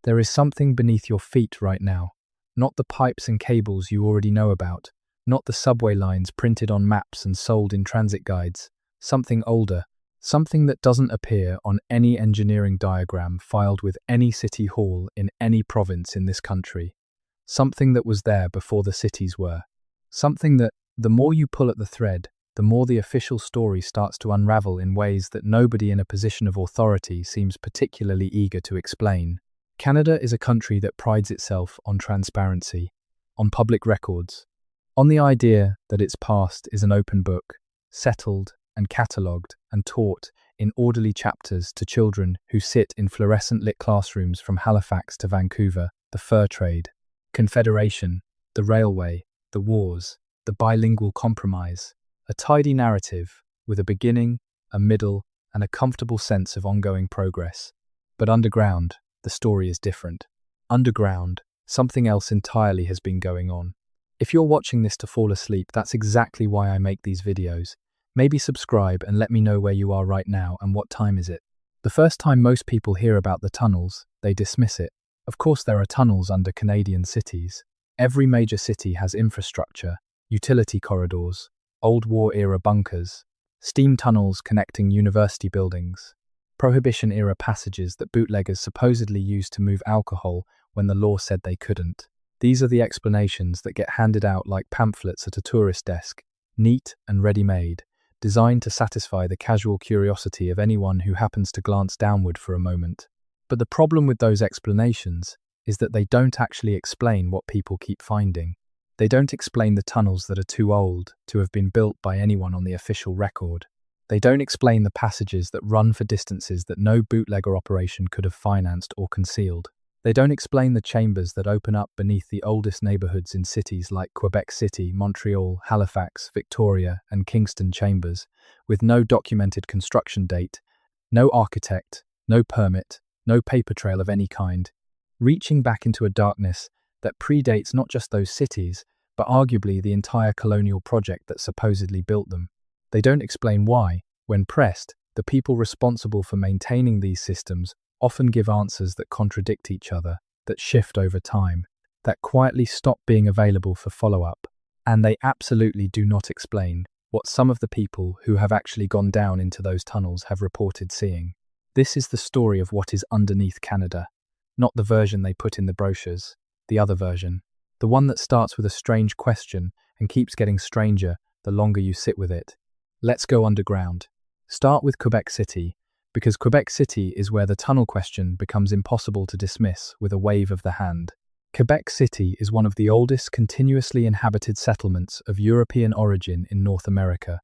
There is something beneath your feet right now. Not the pipes and cables you already know about, not the subway lines printed on maps and sold in transit guides. Something older, something that doesn't appear on any engineering diagram filed with any city hall in any province in this country. Something that was there before the cities were. Something that, the more you pull at the thread, the more the official story starts to unravel in ways that nobody in a position of authority seems particularly eager to explain. Canada is a country that prides itself on transparency, on public records, on the idea that its past is an open book, settled and catalogued and taught in orderly chapters to children who sit in fluorescent lit classrooms from Halifax to Vancouver. The fur trade, Confederation, the railway, the wars, the bilingual compromise. A tidy narrative with a beginning, a middle, and a comfortable sense of ongoing progress. But underground, the story is different. Underground, something else entirely has been going on. If you're watching this to fall asleep, that's exactly why I make these videos. Maybe subscribe and let me know where you are right now and what time is it. The first time most people hear about the tunnels, they dismiss it. Of course, there are tunnels under Canadian cities. Every major city has infrastructure, utility corridors, old war-era bunkers, steam tunnels connecting university buildings, Prohibition-era passages that bootleggers supposedly used to move alcohol when the law said they couldn't. These are the explanations that get handed out like pamphlets at a tourist desk, neat and ready-made, designed to satisfy the casual curiosity of anyone who happens to glance downward for a moment. But the problem with those explanations is that they don't actually explain what people keep finding. They don't explain the tunnels that are too old to have been built by anyone on the official record. They don't explain the passages that run for distances that no bootlegger operation could have financed or concealed. They don't explain the chambers that open up beneath the oldest neighbourhoods in cities like Quebec City, Montreal, Halifax, Victoria, and Kingston chambers, with no documented construction date, no architect, no permit, no paper trail of any kind, reaching back into a darkness that predates not just those cities, but arguably the entire colonial project that supposedly built them. They don't explain why, when pressed, the people responsible for maintaining these systems often give answers that contradict each other, that shift over time, that quietly stop being available for follow-up. And they absolutely do not explain what some of the people who have actually gone down into those tunnels have reported seeing. This is the story of what is underneath Canada, not the version they put in the brochures, the other version, the one that starts with a strange question and keeps getting stranger the longer you sit with it. Let's go underground. Start with Quebec City, because Quebec City is where the tunnel question becomes impossible to dismiss with a wave of the hand. Quebec City is one of the oldest continuously inhabited settlements of European origin in North America.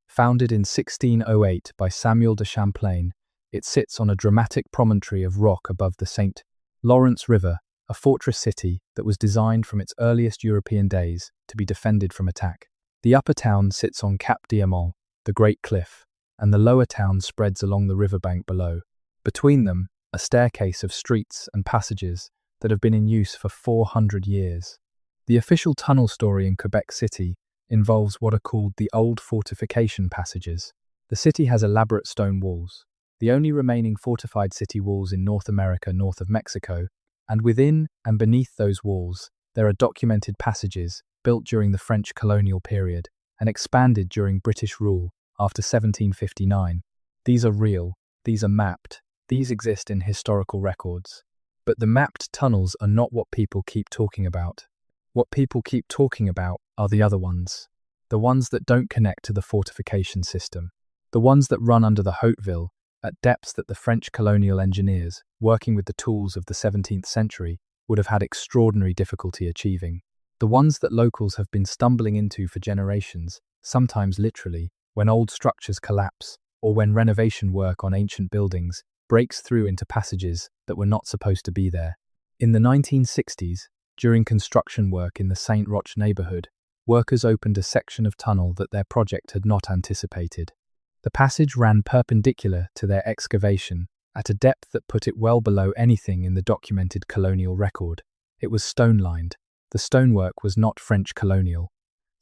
Founded in 1608 by Samuel de Champlain, it sits on a dramatic promontory of rock above the St. Lawrence River, a fortress city that was designed from its earliest European days to be defended from attack. The upper town sits on Cap Diamant, the Great Cliff, and the lower town spreads along the riverbank below. Between them, a staircase of streets and passages that have been in use for 400 years. The official tunnel story in Quebec City involves what are called the old fortification passages. The city has elaborate stone walls, the only remaining fortified city walls in North America north of Mexico, and within and beneath those walls, there are documented passages built during the French colonial period and expanded during British rule after 1759. These are real, these are mapped, these exist in historical records. But the mapped tunnels are not what people keep talking about. What people keep talking about are the other ones. The ones that don't connect to the fortification system. The ones that run under the Hauteville at depths that the French colonial engineers, working with the tools of the 17th century, would have had extraordinary difficulty achieving. The ones that locals have been stumbling into for generations, sometimes literally, when old structures collapse, or when renovation work on ancient buildings breaks through into passages that were not supposed to be there. In the 1960s, during construction work in the St. Roch neighbourhood, workers opened a section of tunnel that their project had not anticipated. The passage ran perpendicular to their excavation at a depth that put it well below anything in the documented colonial record. It was stone-lined. The stonework was not French colonial.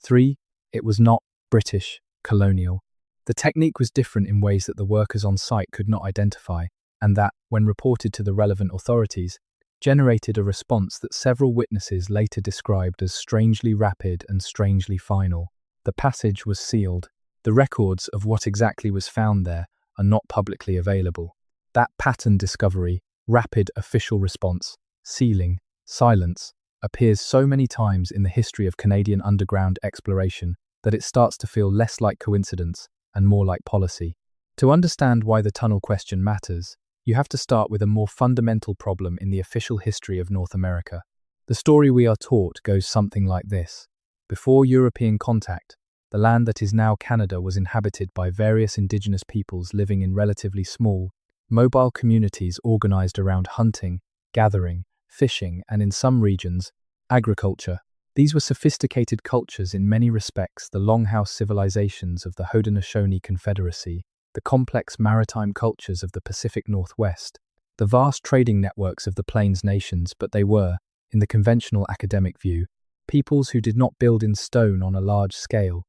3. It was not British colonial. The technique was different in ways that the workers on site could not identify, and that, when reported to the relevant authorities, generated a response that several witnesses later described as strangely rapid and strangely final. The passage was sealed. The records of what exactly was found there are not publicly available. That pattern discovery, rapid official response, sealing, silence, appears so many times in the history of Canadian underground exploration that it starts to feel less like coincidence and more like policy. To understand why the tunnel question matters, you have to start with a more fundamental problem in the official history of North America. The story we are taught goes something like this. Before European contact, the land that is now Canada was inhabited by various indigenous peoples living in relatively small, mobile communities organized around hunting, gathering, fishing, and in some regions, agriculture. These were sophisticated cultures in many respects, the Longhouse civilizations of the Haudenosaunee Confederacy, the complex maritime cultures of the Pacific Northwest, the vast trading networks of the Plains nations, but they were, in the conventional academic view, peoples who did not build in stone on a large scale,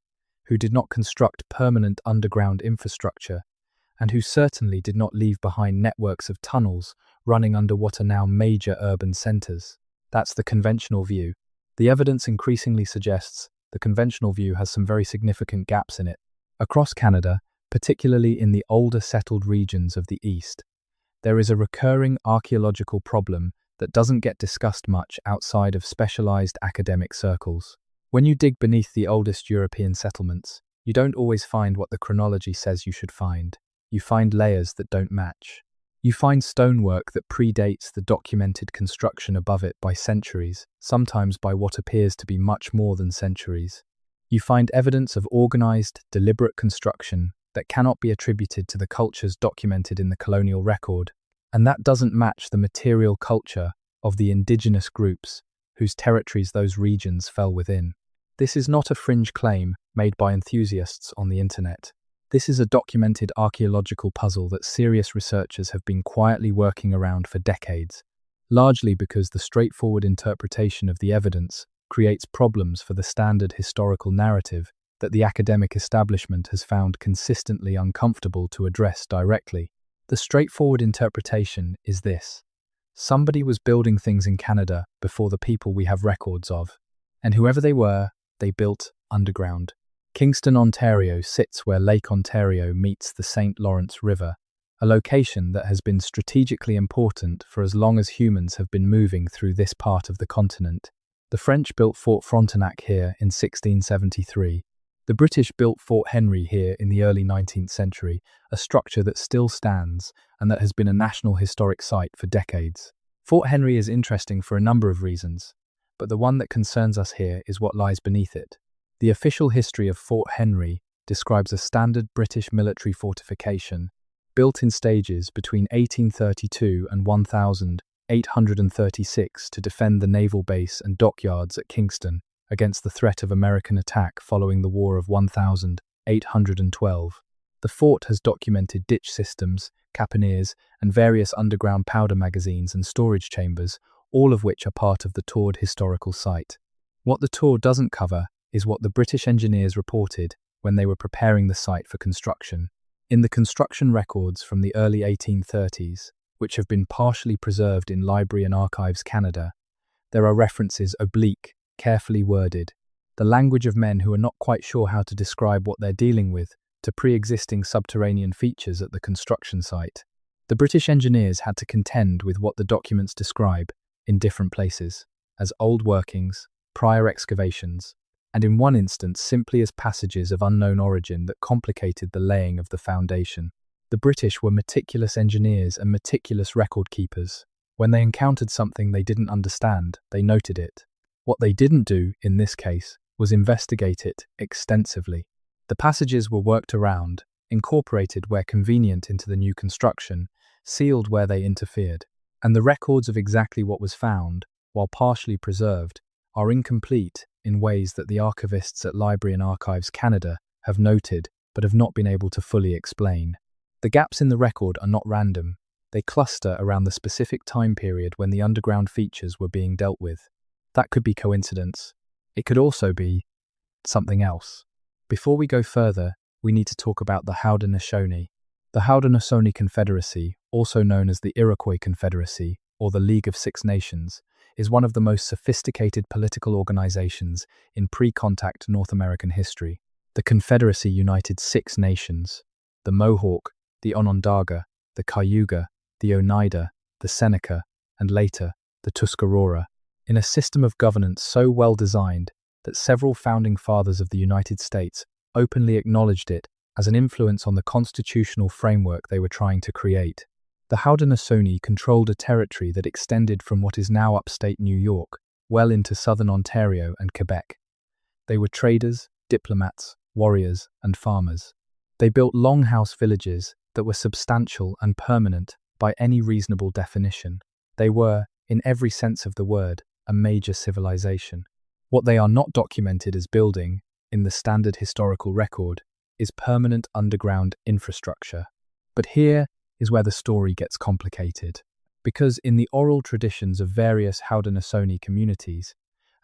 who did not construct permanent underground infrastructure, and who certainly did not leave behind networks of tunnels running under what are now major urban centers. That's the conventional view. The evidence increasingly suggests the conventional view has some very significant gaps in it. Across Canada, particularly in the older settled regions of the East, there is a recurring archaeological problem that doesn't get discussed much outside of specialized academic circles. When you dig beneath the oldest European settlements, you don't always find what the chronology says you should find. You find layers that don't match. You find stonework that predates the documented construction above it by centuries, sometimes by what appears to be much more than centuries. You find evidence of organized, deliberate construction that cannot be attributed to the cultures documented in the colonial record, and that doesn't match the material culture of the indigenous groups whose territories those regions fell within. This is not a fringe claim made by enthusiasts on the internet. This is a documented archaeological puzzle that serious researchers have been quietly working around for decades, largely because the straightforward interpretation of the evidence creates problems for the standard historical narrative that the academic establishment has found consistently uncomfortable to address directly. The straightforward interpretation is this: somebody was building things in Canada before the people we have records of, and whoever they were, they built underground. Kingston, Ontario sits where Lake Ontario meets the St. Lawrence River, a location that has been strategically important for as long as humans have been moving through this part of the continent. The French built Fort Frontenac here in 1673. The British built Fort Henry here in the early 19th century, a structure that still stands and that has been a national historic site for decades. Fort Henry is interesting for a number of reasons, but the one that concerns us here is what lies beneath it. The official history of Fort Henry describes a standard British military fortification built in stages between 1832 and 1836 to defend the naval base and dockyards at Kingston against the threat of American attack following the War of 1812. The fort has documented ditch systems, caponiers, and various underground powder magazines and storage chambers, all of which are part of the toured historical site. What the tour doesn't cover is what the British engineers reported when they were preparing the site for construction. In the construction records from the early 1830s, which have been partially preserved in Library and Archives Canada, there are references oblique, carefully worded, the language of men who are not quite sure how to describe what they're dealing with, to pre-existing subterranean features at the construction site. The British engineers had to contend with what the documents describe, in different places, as old workings, prior excavations, and in one instance simply as passages of unknown origin that complicated the laying of the foundation. The British were meticulous engineers and meticulous record keepers. When they encountered something they didn't understand, they noted it. What they didn't do, in this case, was investigate it extensively. The passages were worked around, incorporated where convenient into the new construction, sealed where they interfered, and the records of exactly what was found, while partially preserved, are incomplete in ways that the archivists at Library and Archives Canada have noted but have not been able to fully explain. The gaps in the record are not random. They cluster around the specific time period when the underground features were being dealt with. That could be coincidence. It could also be something else. Before we go further, we need to talk about the Haudenosaunee. The Haudenosaunee Confederacy, also known as the Iroquois Confederacy, or the League of Six Nations, is one of the most sophisticated political organizations in pre-contact North American history. The Confederacy united 6 nations: the Mohawk, the Onondaga, the Cayuga, the Oneida, the Seneca, and later, the Tuscarora, in a system of governance so well designed that several founding fathers of the United States openly acknowledged it as an influence on the constitutional framework they were trying to create. The Haudenosaunee controlled a territory that extended from what is now upstate New York well into southern Ontario and Quebec. They were traders, diplomats, warriors, and farmers. They built longhouse villages that were substantial and permanent by any reasonable definition. They were, in every sense of the word, a major civilization. What they are not documented as building, in the standard historical record, is permanent underground infrastructure. But here is where the story gets complicated, because in the oral traditions of various Haudenosaunee communities,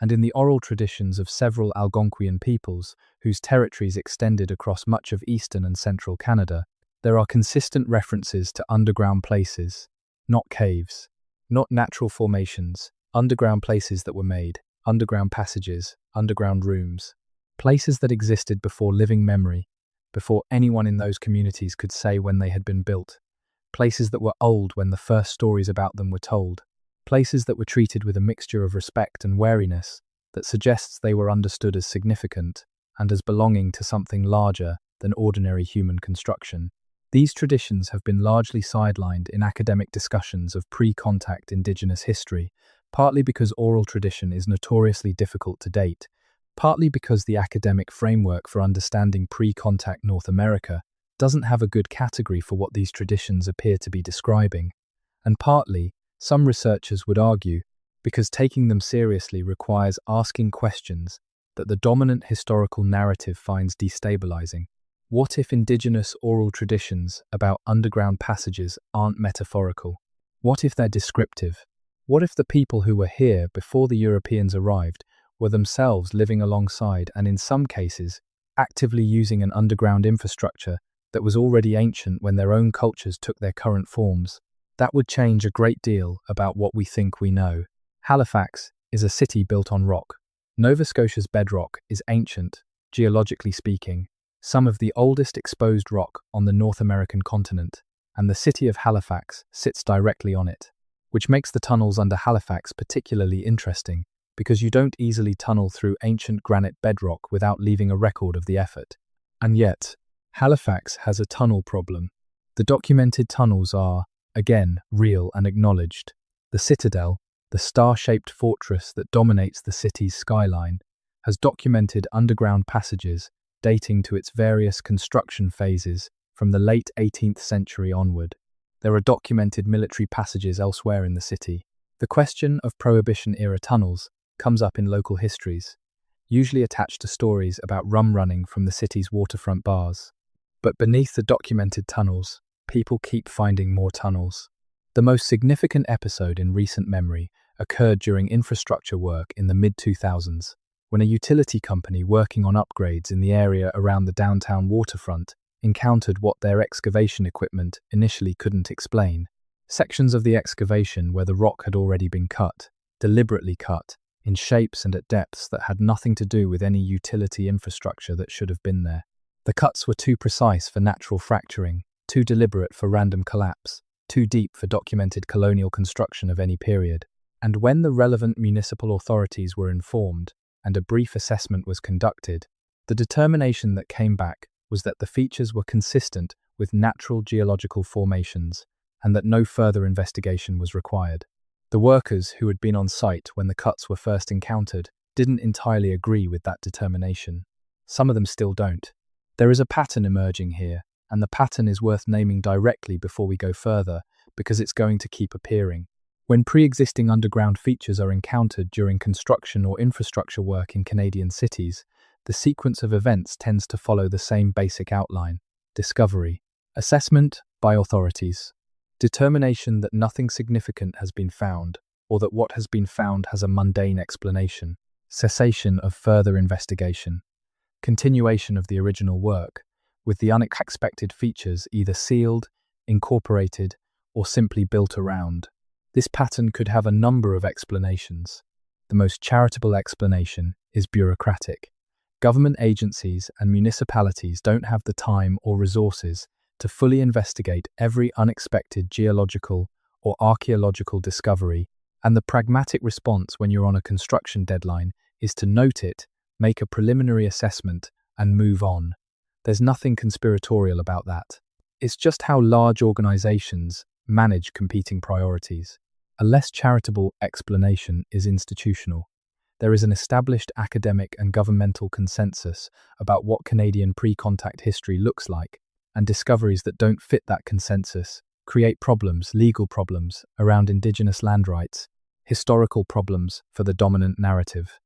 and in the oral traditions of several Algonquian peoples whose territories extended across much of eastern and central Canada, there are consistent references to underground places, not caves, not natural formations, underground places that were made, underground passages, underground rooms, places that existed before living memory, before anyone in those communities could say when they had been built, places that were old when the first stories about them were told, places that were treated with a mixture of respect and wariness that suggests they were understood as significant and as belonging to something larger than ordinary human construction. These traditions have been largely sidelined in academic discussions of pre-contact Indigenous history, partly because oral tradition is notoriously difficult to date, partly because the academic framework for understanding pre-contact North America doesn't have a good category for what these traditions appear to be describing, and partly, some researchers would argue, because taking them seriously requires asking questions that the dominant historical narrative finds destabilizing. What if Indigenous oral traditions about underground passages aren't metaphorical? What if they're descriptive? What if the people who were here before the Europeans arrived were themselves living alongside and in some cases actively using an underground infrastructure that was already ancient when their own cultures took their current forms? That would change a great deal about what we think we know. Halifax is a city built on rock. Nova Scotia's bedrock is ancient, geologically speaking, some of the oldest exposed rock on the North American continent, and the city of Halifax sits directly on it, which makes the tunnels under Halifax particularly interesting because you don't easily tunnel through ancient granite bedrock without leaving a record of the effort. And yet, Halifax has a tunnel problem. The documented tunnels are, again, real and acknowledged. The citadel, the star-shaped fortress that dominates the city's skyline, has documented underground passages dating to its various construction phases from the late 18th century onward. There are documented military passages elsewhere in the city. The question of Prohibition-era tunnels comes up in local histories, usually attached to stories about rum running from the city's waterfront bars. But beneath the documented tunnels, people keep finding more tunnels. The most significant episode in recent memory occurred during infrastructure work in the mid-2000s, when a utility company working on upgrades in the area around the downtown waterfront encountered what their excavation equipment initially couldn't explain. Sections of the excavation where the rock had already been cut, deliberately cut, in shapes and at depths that had nothing to do with any utility infrastructure that should have been there. The cuts were too precise for natural fracturing, too deliberate for random collapse, too deep for documented colonial construction of any period. And when the relevant municipal authorities were informed, and a brief assessment was conducted, the determination that came back was that the features were consistent with natural geological formations and that no further investigation was required. The workers who had been on site when the cuts were first encountered didn't entirely agree with that determination. Some of them still don't. There is a pattern emerging here, and the pattern is worth naming directly before we go further because it's going to keep appearing. When pre-existing underground features are encountered during construction or infrastructure work in Canadian cities, the sequence of events tends to follow the same basic outline: discovery, assessment by authorities, determination that nothing significant has been found, or that what has been found has a mundane explanation, cessation of further investigation, continuation of the original work, with the unexpected features either sealed, incorporated, or simply built around. This pattern could have a number of explanations. The most charitable explanation is bureaucratic. Government agencies and municipalities don't have the time or resources to fully investigate every unexpected geological or archaeological discovery, and the pragmatic response when you're on a construction deadline is to note it, make a preliminary assessment, and move on. There's nothing conspiratorial about that. It's just how large organizations manage competing priorities. A less charitable explanation is institutional. There is an established academic and governmental consensus about what Canadian pre-contact history looks like, and discoveries that don't fit that consensus create problems, legal problems around Indigenous land rights, historical problems for the dominant narrative,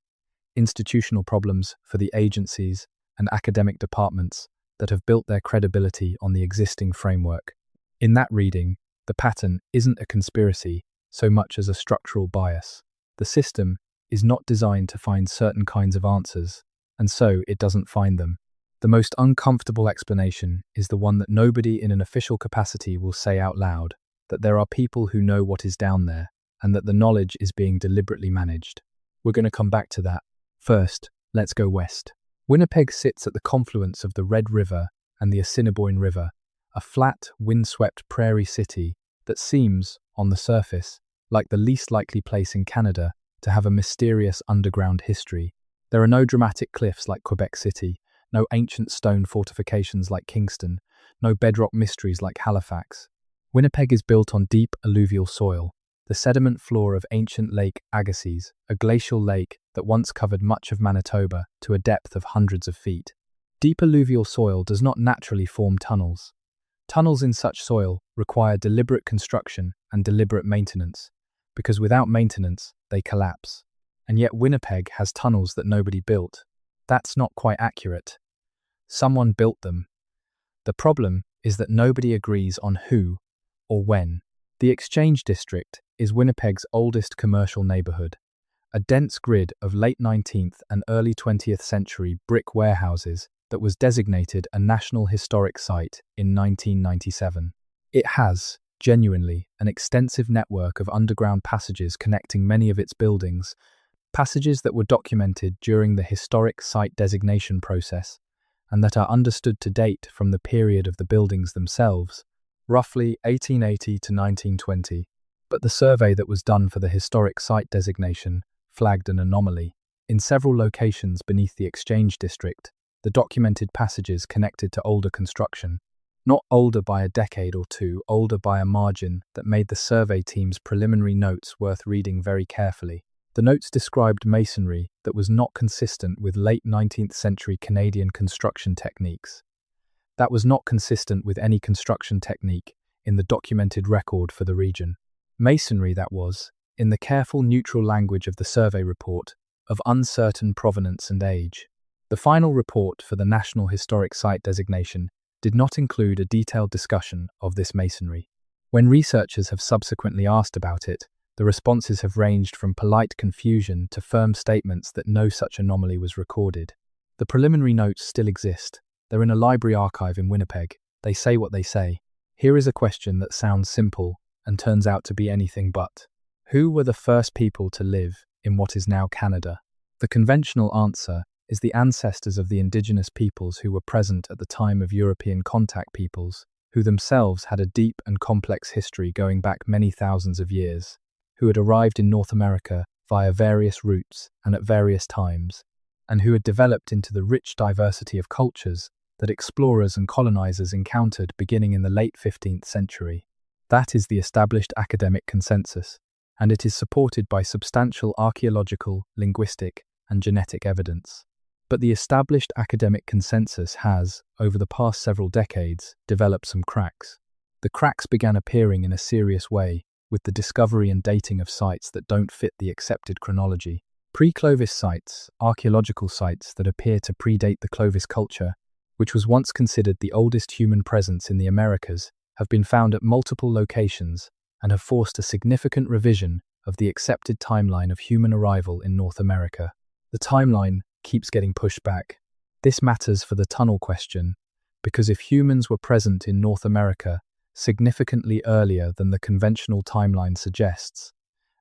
institutional problems for the agencies and academic departments that have built their credibility on the existing framework. In that reading, the pattern isn't a conspiracy so much as a structural bias. The system is not designed to find certain kinds of answers, and so it doesn't find them. The most uncomfortable explanation is the one that nobody in an official capacity will say out loud, that there are people who know what is down there, and that the knowledge is being deliberately managed. We're going to come back to that. First, let's go west. Winnipeg sits at the confluence of the Red River and the Assiniboine River, a flat, windswept prairie city that seems, on the surface, like the least likely place in Canada to have a mysterious underground history. There are no dramatic cliffs like Quebec City, no ancient stone fortifications like Kingston, no bedrock mysteries like Halifax. Winnipeg is built on deep alluvial soil, the sediment floor of ancient Lake Agassiz, a glacial lake that once covered much of Manitoba to a depth of hundreds of feet. Deep alluvial soil does not naturally form tunnels. Tunnels in such soil require deliberate construction and deliberate maintenance, because without maintenance, they collapse. And yet Winnipeg has tunnels that nobody built. That's not quite accurate. Someone built them. The problem is that nobody agrees on who or when. The Exchange District is Winnipeg's oldest commercial neighbourhood, a dense grid of late 19th and early 20th century brick warehouses that was designated a National Historic Site in 1997. It has, genuinely, an extensive network of underground passages connecting many of its buildings, passages that were documented during the historic site designation process and that are understood to date from the period of the buildings themselves, roughly 1880 to 1920. But the survey that was done for the historic site designation flagged an anomaly. In several locations beneath the Exchange District, the documented passages connected to older construction, not older by a decade or two, older by a margin that made the survey team's preliminary notes worth reading very carefully. The notes described masonry that was not consistent with late 19th century Canadian construction techniques. That was not consistent with any construction technique in the documented record for the region. Masonry that was, in the careful neutral language of the survey report, of uncertain provenance and age. The final report for the National Historic Site designation did not include a detailed discussion of this masonry. When researchers have subsequently asked about it, the responses have ranged from polite confusion to firm statements that no such anomaly was recorded. The preliminary notes still exist. They're in a library archive in Winnipeg. They say what they say. Here is a question that sounds simple and turns out to be anything but. Who were the first people to live in what is now Canada? The conventional answer is the ancestors of the Indigenous peoples who were present at the time of European contact peoples, who themselves had a deep and complex history going back many thousands of years, who had arrived in North America via various routes and at various times, and who had developed into the rich diversity of cultures that explorers and colonizers encountered beginning in the late 15th century. That is the established academic consensus, and it is supported by substantial archaeological, linguistic, and genetic evidence. But the established academic consensus has, over the past several decades, developed some cracks. The cracks began appearing in a serious way with the discovery and dating of sites that don't fit the accepted chronology. Pre-Clovis sites, archaeological sites that appear to predate the Clovis culture, which was once considered the oldest human presence in the Americas, have been found at multiple locations and have forced a significant revision of the accepted timeline of human arrival in North America. The timeline keeps getting pushed back. This matters for the tunnel question, because if humans were present in North America significantly earlier than the conventional timeline suggests,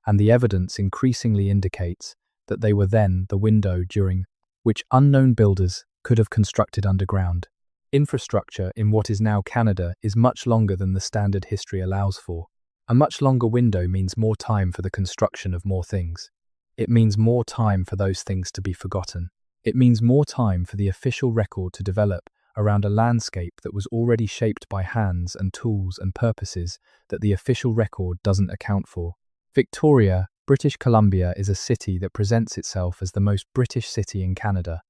and the evidence increasingly indicates that they were then the window during which unknown builders could have constructed underground. Infrastructure in what is now Canada is much longer than the standard history allows for. A much longer window means more time for the construction of more things. It means more time for those things to be forgotten. It means more time for the official record to develop around a landscape that was already shaped by hands and tools and purposes that the official record doesn't account for. Victoria, British Columbia, is a city that presents itself as the most British city in Canada,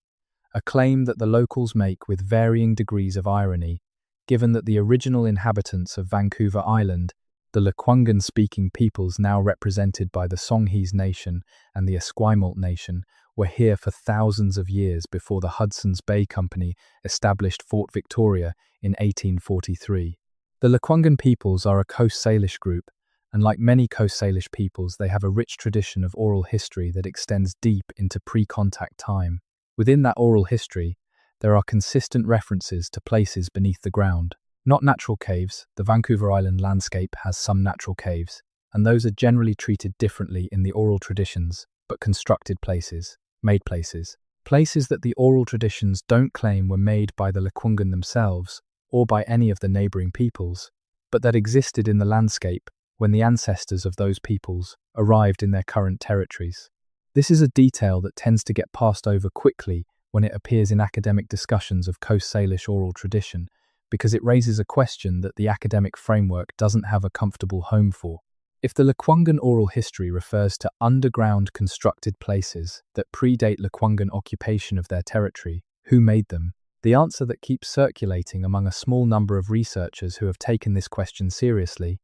a claim that the locals make with varying degrees of irony, given that the original inhabitants of Vancouver Island, the Lekwungen-speaking peoples now represented by the Songhees Nation and the Esquimalt Nation, were here for thousands of years before the Hudson's Bay Company established Fort Victoria in 1843. The Lekwungen peoples are a Coast Salish group, and like many Coast Salish peoples, they have a rich tradition of oral history that extends deep into pre-contact time. Within that oral history, there are consistent references to places beneath the ground. Not natural caves. The Vancouver Island landscape has some natural caves, and those are generally treated differently in the oral traditions, but constructed places, made places. Places that the oral traditions don't claim were made by the Lekwungen themselves, or by any of the neighbouring peoples, but that existed in the landscape when the ancestors of those peoples arrived in their current territories. This is a detail that tends to get passed over quickly when it appears in academic discussions of Coast Salish oral tradition, because it raises a question that the academic framework doesn't have a comfortable home for. If the Lekwungen oral history refers to underground constructed places that predate Lekwungen occupation of their territory, who made them? The answer that keeps circulating among a small number of researchers who have taken this question seriously,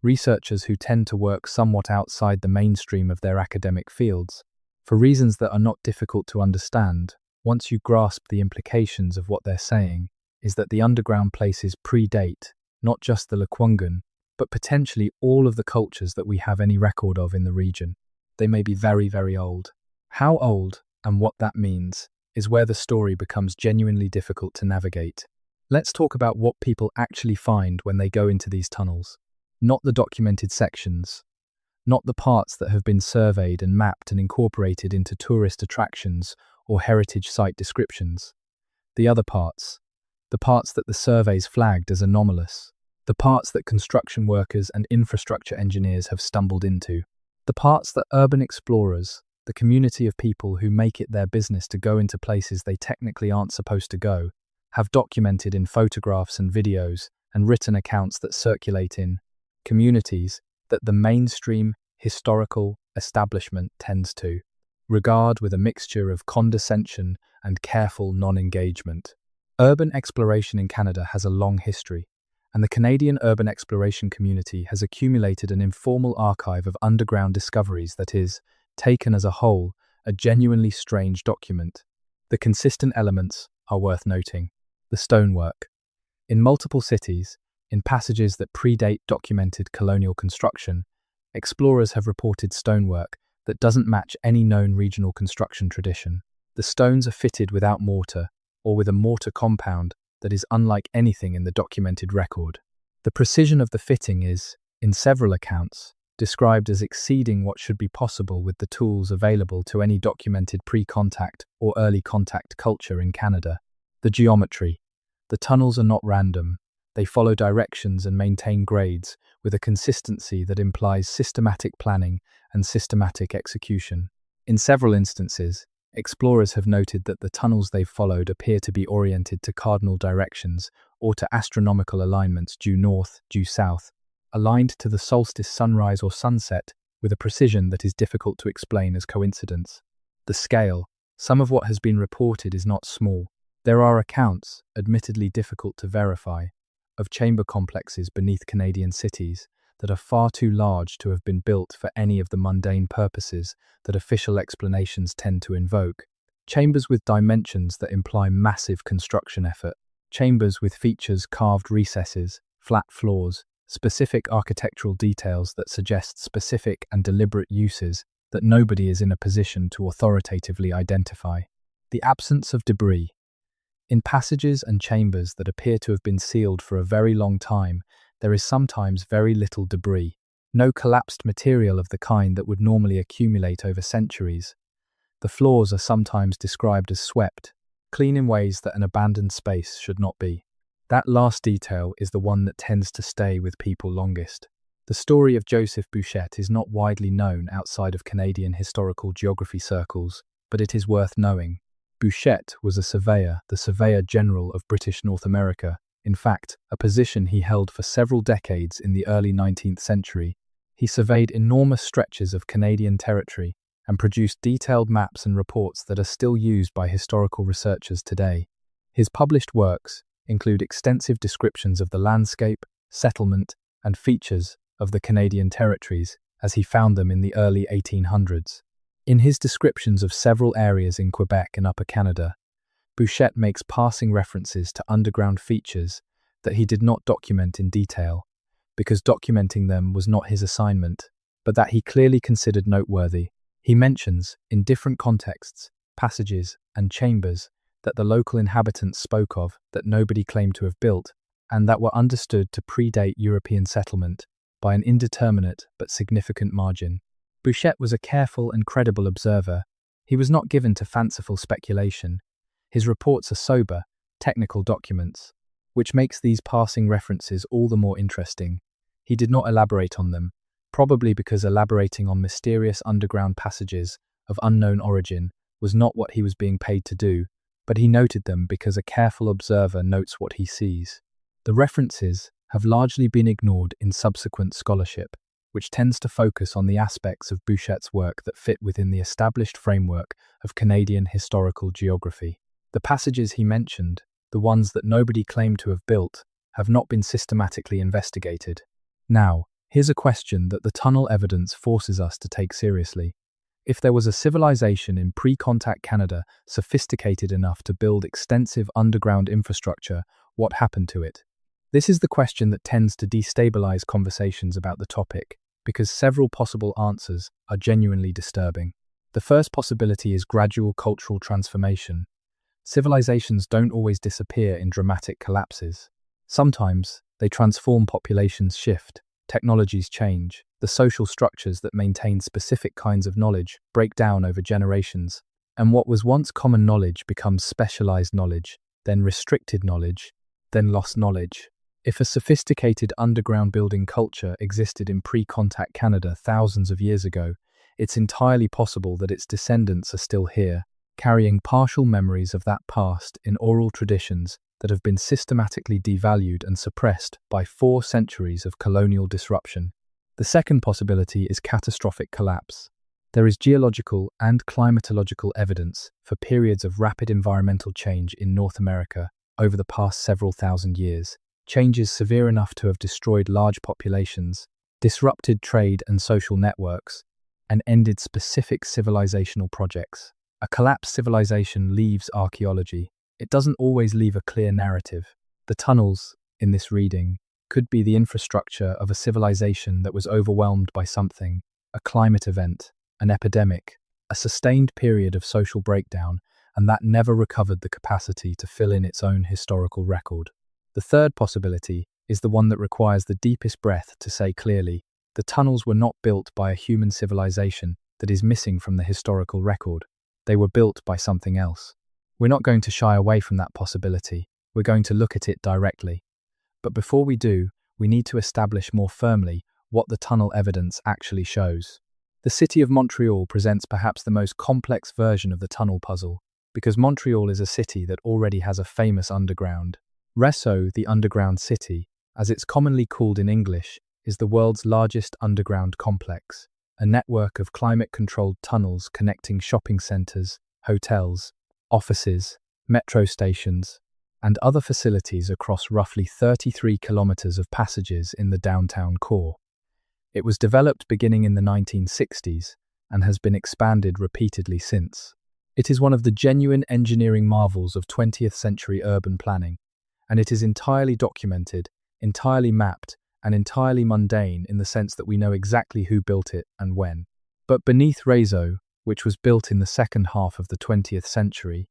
researchers who tend to work somewhat outside the mainstream of their academic fields, for reasons that are not difficult to understand, once you grasp the implications of what they're saying, is that the underground places predate not just the Lekwungen, but potentially all of the cultures that we have any record of in the region. They may be very, very old. How old and what that means is where the story becomes genuinely difficult to navigate. Let's talk about what people actually find when they go into these tunnels. Not the documented sections, not the parts that have been surveyed and mapped and incorporated into tourist attractions or heritage site descriptions. The other parts, the parts that the surveys flagged as anomalous, the parts that construction workers and infrastructure engineers have stumbled into, the parts that urban explorers, the community of people who make it their business to go into places they technically aren't supposed to go, have documented in photographs and videos and written accounts that circulate in communities that the mainstream historical establishment tends to regard with a mixture of condescension and careful non-engagement. Urban exploration in Canada has a long history, and the Canadian urban exploration community has accumulated an informal archive of underground discoveries that is, taken as a whole, a genuinely strange document. The consistent elements are worth noting. The stonework. In multiple cities, in passages that predate documented colonial construction, explorers have reported stonework that doesn't match any known regional construction tradition. The stones are fitted without mortar, or with a mortar compound that is unlike anything in the documented record. The precision of the fitting is, in several accounts, described as exceeding what should be possible with the tools available to any documented pre-contact or early contact culture in Canada. The geometry. The tunnels are not random. They follow directions and maintain grades with a consistency that implies systematic planning and systematic execution. In several instances, explorers have noted that the tunnels they've followed appear to be oriented to cardinal directions or to astronomical alignments due north, due south, aligned to the solstice sunrise or sunset with a precision that is difficult to explain as coincidence. The scale. Some of what has been reported is not small. There are accounts, admittedly difficult to verify, of chamber complexes beneath Canadian cities that are far too large to have been built for any of the mundane purposes that official explanations tend to invoke. Chambers with dimensions that imply massive construction effort. Chambers with features carved recesses, flat floors, specific architectural details that suggest specific and deliberate uses that nobody is in a position to authoritatively identify. The absence of debris. In passages and chambers that appear to have been sealed for a very long time, there is sometimes very little debris. No collapsed material of the kind that would normally accumulate over centuries. The floors are sometimes described as swept, clean in ways that an abandoned space should not be. That last detail is the one that tends to stay with people longest. The story of Joseph Bouchette is not widely known outside of Canadian historical geography circles, but it is worth knowing. Bouchette was a surveyor, the Surveyor General of British North America, in fact, a position he held for several decades in the early 19th century. He surveyed enormous stretches of Canadian territory and produced detailed maps and reports that are still used by historical researchers today. His published works include extensive descriptions of the landscape, settlement, and features of the Canadian territories as he found them in the early 1800s. In his descriptions of several areas in Quebec and Upper Canada, Bouchette makes passing references to underground features that he did not document in detail, because documenting them was not his assignment, but that he clearly considered noteworthy. He mentions, in different contexts, passages and chambers that the local inhabitants spoke of that nobody claimed to have built, and that were understood to predate European settlement by an indeterminate but significant margin. Bouchette was a careful and credible observer. He was not given to fanciful speculation. His reports are sober, technical documents, which makes these passing references all the more interesting. He did not elaborate on them, probably because elaborating on mysterious underground passages of unknown origin was not what he was being paid to do, but he noted them because a careful observer notes what he sees. The references have largely been ignored in subsequent scholarship, which tends to focus on the aspects of Bouchette's work that fit within the established framework of Canadian historical geography. The passages he mentioned, the ones that nobody claimed to have built, have not been systematically investigated. Now, here's a question that the tunnel evidence forces us to take seriously. If there was a civilization in pre-contact Canada sophisticated enough to build extensive underground infrastructure, what happened to it? This is the question that tends to destabilize conversations about the topic, because several possible answers are genuinely disturbing. The first possibility is gradual cultural transformation. Civilizations don't always disappear in dramatic collapses. Sometimes, they transform, populations shift, technologies change, the social structures that maintain specific kinds of knowledge break down over generations, and what was once common knowledge becomes specialized knowledge, then restricted knowledge, then lost knowledge. If a sophisticated underground building culture existed in pre-contact Canada thousands of years ago, it's entirely possible that its descendants are still here, carrying partial memories of that past in oral traditions that have been systematically devalued and suppressed by 4 centuries of colonial disruption. The second possibility is catastrophic collapse. There is geological and climatological evidence for periods of rapid environmental change in North America over the past several thousand years. Changes severe enough to have destroyed large populations, disrupted trade and social networks, and ended specific civilizational projects. A collapsed civilization leaves archaeology. It doesn't always leave a clear narrative. The tunnels, in this reading, could be the infrastructure of a civilization that was overwhelmed by something, a climate event, an epidemic, a sustained period of social breakdown, and that never recovered the capacity to fill in its own historical record. The third possibility is the one that requires the deepest breath to say clearly, the tunnels were not built by a human civilization that is missing from the historical record. They were built by something else. We're not going to shy away from that possibility. We're going to look at it directly. But before we do, we need to establish more firmly what the tunnel evidence actually shows. The city of Montreal presents perhaps the most complex version of the tunnel puzzle, because Montreal is a city that already has a famous underground. Réseau, the underground city, as it's commonly called in English, is the world's largest underground complex, a network of climate-controlled tunnels connecting shopping centers, hotels, offices, metro stations, and other facilities across roughly 33 kilometers of passages in the downtown core. It was developed beginning in the 1960s and has been expanded repeatedly since. It is one of the genuine engineering marvels of 20th century urban planning, and it is entirely documented, entirely mapped, and entirely mundane in the sense that we know exactly who built it and when. But beneath Réseau, which was built in the second half of the 20th century,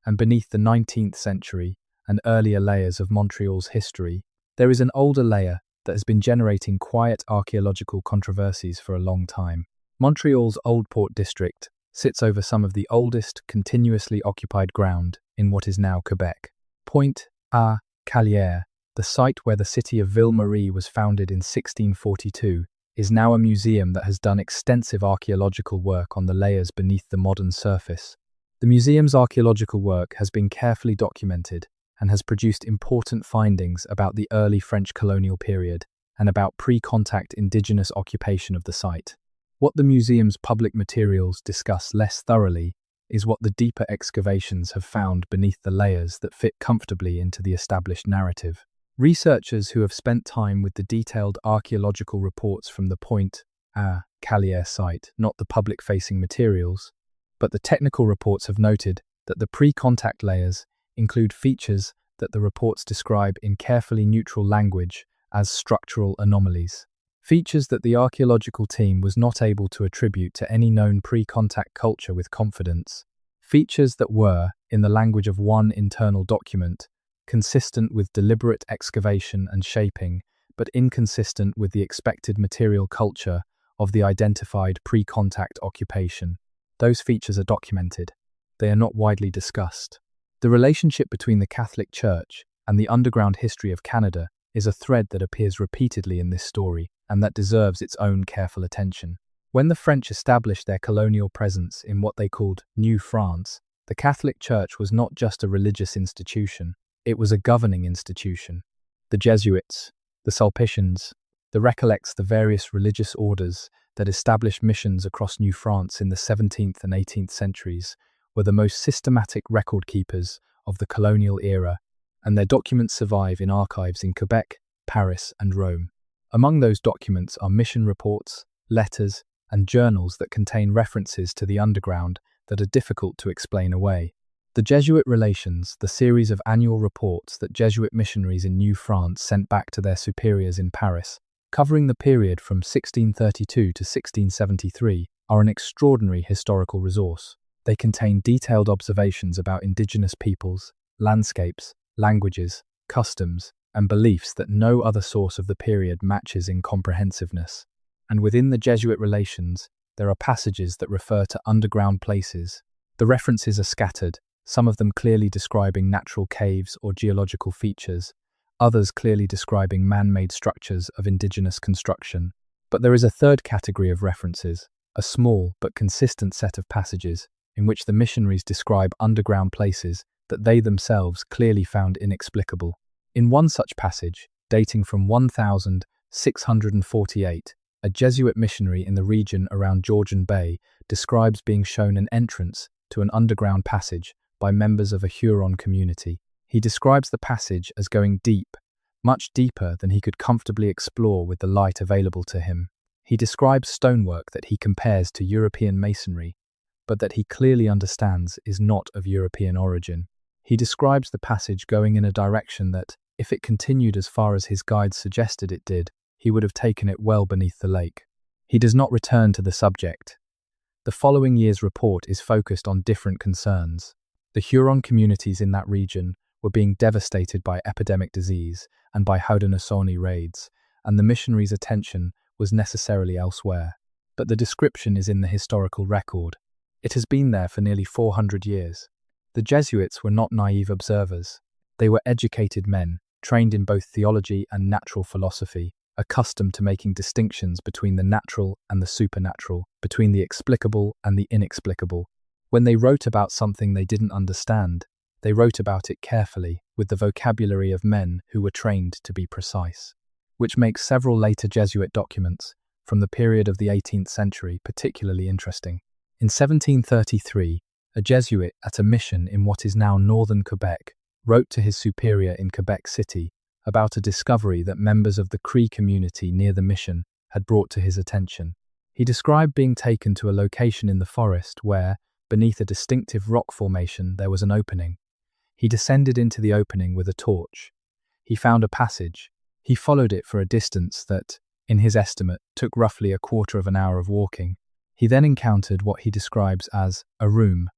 and beneath the 19th century and earlier layers of Montreal's history, there is an older layer that has been generating quiet archaeological controversies for a long time. Montreal's Old Port District sits over some of the oldest continuously occupied ground in what is now Quebec. Pointe à Calière, the site where the city of Ville-Marie was founded in 1642, is now a museum that has done extensive archaeological work on the layers beneath the modern surface. The museum's archaeological work has been carefully documented and has produced important findings about the early French colonial period and about pre-contact indigenous occupation of the site. What the museum's public materials discuss less thoroughly is what the deeper excavations have found beneath the layers that fit comfortably into the established narrative. Researchers who have spent time with the detailed archaeological reports from the Pointe à Calière site, not the public-facing materials, but the technical reports have noted that the pre-contact layers include features that the reports describe in carefully neutral language as structural anomalies. Features that the archaeological team was not able to attribute to any known pre-contact culture with confidence. Features that were, in the language of one internal document, consistent with deliberate excavation and shaping, but inconsistent with the expected material culture of the identified pre-contact occupation. Those features are documented. They are not widely discussed. The relationship between the Catholic Church and the underground history of Canada is a thread that appears repeatedly in this story and that deserves its own careful attention. When the French established their colonial presence in what they called New France, the Catholic Church was not just a religious institution, it was a governing institution. The Jesuits, the Sulpicians, the Recollects, the various religious orders that established missions across New France in the 17th and 18th centuries were the most systematic record keepers of the colonial era, and their documents survive in archives in Quebec, Paris, and Rome. Among those documents are mission reports, letters, and journals that contain references to the underground that are difficult to explain away. The Jesuit Relations, the series of annual reports that Jesuit missionaries in New France sent back to their superiors in Paris, covering the period from 1632 to 1673, are an extraordinary historical resource. They contain detailed observations about indigenous peoples, landscapes, languages, customs, and beliefs that no other source of the period matches in comprehensiveness. And within the Jesuit Relations, there are passages that refer to underground places. The references are scattered, some of them clearly describing natural caves or geological features, others clearly describing man-made structures of indigenous construction. But there is a third category of references, a small but consistent set of passages in which the missionaries describe underground places that they themselves clearly found inexplicable. In one such passage, dating from 1648, a Jesuit missionary in the region around Georgian Bay describes being shown an entrance to an underground passage by members of a Huron community. He describes the passage as going deep, much deeper than he could comfortably explore with the light available to him. He describes stonework that he compares to European masonry, but that he clearly understands is not of European origin. He describes the passage going in a direction that, if it continued as far as his guides suggested it did, he would have taken it well beneath the lake. He does not return to the subject. The following year's report is focused on different concerns. The Huron communities in that region were being devastated by epidemic disease and by Haudenosaunee raids, and the missionaries' attention was necessarily elsewhere. But the description is in the historical record. It has been there for nearly 400 years. The Jesuits were not naive observers. They were educated men, trained in both theology and natural philosophy, accustomed to making distinctions between the natural and the supernatural, between the explicable and the inexplicable. When they wrote about something they didn't understand, they wrote about it carefully, with the vocabulary of men who were trained to be precise, which makes several later Jesuit documents from the period of the 18th century particularly interesting. In 1733, a Jesuit at a mission in what is now northern Quebec wrote to his superior in Quebec City about a discovery that members of the Cree community near the mission had brought to his attention. He described being taken to a location in the forest where, beneath a distinctive rock formation, there was an opening. He descended into the opening with a torch. He found a passage. He followed it for a distance that, in his estimate, took roughly a quarter of an hour of walking. He then encountered what he describes as a room,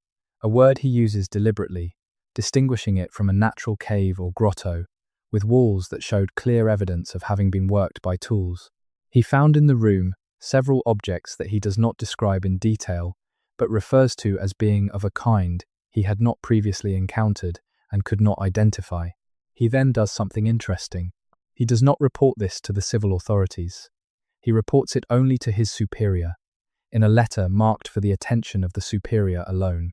a word he uses deliberately, distinguishing it from a natural cave or grotto, with walls that showed clear evidence of having been worked by tools. He found in the room several objects that he does not describe in detail, but refers to as being of a kind he had not previously encountered and could not identify. He then does something interesting. He does not report this to the civil authorities. He reports it only to his superior, in a letter marked for the attention of the superior alone.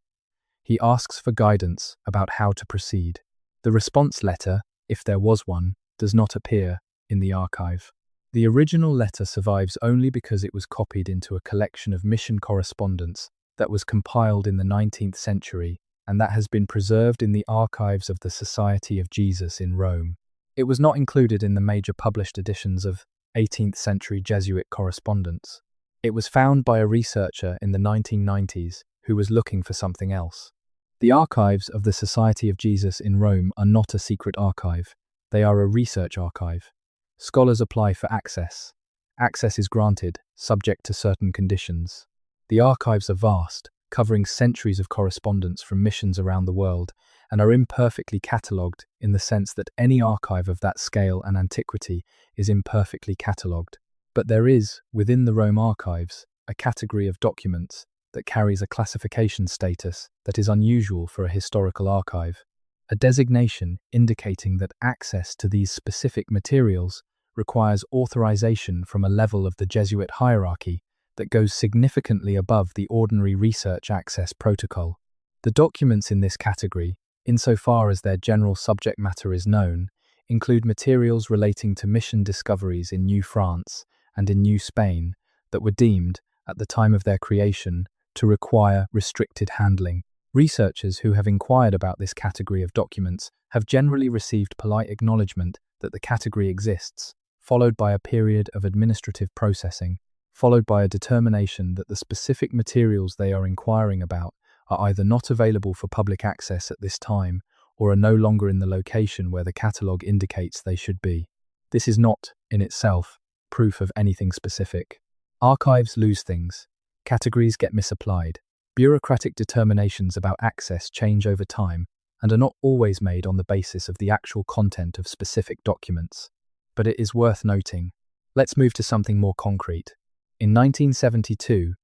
He asks for guidance about how to proceed. The response letter, if there was one, does not appear in the archive. The original letter survives only because it was copied into a collection of mission correspondence that was compiled in the 19th century and that has been preserved in the archives of the Society of Jesus in Rome. It was not included in the major published editions of 18th century Jesuit correspondence. It was found by a researcher in the 1990s who was looking for something else. The archives of the Society of Jesus in Rome are not a secret archive. They are a research archive. Scholars apply for access. Access is granted, subject to certain conditions. The archives are vast, covering centuries of correspondence from missions around the world, and are imperfectly catalogued in the sense that any archive of that scale and antiquity is imperfectly catalogued. But there is, within the Rome archives, a category of documents that carries a classification status that is unusual for a historical archive, a designation indicating that access to these specific materials requires authorization from a level of the Jesuit hierarchy that goes significantly above the ordinary research access protocol. The documents in this category, insofar as their general subject matter is known, include materials relating to mission discoveries in New France and in New Spain that were deemed, at the time of their creation, to require restricted handling. Researchers who have inquired about this category of documents have generally received polite acknowledgement that the category exists, followed by a period of administrative processing, followed by a determination that the specific materials they are inquiring about are either not available for public access at this time or are no longer in the location where the catalogue indicates they should be. This is not, in itself, proof of anything specific. Archives lose things. Categories get misapplied. Bureaucratic determinations about access change over time and are not always made on the basis of the actual content of specific documents. But it is worth noting. Let's move to something more concrete. In 1972,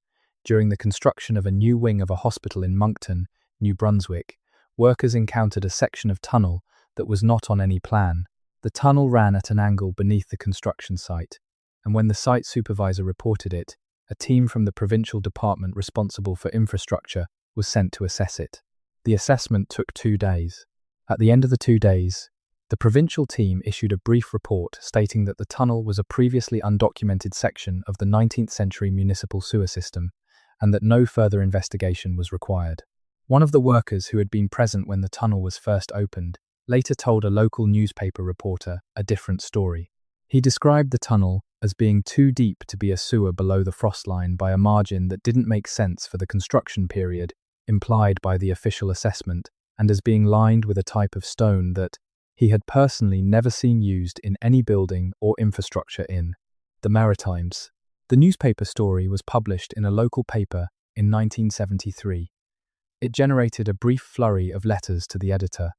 during the construction of a new wing of a hospital in Moncton, New Brunswick, workers encountered a section of tunnel that was not on any plan. The tunnel ran at an angle beneath the construction site, and when the site supervisor reported it, a team from the provincial department responsible for infrastructure was sent to assess it. The assessment took 2 days. At the end of the 2 days, the provincial team issued a brief report stating that the tunnel was a previously undocumented section of the 19th century municipal sewer system and that no further investigation was required. One of the workers who had been present when the tunnel was first opened later told a local newspaper reporter a different story. He described the tunnel as being too deep to be a sewer below the frost line by a margin that didn't make sense for the construction period implied by the official assessment, and as being lined with a type of stone that he had personally never seen used in any building or infrastructure in the Maritimes. The newspaper story was published in a local paper in 1973. It generated a brief flurry of letters to the editor.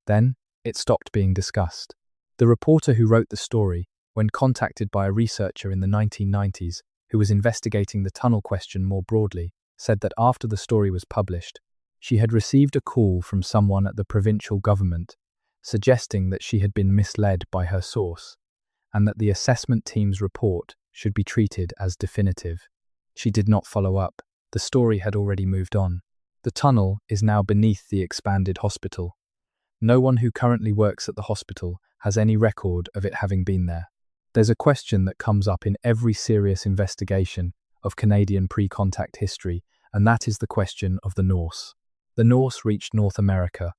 Then, it stopped being discussed. The reporter who wrote the story, when contacted by a researcher in the 1990s who was investigating the tunnel question more broadly, said that after the story was published, she had received a call from someone at the provincial government suggesting that she had been misled by her source and that the assessment team's report should be treated as definitive. She did not follow up. The story had already moved on. The tunnel is now beneath the expanded hospital. No one who currently works at the hospital has any record of it having been there. There's a question that comes up in every serious investigation of Canadian pre-contact history, and that is the question of the Norse. The Norse reached North America.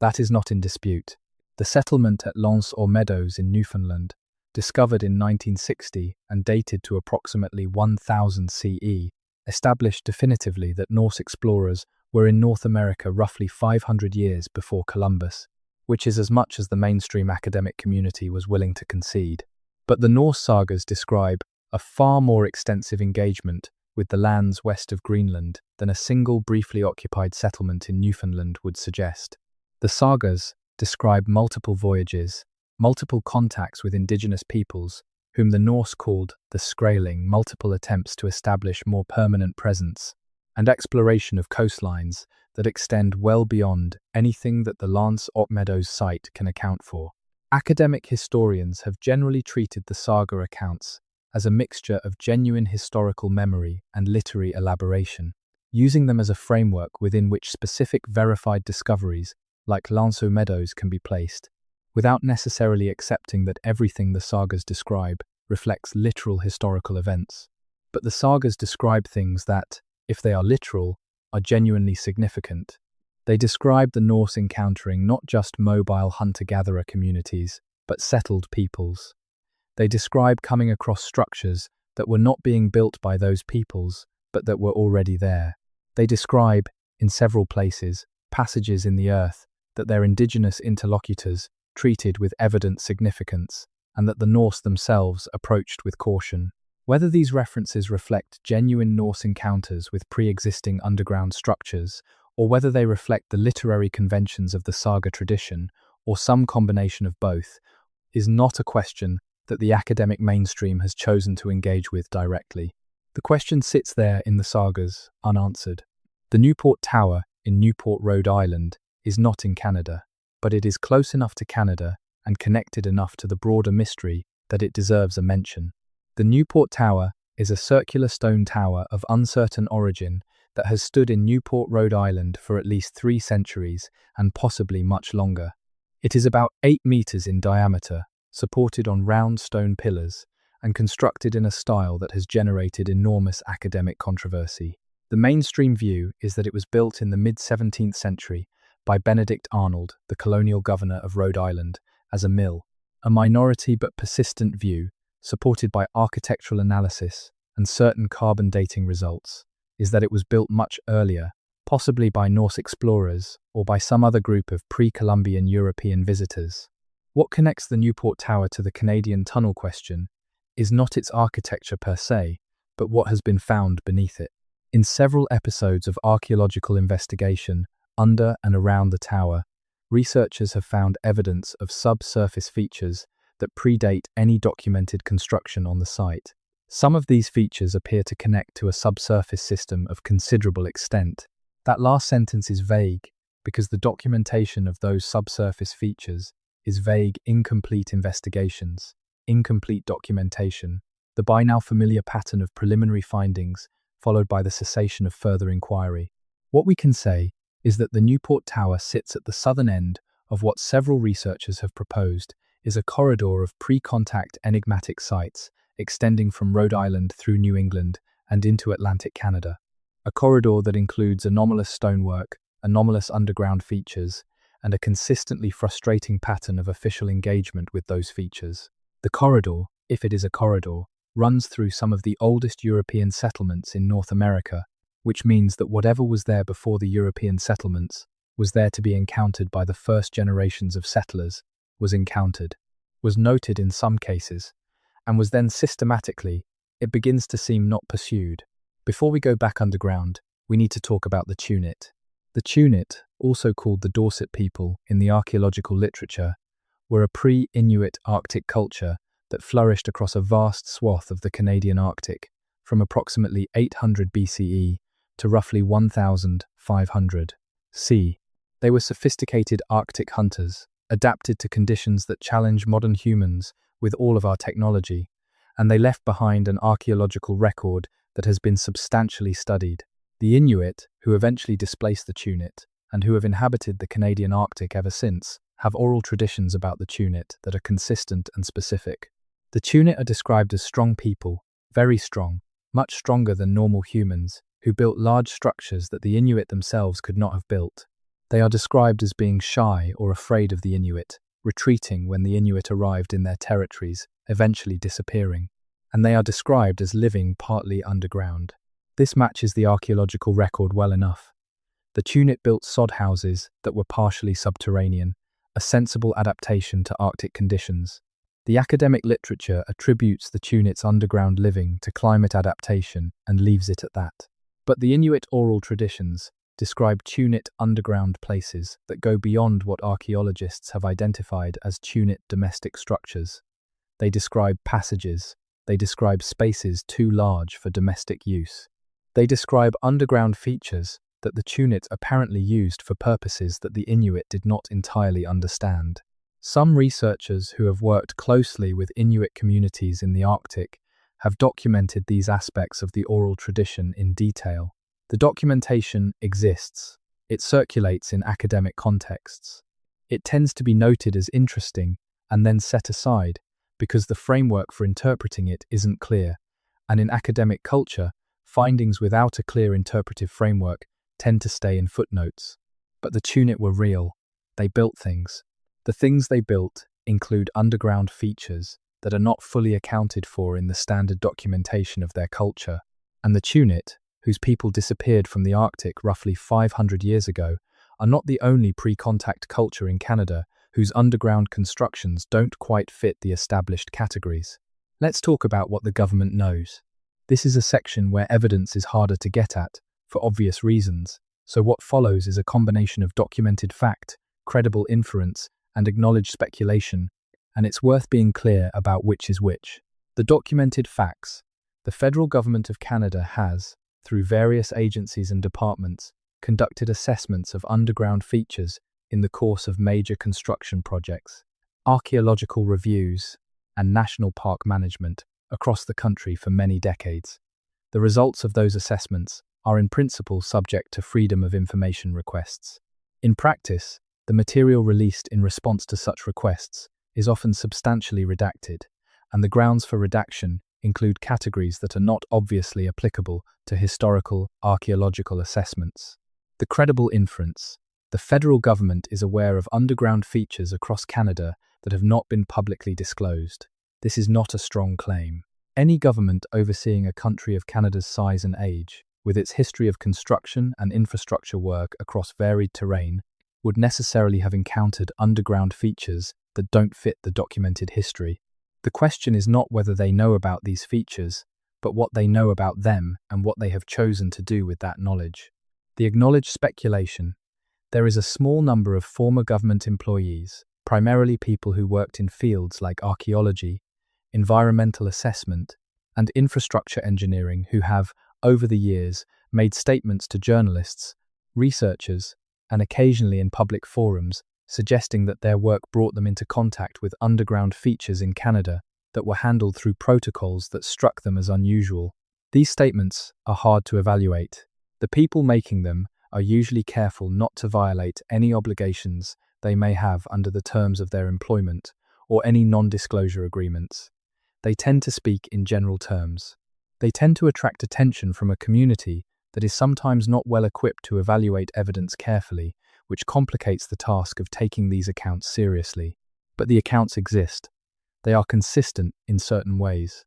That is not in dispute. The settlement at L'Anse aux Meadows in Newfoundland, discovered in 1960 and dated to approximately 1000 CE, established definitively that Norse explorers were in North America roughly 500 years before Columbus, which is as much as the mainstream academic community was willing to concede. But the Norse sagas describe a far more extensive engagement with the lands west of Greenland than a single briefly occupied settlement in Newfoundland would suggest. The sagas describe multiple voyages, multiple contacts with indigenous peoples, whom the Norse called the Skraeling, multiple attempts to establish more permanent presence, and exploration of coastlines that extend well beyond anything that the Lance Meadows site can account for. Academic historians have generally treated the saga accounts as a mixture of genuine historical memory and literary elaboration, using them as a framework within which specific verified discoveries like Lance Meadows can be placed, without necessarily accepting that everything the sagas describe reflects literal historical events. But the sagas describe things that, if they are literal, are genuinely significant. They describe the Norse encountering not just mobile hunter-gatherer communities, but settled peoples. They describe coming across structures that were not being built by those peoples, but that were already there. They describe, in several places, passages in the earth that their indigenous interlocutors treated with evident significance, and that the Norse themselves approached with caution. Whether these references reflect genuine Norse encounters with pre-existing underground structures, or whether they reflect the literary conventions of the saga tradition, or some combination of both, is not a question that the academic mainstream has chosen to engage with directly. The question sits there in the sagas, unanswered. The Newport Tower in Newport, Rhode Island, is not in Canada, but it is close enough to Canada and connected enough to the broader mystery that it deserves a mention. The Newport Tower is a circular stone tower of uncertain origin that has stood in Newport, Rhode Island for at least 3 centuries and possibly much longer. It is about 8 meters in diameter, supported on round stone pillars, and constructed in a style that has generated enormous academic controversy. The mainstream view is that it was built in the mid-17th century by Benedict Arnold, the colonial governor of Rhode Island, as a mill. A minority but persistent view, supported by architectural analysis and certain carbon dating results, is that it was built much earlier, possibly by Norse explorers or by some other group of pre-Columbian European visitors. What connects the Newport Tower to the Canadian tunnel question is not its architecture per se, but what has been found beneath it. In several episodes of archaeological investigation under and around the tower, researchers have found evidence of subsurface features that predate any documented construction on the site. Some of these features appear to connect to a subsurface system of considerable extent. That last sentence is vague because the documentation of those subsurface features is vague, incomplete investigations, incomplete documentation, the by now familiar pattern of preliminary findings followed by the cessation of further inquiry. What we can say is that the Newport Tower sits at the southern end of what several researchers have proposed is a corridor of pre-contact enigmatic sites extending from Rhode Island through New England and into Atlantic Canada. A corridor that includes anomalous stonework, anomalous underground features, and a consistently frustrating pattern of official engagement with those features. The corridor, if it is a corridor, runs through some of the oldest European settlements in North America, which means that whatever was there before the European settlements was there to be encountered by the first generations of settlers, was encountered, was noted in some cases, and was then systematically, it begins to seem not pursued. Before we go back underground, we need to talk about the Tunit. The Tunit, also called the Dorset people in the archaeological literature, were a pre-Inuit Arctic culture that flourished across a vast swath of the Canadian Arctic, from approximately 800 BCE to roughly 1500 C. They were sophisticated Arctic hunters, adapted to conditions that challenge modern humans with all of our technology, and they left behind an archaeological record that has been substantially studied. The Inuit, who eventually displaced the Tunit, and who have inhabited the Canadian Arctic ever since, have oral traditions about the Tunit that are consistent and specific. The Tunit are described as strong people, very strong, much stronger than normal humans, who built large structures that the Inuit themselves could not have built. They are described as being shy or afraid of the Inuit, retreating when the Inuit arrived in their territories, eventually disappearing. And they are described as living partly underground. This matches the archaeological record well enough. The Tunit built sod houses that were partially subterranean, a sensible adaptation to Arctic conditions. The academic literature attributes the Tunit's underground living to climate adaptation and leaves it at that. But the Inuit oral traditions, describe tunit underground places that go beyond what archaeologists have identified as tunit domestic structures. They describe passages. They describe spaces too large for domestic use. They describe underground features that the tunit apparently used for purposes that the Inuit did not entirely understand. Some researchers who have worked closely with Inuit communities in the Arctic have documented these aspects of the oral tradition in detail. The documentation exists. It circulates in academic contexts. It tends to be noted as interesting and then set aside because the framework for interpreting it isn't clear, and in academic culture, findings without a clear interpretive framework tend to stay in footnotes. But the tunit were real. They built things. The things they built include underground features that are not fully accounted for in the standard documentation of their culture, and the tunit, whose people disappeared from the Arctic roughly 500 years ago, are not the only pre-contact culture in Canada whose underground constructions don't quite fit the established categories. Let's talk about what the government knows. This is a section where evidence is harder to get at, for obvious reasons, so what follows is a combination of documented fact, credible inference, and acknowledged speculation, and it's worth being clear about which is which. The documented facts. The federal government of Canada has, through various agencies and departments, conducted assessments of underground features in the course of major construction projects, archaeological reviews, and national park management across the country for many decades. The results of those assessments are in principle subject to freedom of information requests. In practice, the material released in response to such requests is often substantially redacted, and the grounds for redaction include categories that are not obviously applicable to historical archaeological assessments. The credible inference. The federal government is aware of underground features across Canada that have not been publicly disclosed. This is not a strong claim. Any government overseeing a country of Canada's size and age, with its history of construction and infrastructure work across varied terrain, would necessarily have encountered underground features that don't fit the documented history. The question is not whether they know about these features, but what they know about them and what they have chosen to do with that knowledge. The acknowledged speculation. There is a small number of former government employees, primarily people who worked in fields like archaeology, environmental assessment, and infrastructure engineering who have, over the years, made statements to journalists, researchers, and occasionally in public forums, suggesting that their work brought them into contact with underground features in Canada that were handled through protocols that struck them as unusual. These statements are hard to evaluate. The people making them are usually careful not to violate any obligations they may have under the terms of their employment or any non-disclosure agreements. They tend to speak in general terms. They tend to attract attention from a community that is sometimes not well equipped to evaluate evidence carefully, which complicates the task of taking these accounts seriously. But the accounts exist. They are consistent in certain ways.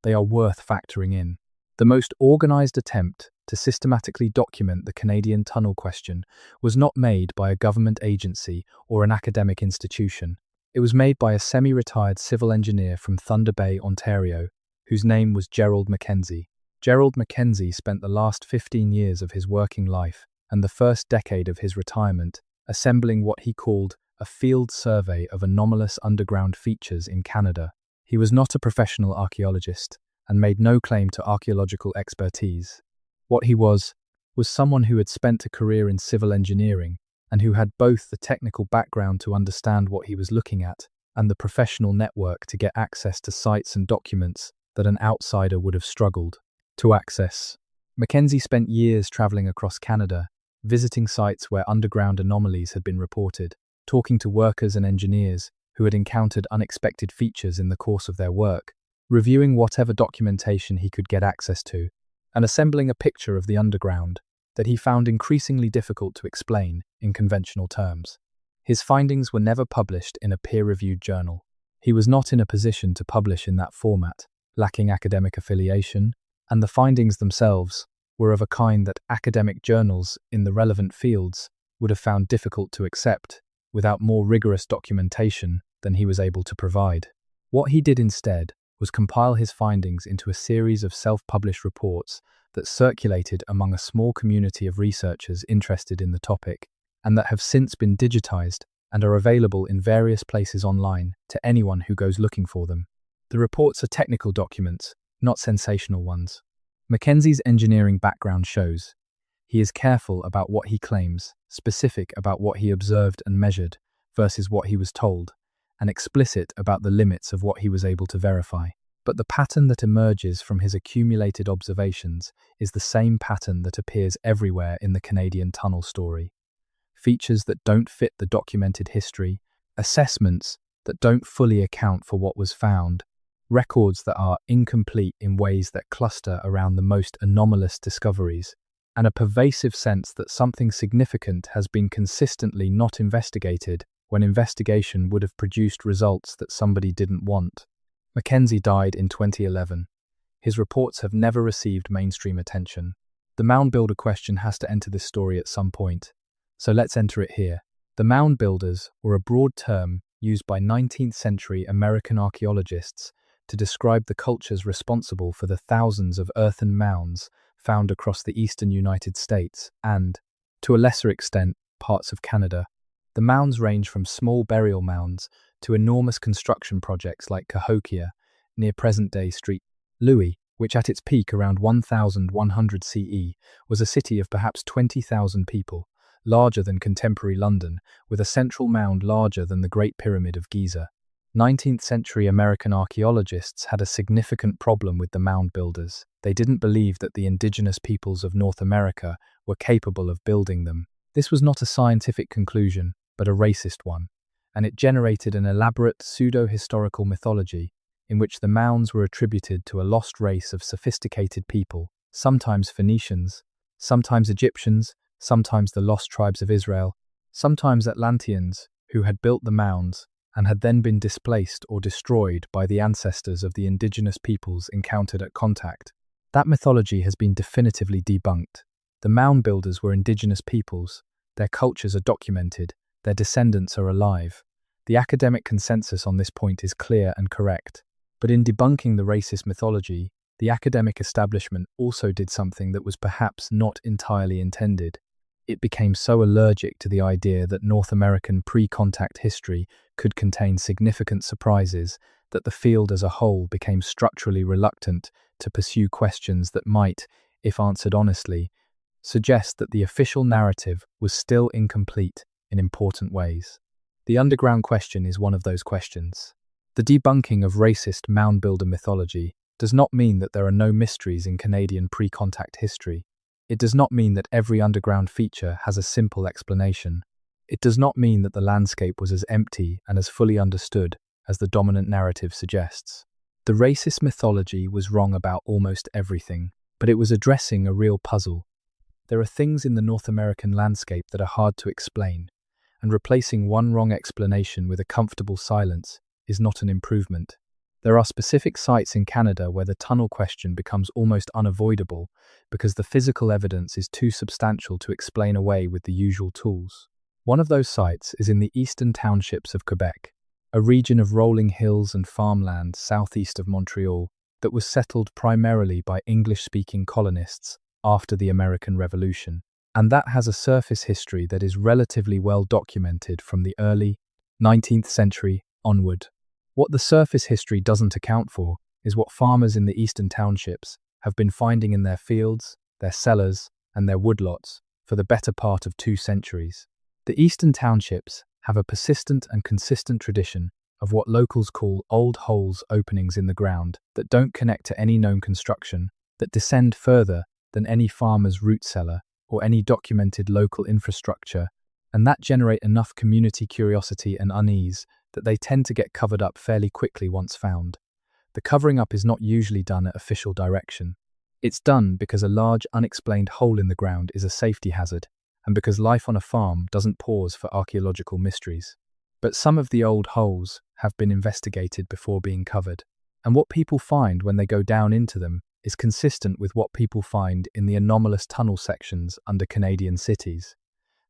They are worth factoring in. The most organized attempt to systematically document the Canadian tunnel question was not made by a government agency or an academic institution. It was made by a semi-retired civil engineer from Thunder Bay, Ontario, whose name was Gerald Mackenzie. Gerald Mackenzie spent the last 15 years of his working life and the first decade of his retirement assembling what he called a field survey of anomalous underground features in Canada. He was not a professional archaeologist and made no claim to archaeological expertise. What he was someone who had spent a career in civil engineering and who had both the technical background to understand what he was looking at and the professional network to get access to sites and documents that an outsider would have struggled to access. Mackenzie spent years traveling across Canada, visiting sites where underground anomalies had been reported, talking to workers and engineers who had encountered unexpected features in the course of their work, reviewing whatever documentation he could get access to, and assembling a picture of the underground that he found increasingly difficult to explain in conventional terms. His findings were never published in a peer-reviewed journal. He was not in a position to publish in that format, lacking academic affiliation, and the findings themselves were of a kind that academic journals in the relevant fields would have found difficult to accept without more rigorous documentation than he was able to provide. What he did instead was compile his findings into a series of self-published reports that circulated among a small community of researchers interested in the topic, and that have since been digitized and are available in various places online to anyone who goes looking for them. The reports are technical documents, not sensational ones. Mackenzie's engineering background shows he is careful about what he claims, specific about what he observed and measured versus what he was told, and explicit about the limits of what he was able to verify. But the pattern that emerges from his accumulated observations is the same pattern that appears everywhere in the Canadian tunnel story. Features that don't fit the documented history, assessments that don't fully account for what was found, records that are incomplete in ways that cluster around the most anomalous discoveries, and a pervasive sense that something significant has been consistently not investigated when investigation would have produced results that somebody didn't want. Mackenzie died in 2011. His reports have never received mainstream attention. The mound builder question has to enter this story at some point, so let's enter it here. The mound builders were a broad term used by 19th century American archaeologists to describe the cultures responsible for the thousands of earthen mounds found across the eastern United States and, to a lesser extent, parts of Canada. The mounds range from small burial mounds to enormous construction projects like Cahokia, near present-day St. Louis, which at its peak around 1100 CE was a city of perhaps 20,000 people, larger than contemporary London, with a central mound larger than the Great Pyramid of Giza. 19th century American archaeologists had a significant problem with the mound builders. They didn't believe that the indigenous peoples of North America were capable of building them. This was not a scientific conclusion, but a racist one, and it generated an elaborate pseudo-historical mythology in which the mounds were attributed to a lost race of sophisticated people, sometimes Phoenicians, sometimes Egyptians, sometimes the lost tribes of Israel, sometimes Atlanteans, who had built the mounds and had then been displaced or destroyed by the ancestors of the indigenous peoples encountered at contact. That mythology has been definitively debunked. The mound builders were indigenous peoples, their cultures are documented, their descendants are alive. The academic consensus on this point is clear and correct. But in debunking the racist mythology, the academic establishment also did something that was perhaps not entirely intended. It became so allergic to the idea that North American pre-contact history could contain significant surprises that the field as a whole became structurally reluctant to pursue questions that might, if answered honestly, suggest that the official narrative was still incomplete in important ways. The underground question is one of those questions. The debunking of racist mound builder mythology does not mean that there are no mysteries in Canadian pre-contact history. It does not mean that every underground feature has a simple explanation. It does not mean that the landscape was as empty and as fully understood as the dominant narrative suggests. The racist mythology was wrong about almost everything, but it was addressing a real puzzle. There are things in the North American landscape that are hard to explain, and replacing one wrong explanation with a comfortable silence is not an improvement. There are specific sites in Canada where the tunnel question becomes almost unavoidable because the physical evidence is too substantial to explain away with the usual tools. One of those sites is in the eastern townships of Quebec, a region of rolling hills and farmland southeast of Montreal that was settled primarily by English-speaking colonists after the American Revolution, and that has a surface history that is relatively well documented from the early 19th century onward. What the surface history doesn't account for is what farmers in the eastern townships have been finding in their fields, their cellars, and their woodlots for the better part of 2 centuries. The eastern townships have a persistent and consistent tradition of what locals call old holes openings in the ground that don't connect to any known construction, that descend further than any farmer's root cellar or any documented local infrastructure, and that generate enough community curiosity and unease that they tend to get covered up fairly quickly once found. The covering up is not usually done at official direction. It's done because a large unexplained hole in the ground is a safety hazard, and because life on a farm doesn't pause for archaeological mysteries. But some of the old holes have been investigated before being covered, and what people find when they go down into them is consistent with what people find in the anomalous tunnel sections under Canadian cities.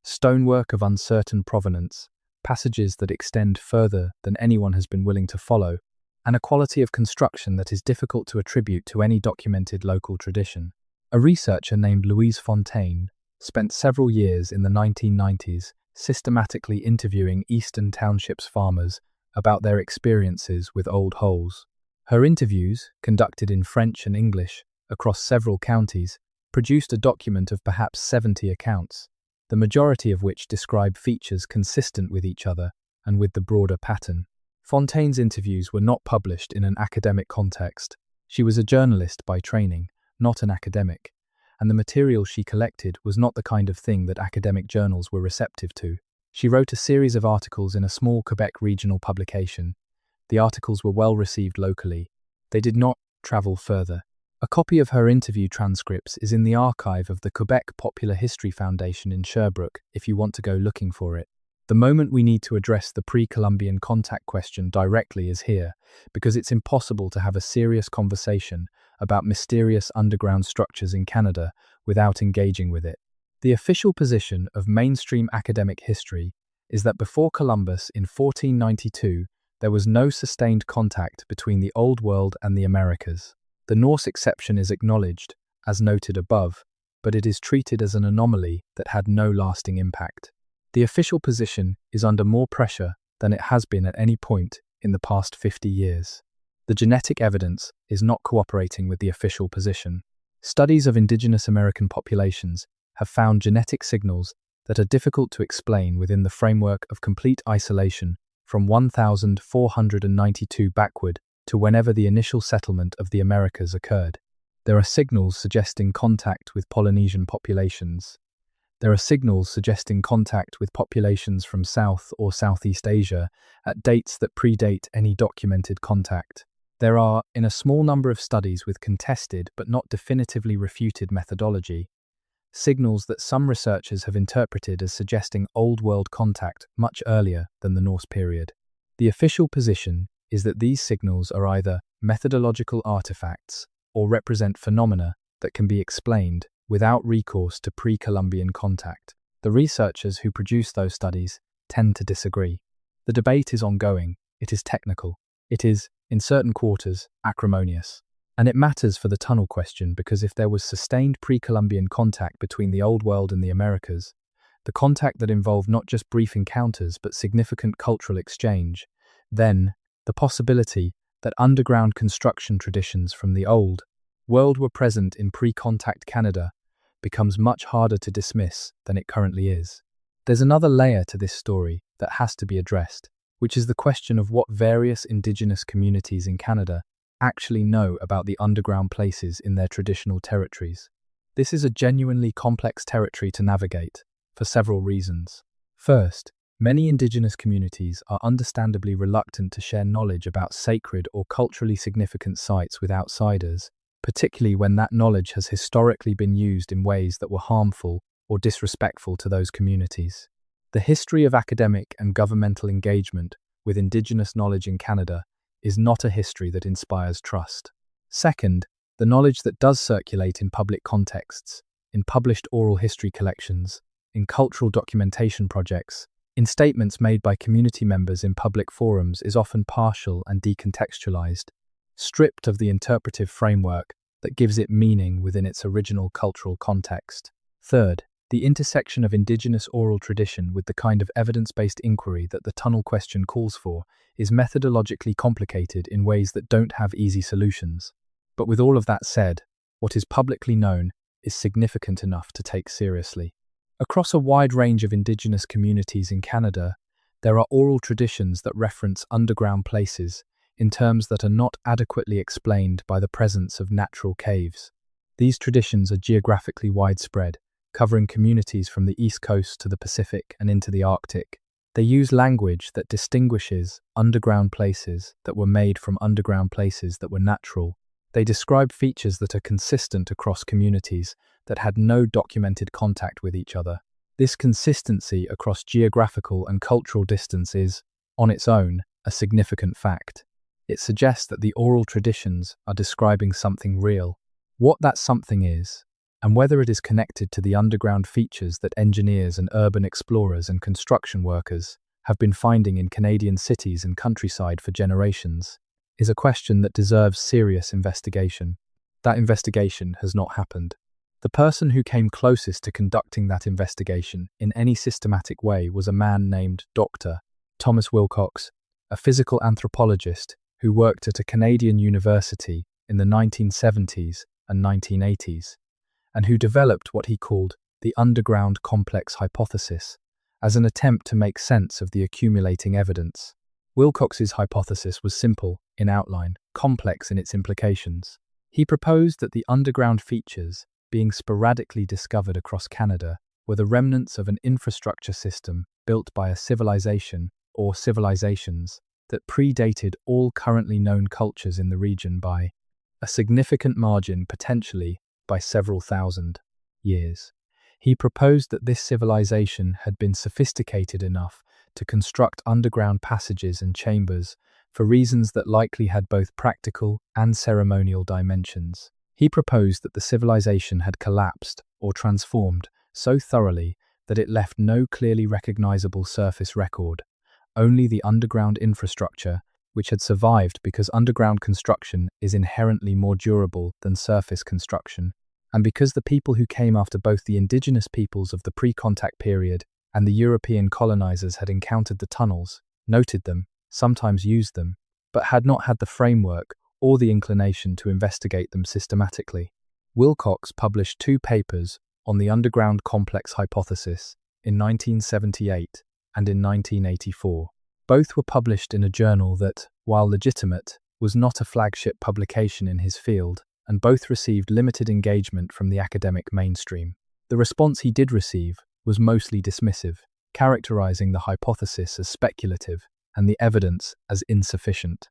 Stonework of uncertain provenance, passages that extend further than anyone has been willing to follow, and a quality of construction that is difficult to attribute to any documented local tradition. A researcher named Louise Fontaine spent several years in the 1990s systematically interviewing Eastern Township's farmers about their experiences with old holes. Her interviews, conducted in French and English across several counties, produced a document of perhaps 70 accounts, the majority of which describe features consistent with each other and with the broader pattern. Fontaine's interviews were not published in an academic context. She was a journalist by training, not an academic, and the material she collected was not the kind of thing that academic journals were receptive to. She wrote a series of articles in a small Quebec regional publication. The articles were well received locally. They did not travel further. A copy of her interview transcripts is in the archive of the Quebec Popular History Foundation in Sherbrooke if you want to go looking for it. The moment we need to address the pre-Columbian contact question directly is here, because it's impossible to have a serious conversation about mysterious underground structures in Canada without engaging with it. The official position of mainstream academic history is that before Columbus in 1492, there was no sustained contact between the Old World and the Americas. The Norse exception is acknowledged, as noted above, but it is treated as an anomaly that had no lasting impact. The official position is under more pressure than it has been at any point in the past 50 years. The genetic evidence is not cooperating with the official position. Studies of indigenous American populations have found genetic signals that are difficult to explain within the framework of complete isolation from 1492 backward to whenever the initial settlement of the Americas occurred. There are signals suggesting contact with Polynesian populations. There are signals suggesting contact with populations from South or Southeast Asia at dates that predate any documented contact. There are, in a small number of studies with contested but not definitively refuted methodology, signals that some researchers have interpreted as suggesting Old World contact much earlier than the Norse period. The official position is that these signals are either methodological artifacts or represent phenomena that can be explained without recourse to pre-Columbian contact. The researchers who produce those studies tend to disagree. The debate is ongoing, it is technical, it is, in certain quarters, acrimonious. And it matters for the tunnel question because if there was sustained pre-Columbian contact between the Old World and the Americas, the contact that involved not just brief encounters but significant cultural exchange, then the possibility that underground construction traditions from the Old World were present in pre-contact Canada becomes much harder to dismiss than it currently is. There's another layer to this story that has to be addressed, which is the question of what various Indigenous communities in Canada actually know about the underground places in their traditional territories. This is a genuinely complex territory to navigate, for several reasons. First, many Indigenous communities are understandably reluctant to share knowledge about sacred or culturally significant sites with outsiders, particularly when that knowledge has historically been used in ways that were harmful or disrespectful to those communities. The history of academic and governmental engagement with Indigenous knowledge in Canada is not a history that inspires trust. Second, the knowledge that does circulate in public contexts, in published oral history collections, in cultural documentation projects, in statements made by community members in public forums is often partial and decontextualized, stripped of the interpretive framework that gives it meaning within its original cultural context. Third, the intersection of Indigenous oral tradition with the kind of evidence-based inquiry that the tunnel question calls for is methodologically complicated in ways that don't have easy solutions. But with all of that said, what is publicly known is significant enough to take seriously. Across a wide range of Indigenous communities in Canada, there are oral traditions that reference underground places in terms that are not adequately explained by the presence of natural caves. These traditions are geographically widespread, covering communities from the East Coast to the Pacific and into the Arctic. They use language that distinguishes underground places that were made from underground places that were natural. They describe features that are consistent across communities that had no documented contact with each other. This consistency across geographical and cultural distance is, on its own, a significant fact. It suggests that the oral traditions are describing something real. What that something is, and whether it is connected to the underground features that engineers and urban explorers and construction workers have been finding in Canadian cities and countryside for generations, is a question that deserves serious investigation. That investigation has not happened. The person who came closest to conducting that investigation in any systematic way was a man named Dr. Thomas Wilcox, a physical anthropologist who worked at a Canadian university in the 1970s and 1980s, and who developed what he called the underground complex hypothesis as an attempt to make sense of the accumulating evidence. Wilcox's hypothesis was simple in outline, complex in its implications. He proposed that the underground features being sporadically discovered across Canada were the remnants of an infrastructure system built by a civilization or civilizations that predated all currently known cultures in the region by a significant margin, potentially by several thousand years. He proposed that this civilization had been sophisticated enough to construct underground passages and chambers for reasons that likely had both practical and ceremonial dimensions. He proposed that the civilization had collapsed or transformed so thoroughly that it left no clearly recognizable surface record, only the underground infrastructure, which had survived because underground construction is inherently more durable than surface construction, and because the people who came after both the indigenous peoples of the pre-contact period and the European colonizers had encountered the tunnels, noted them, sometimes used them, but had not had the framework or the inclination to investigate them systematically. Wilcox published 2 papers on the underground complex hypothesis in 1978 and in 1984. Both were published in a journal that, while legitimate, was not a flagship publication in his field, and both received limited engagement from the academic mainstream. The response he did receive was mostly dismissive, characterizing the hypothesis as speculative and the evidence as insufficient.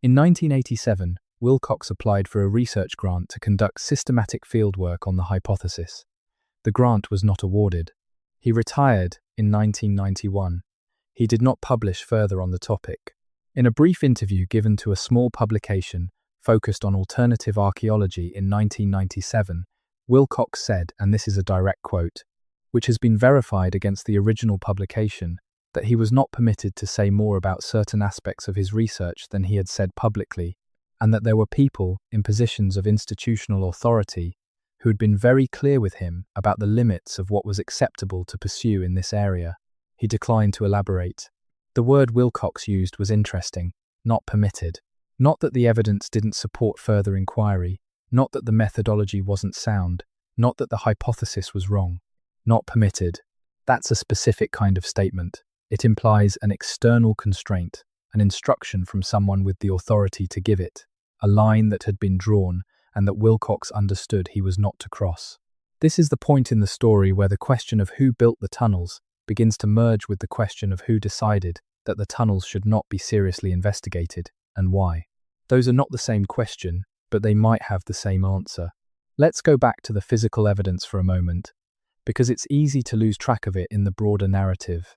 In 1987, Wilcox applied for a research grant to conduct systematic fieldwork on the hypothesis. The grant was not awarded. He retired in 1991. He did not publish further on the topic. In a brief interview given to a small publication focused on alternative archaeology in 1997, Wilcox said, and this is a direct quote, which has been verified against the original publication, that he was not permitted to say more about certain aspects of his research than he had said publicly, and that there were people in positions of institutional authority who had been very clear with him about the limits of what was acceptable to pursue in this area. He declined to elaborate. The word Wilcox used was interesting, not permitted. Not that the evidence didn't support further inquiry, not that the methodology wasn't sound, not that the hypothesis was wrong. Not permitted. That's a specific kind of statement. It implies an external constraint, an instruction from someone with the authority to give it, a line that had been drawn and that Wilcox understood he was not to cross. This is the point in the story where the question of who built the tunnels begins to merge with the question of who decided that the tunnels should not be seriously investigated, and why. Those are not the same question, but they might have the same answer. Let's go back to the physical evidence for a moment, because it's easy to lose track of it in the broader narrative.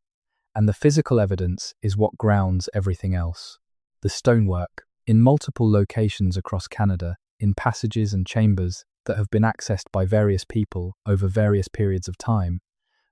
And the physical evidence is what grounds everything else. The stonework, in multiple locations across Canada, in passages and chambers that have been accessed by various people over various periods of time,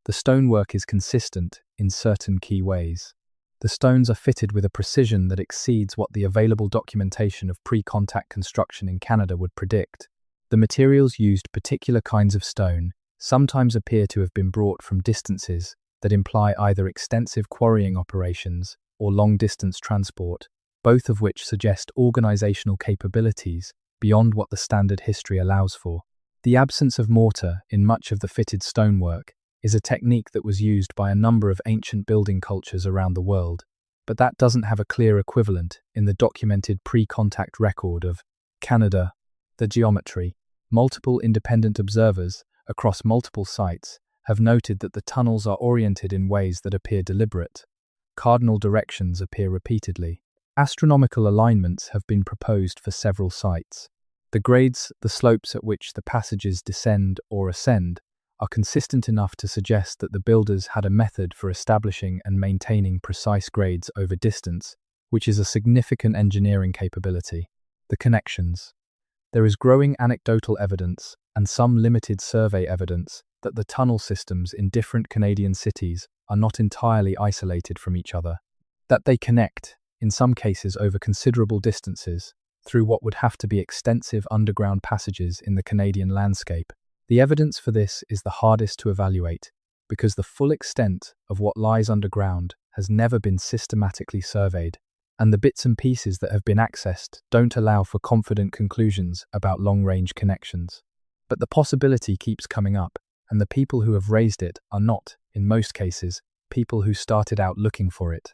the stonework is consistent in certain key ways. The stones are fitted with a precision that exceeds what the available documentation of pre-contact construction in Canada would predict. The materials used, particular kinds of stone, sometimes appear to have been brought from distances that imply either extensive quarrying operations or long-distance transport, both of which suggest organizational capabilities beyond what the standard history allows for. The absence of mortar in much of the fitted stonework is a technique that was used by a number of ancient building cultures around the world, but that doesn't have a clear equivalent in the documented pre-contact record of Canada. The geometry. Multiple independent observers across multiple sites have noted that the tunnels are oriented in ways that appear deliberate. Cardinal directions appear repeatedly. Astronomical alignments have been proposed for several sites. The grades, the slopes at which the passages descend or ascend, are consistent enough to suggest that the builders had a method for establishing and maintaining precise grades over distance, which is a significant engineering capability. The connections. There is growing anecdotal evidence and some limited survey evidence that the tunnel systems in different Canadian cities are not entirely isolated from each other, that they connect, in some cases over considerable distances, through what would have to be extensive underground passages in the Canadian landscape, The evidence for this is the hardest to evaluate because the full extent of what lies underground has never been systematically surveyed, and the bits and pieces that have been accessed don't allow for confident conclusions about long-range connections. But the possibility keeps coming up, and the people who have raised it are not, in most cases, people who started out looking for it.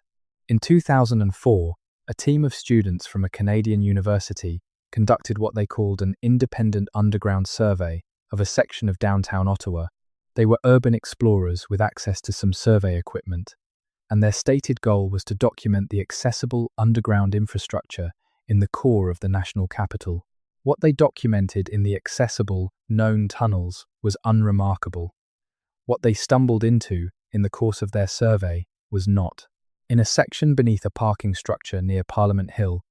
In 2004, a team of students from a Canadian university conducted what they called an independent underground survey of a section of downtown Ottawa. They were urban explorers with access to some survey equipment, and their stated goal was to document the accessible underground infrastructure in the core of the national capital. What they documented in the accessible, known tunnels was unremarkable. What they stumbled into in the course of their survey was not. In a section beneath a parking structure near Parliament Hill,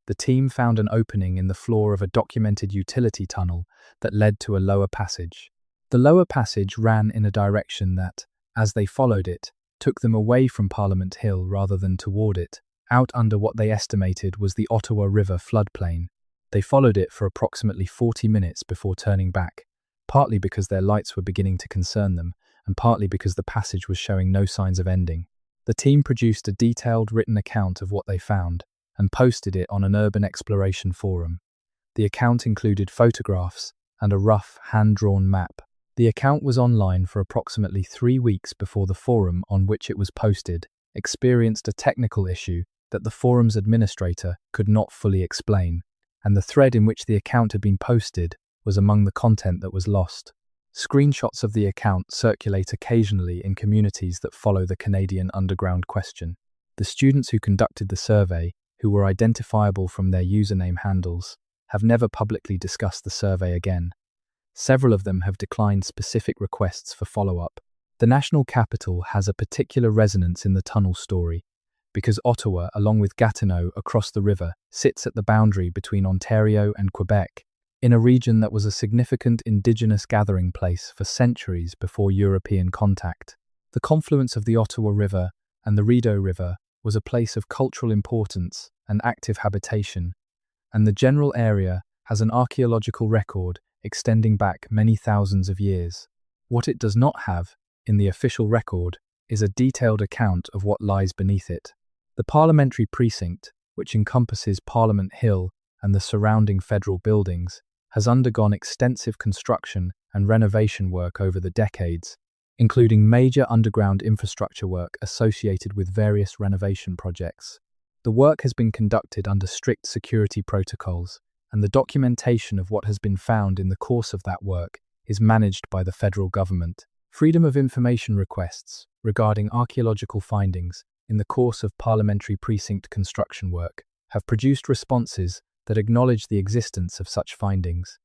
the team found an opening in the floor of a documented utility tunnel that led to a lower passage. The lower passage ran in a direction that, as they followed it, took them away from Parliament Hill rather than toward it, out under what they estimated was the Ottawa River floodplain. They followed it for approximately 40 minutes before turning back, partly because their lights were beginning to concern them, and partly because the passage was showing no signs of ending. The team produced a detailed written account of what they found and posted it on an urban exploration forum. The account included photographs and a rough, hand-drawn map. The account was online for approximately 3 weeks before the forum on which it was posted experienced a technical issue that the forum's administrator could not fully explain, and the thread in which the account had been posted was among the content that was lost. Screenshots of the account circulate occasionally in communities that follow the Canadian underground question. The students who conducted the survey, who were identifiable from their username handles, have never publicly discussed the survey again. Several of them have declined specific requests for follow-up. The national capital has a particular resonance in the tunnel story, because Ottawa, along with Gatineau across the river, sits at the boundary between Ontario and Quebec, in a region that was a significant indigenous gathering place for centuries before European contact. The confluence of the Ottawa River and the Rideau River was a place of cultural importance and active habitation, and the general area has an archaeological record extending back many thousands of years. What it does not have, in the official record, is a detailed account of what lies beneath it. The parliamentary precinct, which encompasses Parliament Hill and the surrounding federal buildings, has undergone extensive construction and renovation work over the decades, including major underground infrastructure work associated with various renovation projects. The work has been conducted under strict security protocols, and the documentation of what has been found in the course of that work is managed by the federal government. Freedom of information requests regarding archaeological findings in the course of parliamentary precinct construction work have produced responses that acknowledge the existence of such findings,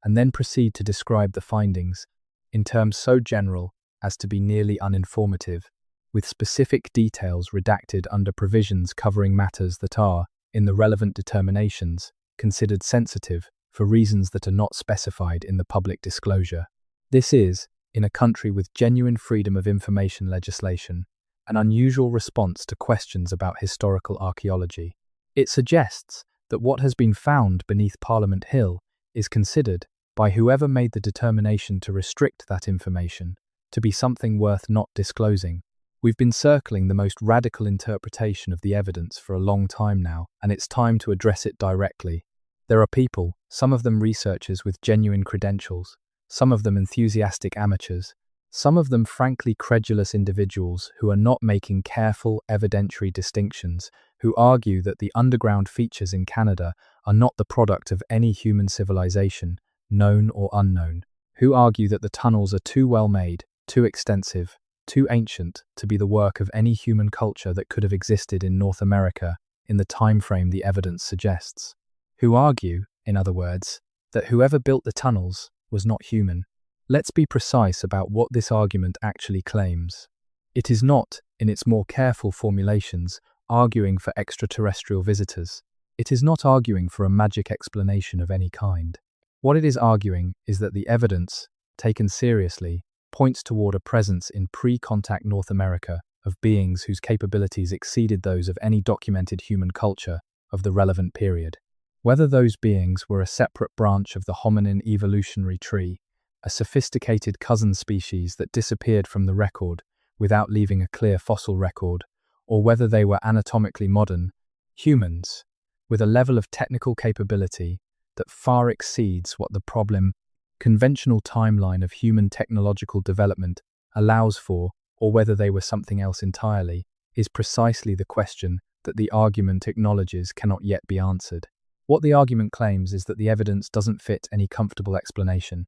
and then proceed to describe the findings in terms so general as to be nearly uninformative, with specific details redacted under provisions covering matters that are, in the relevant determinations, considered sensitive for reasons that are not specified in the public disclosure. This is, in a country with genuine freedom of information legislation, an unusual response to questions about historical archaeology. It suggests that what has been found beneath Parliament Hill is considered, by whoever made the determination to restrict that information, to be something worth not disclosing. We've been circling the most radical interpretation of the evidence for a long time now, and it's time to address it directly. There are people, some of them researchers with genuine credentials, some of them enthusiastic amateurs, some of them frankly credulous individuals who are not making careful evidentiary distinctions, who argue that the underground features in Canada are not the product of any human civilization, known or unknown, who argue that the tunnels are too well made, too extensive, too ancient to be the work of any human culture that could have existed in North America in the time frame the evidence suggests, who argue, in other words, that whoever built the tunnels was not human. Let's be precise about what this argument actually claims. It is not, in its more careful formulations, arguing for extraterrestrial visitors. It is not arguing for a magic explanation of any kind. What it is arguing is that the evidence, taken seriously, points toward a presence in pre-contact North America of beings whose capabilities exceeded those of any documented human culture of the relevant period. Whether those beings were a separate branch of the hominin evolutionary tree, a sophisticated cousin species that disappeared from the record without leaving a clear fossil record, or whether they were anatomically modern, humans, with a level of technical capability that far exceeds what the conventional timeline of human technological development allows for, or whether they were something else entirely, is precisely the question that the argument acknowledges cannot yet be answered. What the argument claims is that the evidence doesn't fit any comfortable explanation,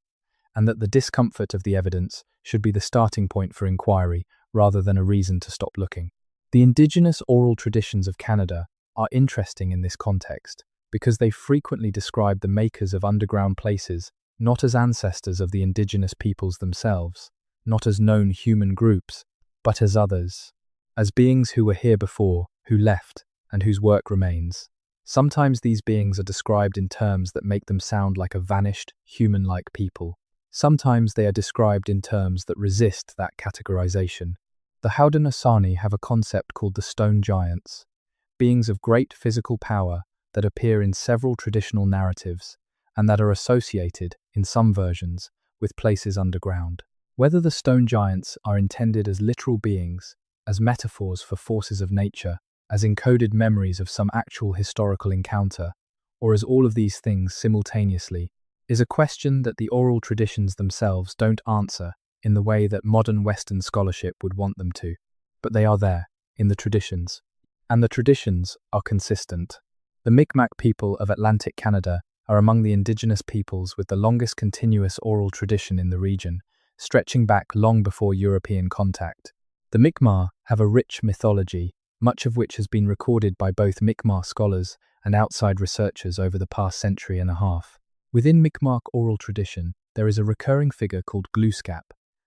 and that the discomfort of the evidence should be the starting point for inquiry rather than a reason to stop looking. The indigenous oral traditions of Canada are interesting in this context because they frequently describe the makers of underground places not as ancestors of the indigenous peoples themselves, not as known human groups, but as others, as beings who were here before, who left, and whose work remains. Sometimes these beings are described in terms that make them sound like a vanished, human-like people. Sometimes they are described in terms that resist that categorization. The Haudenosaunee have a concept called the stone giants, beings of great physical power that appear in several traditional narratives and that are associated, in some versions, with places underground. Whether the stone giants are intended as literal beings, as metaphors for forces of nature, as encoded memories of some actual historical encounter, or as all of these things simultaneously, is a question that the oral traditions themselves don't answer in the way that modern Western scholarship would want them to. But they are there, in the traditions. And the traditions are consistent. The Mi'kmaq people of Atlantic Canada are among the indigenous peoples with the longest continuous oral tradition in the region, stretching back long before European contact. The Mi'kmaq have a rich mythology, much of which has been recorded by both Mi'kmaq scholars and outside researchers over the past century and a half. Within Mi'kmaq oral tradition, there is a recurring figure called Glooskap,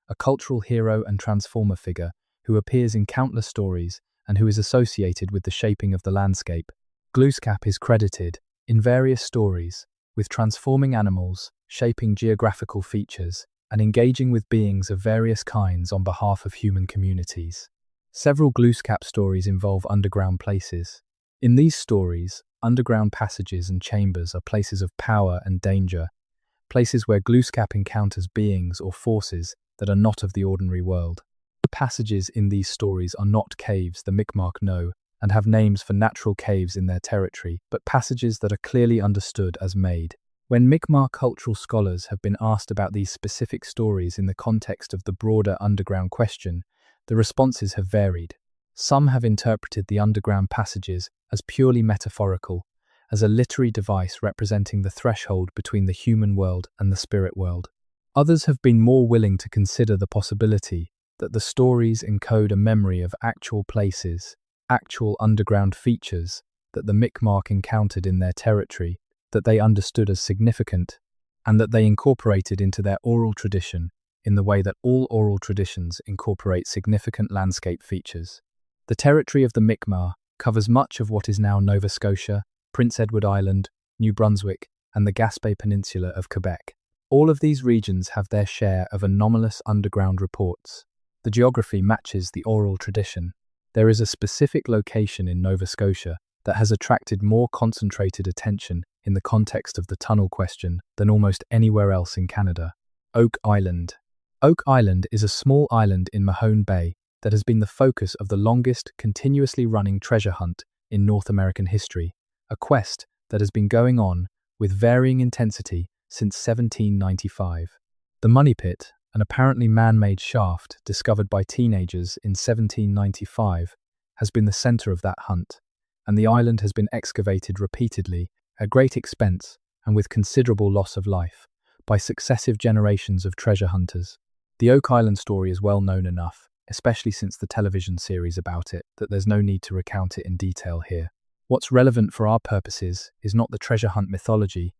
a cultural hero and transformer figure who appears in countless stories and who is associated with the shaping of the landscape. Glooskap is credited, in various stories, with transforming animals, shaping geographical features, and engaging with beings of various kinds on behalf of human communities. Several Glooskap stories involve underground places. In these stories, underground passages and chambers are places of power and danger, places where Glooskap encounters beings or forces that are not of the ordinary world. The passages in these stories are not caves the Mi'kmaq know and have names for natural caves in their territory, but passages that are clearly understood as made. When Mi'kmaq cultural scholars have been asked about these specific stories in the context of the broader underground question, the responses have varied. Some have interpreted the underground passages as purely metaphorical, as a literary device representing the threshold between the human world and the spirit world. Others have been more willing to consider the possibility that the stories encode a memory of actual places, actual underground features that the Mi'kmaq encountered in their territory, that they understood as significant, and that they incorporated into their oral tradition in the way that all oral traditions incorporate significant landscape features. The territory of the Mi'kmaq covers much of what is now Nova Scotia, Prince Edward Island, New Brunswick, and the Gaspé Peninsula of Quebec. All of these regions have their share of anomalous underground reports. The geography matches the oral tradition. There is a specific location in Nova Scotia that has attracted more concentrated attention in the context of the tunnel question than almost anywhere else in Canada. Oak Island. Oak Island is a small island in Mahone Bay that has been the focus of the longest continuously running treasure hunt in North American history, a quest that has been going on with varying intensity since 1795. The Money Pit, an apparently man-made shaft discovered by teenagers in 1795, has been the center of that hunt, and the island has been excavated repeatedly, at great expense and with considerable loss of life, by successive generations of treasure hunters. The Oak Island story is well known enough, especially since the television series about it, that there's no need to recount it in detail here. What's relevant for our purposes is not the treasure hunt mythology,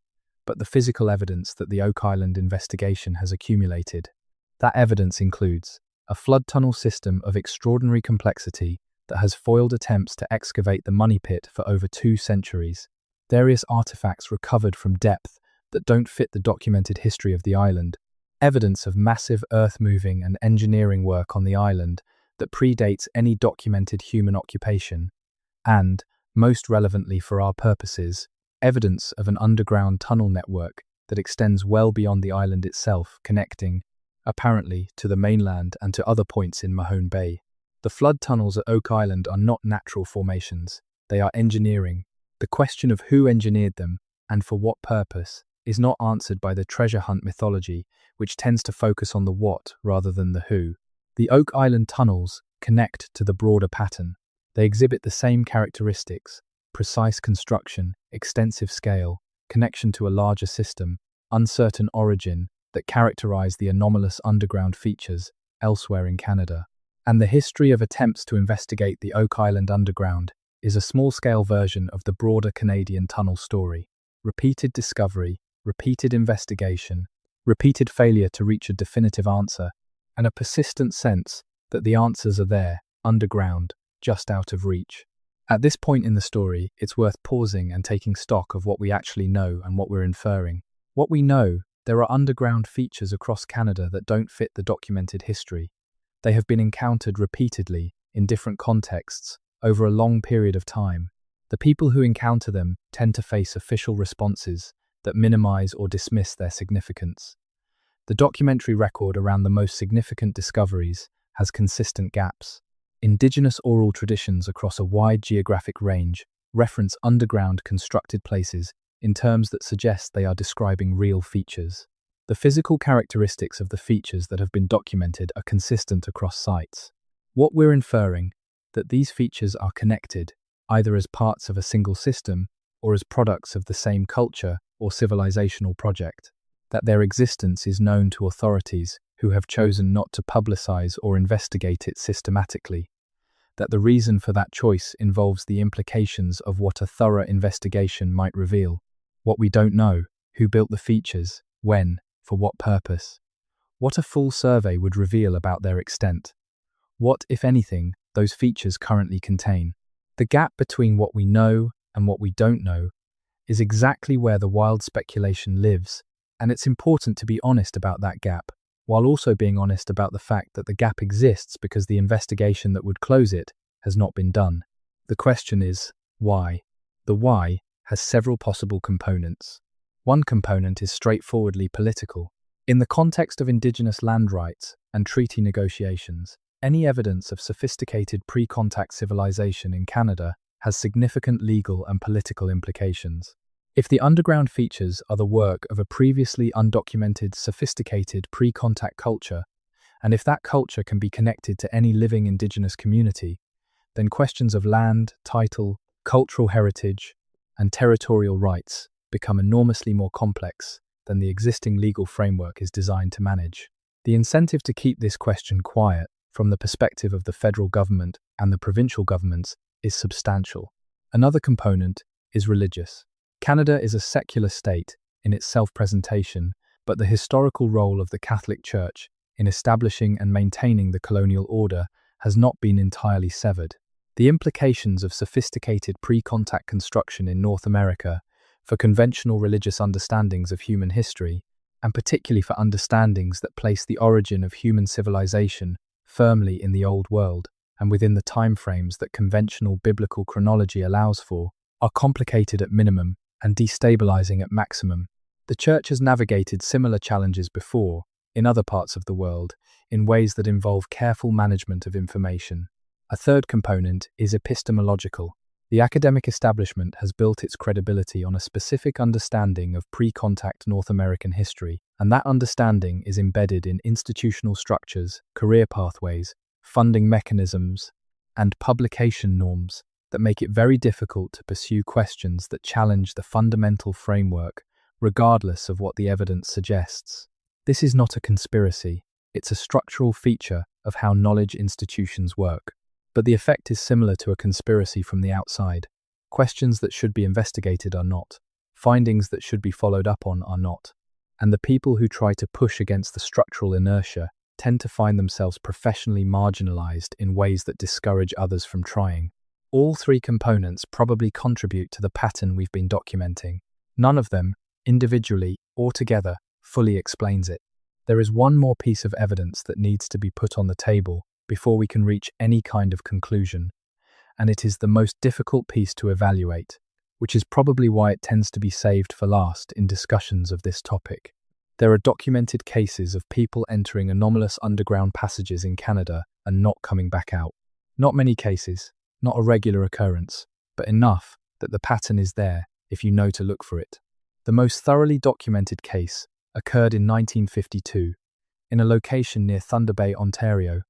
but the physical evidence that the Oak Island investigation has accumulated. That evidence includes a flood tunnel system of extraordinary complexity that has foiled attempts to excavate the Money Pit for over 2 centuries, various artifacts recovered from depth that don't fit the documented history of the island, evidence of massive earth-moving and engineering work on the island that predates any documented human occupation, and, most relevantly for our purposes, evidence of an underground tunnel network that extends well beyond the island itself, connecting, apparently, to the mainland and to other points in Mahone Bay. The flood tunnels at Oak Island are not natural formations, they are engineering. The question of who engineered them, and for what purpose, is not answered by the treasure hunt mythology, which tends to focus on the what rather than the who. The Oak Island tunnels connect to the broader pattern. They exhibit the same characteristics: precise construction, extensive scale, connection to a larger system, uncertain origin, that characterize the anomalous underground features elsewhere in Canada. And the history of attempts to investigate the Oak Island underground is a small-scale version of the broader Canadian tunnel story. Repeated discovery, repeated investigation, repeated failure to reach a definitive answer, and a persistent sense that the answers are there, underground, just out of reach. At this point in the story, it's worth pausing and taking stock of what we actually know and what we're inferring. What we know: there are underground features across Canada that don't fit the documented history. They have been encountered repeatedly, in different contexts, over a long period of time. The people who encounter them tend to face official responses that minimize or dismiss their significance. The documentary record around the most significant discoveries has consistent gaps. Indigenous oral traditions across a wide geographic range reference underground constructed places in terms that suggest they are describing real features. The physical characteristics of the features that have been documented are consistent across sites. What we're inferring: that these features are connected, either as parts of a single system or as products of the same culture or civilizational project. That their existence is known to authorities who have chosen not to publicize or investigate it systematically. That the reason for that choice involves the implications of what a thorough investigation might reveal. What we don't know: who built the features, when, for what purpose. What a full survey would reveal about their extent. What, if anything, those features currently contain. The gap between what we know and what we don't know is exactly where the wild speculation lives, and it's important to be honest about that gap, while also being honest about the fact that the gap exists because the investigation that would close it has not been done. The question is, why? The why has several possible components. One component is straightforwardly political. In the context of Indigenous land rights and treaty negotiations, any evidence of sophisticated pre-contact civilization in Canada has significant legal and political implications. If the underground features are the work of a previously undocumented, sophisticated pre-contact culture, and if that culture can be connected to any living Indigenous community, then questions of land, title, cultural heritage, and territorial rights become enormously more complex than the existing legal framework is designed to manage. The incentive to keep this question quiet, from the perspective of the federal government and the provincial governments, is substantial. Another component is religious. Canada is a secular state in its self-presentation, but the historical role of the Catholic Church in establishing and maintaining the colonial order has not been entirely severed. The implications of sophisticated pre-contact construction in North America for conventional religious understandings of human history, and particularly for understandings that place the origin of human civilization firmly in the Old World and within the timeframes that conventional biblical chronology allows for, are complicated at minimum and destabilizing at maximum. The Church has navigated similar challenges before, in other parts of the world, in ways that involve careful management of information. A third component is epistemological. The academic establishment has built its credibility on a specific understanding of pre-contact North American history, and that understanding is embedded in institutional structures, career pathways, funding mechanisms, and publication norms that make it very difficult to pursue questions that challenge the fundamental framework, regardless of what the evidence suggests. This is not a conspiracy, it's a structural feature of how knowledge institutions work. But the effect is similar to a conspiracy from the outside. Questions that should be investigated are not. Findings that should be followed up on are not. And the people who try to push against the structural inertia tend to find themselves professionally marginalized in ways that discourage others from trying. All three components probably contribute to the pattern we've been documenting. None of them, individually or together, fully explains it. There is one more piece of evidence that needs to be put on the table before we can reach any kind of conclusion, and it is the most difficult piece to evaluate. which is probably why it tends to be saved for last in discussions of this topic. There are documented cases of people entering anomalous underground passages in Canada and not coming back out. Not many cases, not a regular occurrence, but enough that the pattern is there if you know to look for it. The most thoroughly documented case occurred in 1952 in a location near Thunder Bay, Ontario,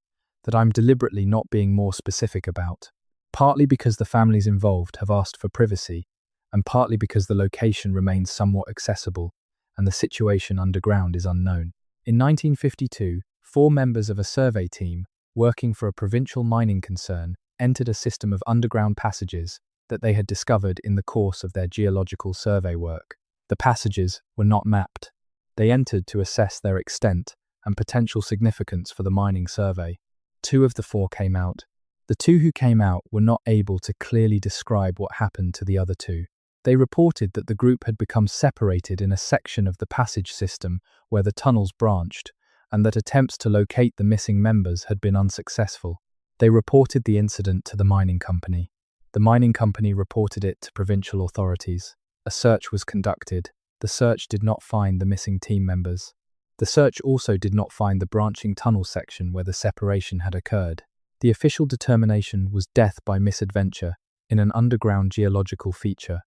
that I'm deliberately not being more specific about, partly because the families involved have asked for privacy, and partly because the location remains somewhat accessible and the situation underground is unknown. In 1952, 4 members of a survey team working for a provincial mining concern entered a system of underground passages that they had discovered in the course of their geological survey work. The passages were not mapped. They entered to assess their extent and potential significance for the mining survey. 2 of the 4 came out. The 2 who came out were not able to clearly describe what happened to the other 2. They reported that the group had become separated in a section of the passage system where the tunnels branched, and that attempts to locate the missing members had been unsuccessful. They reported the incident to the mining company. The mining company reported it to provincial authorities. A search was conducted. The search did not find the missing team members. The search also did not find the branching tunnel section where the separation had occurred. The official determination was death by misadventure in an underground geological feature.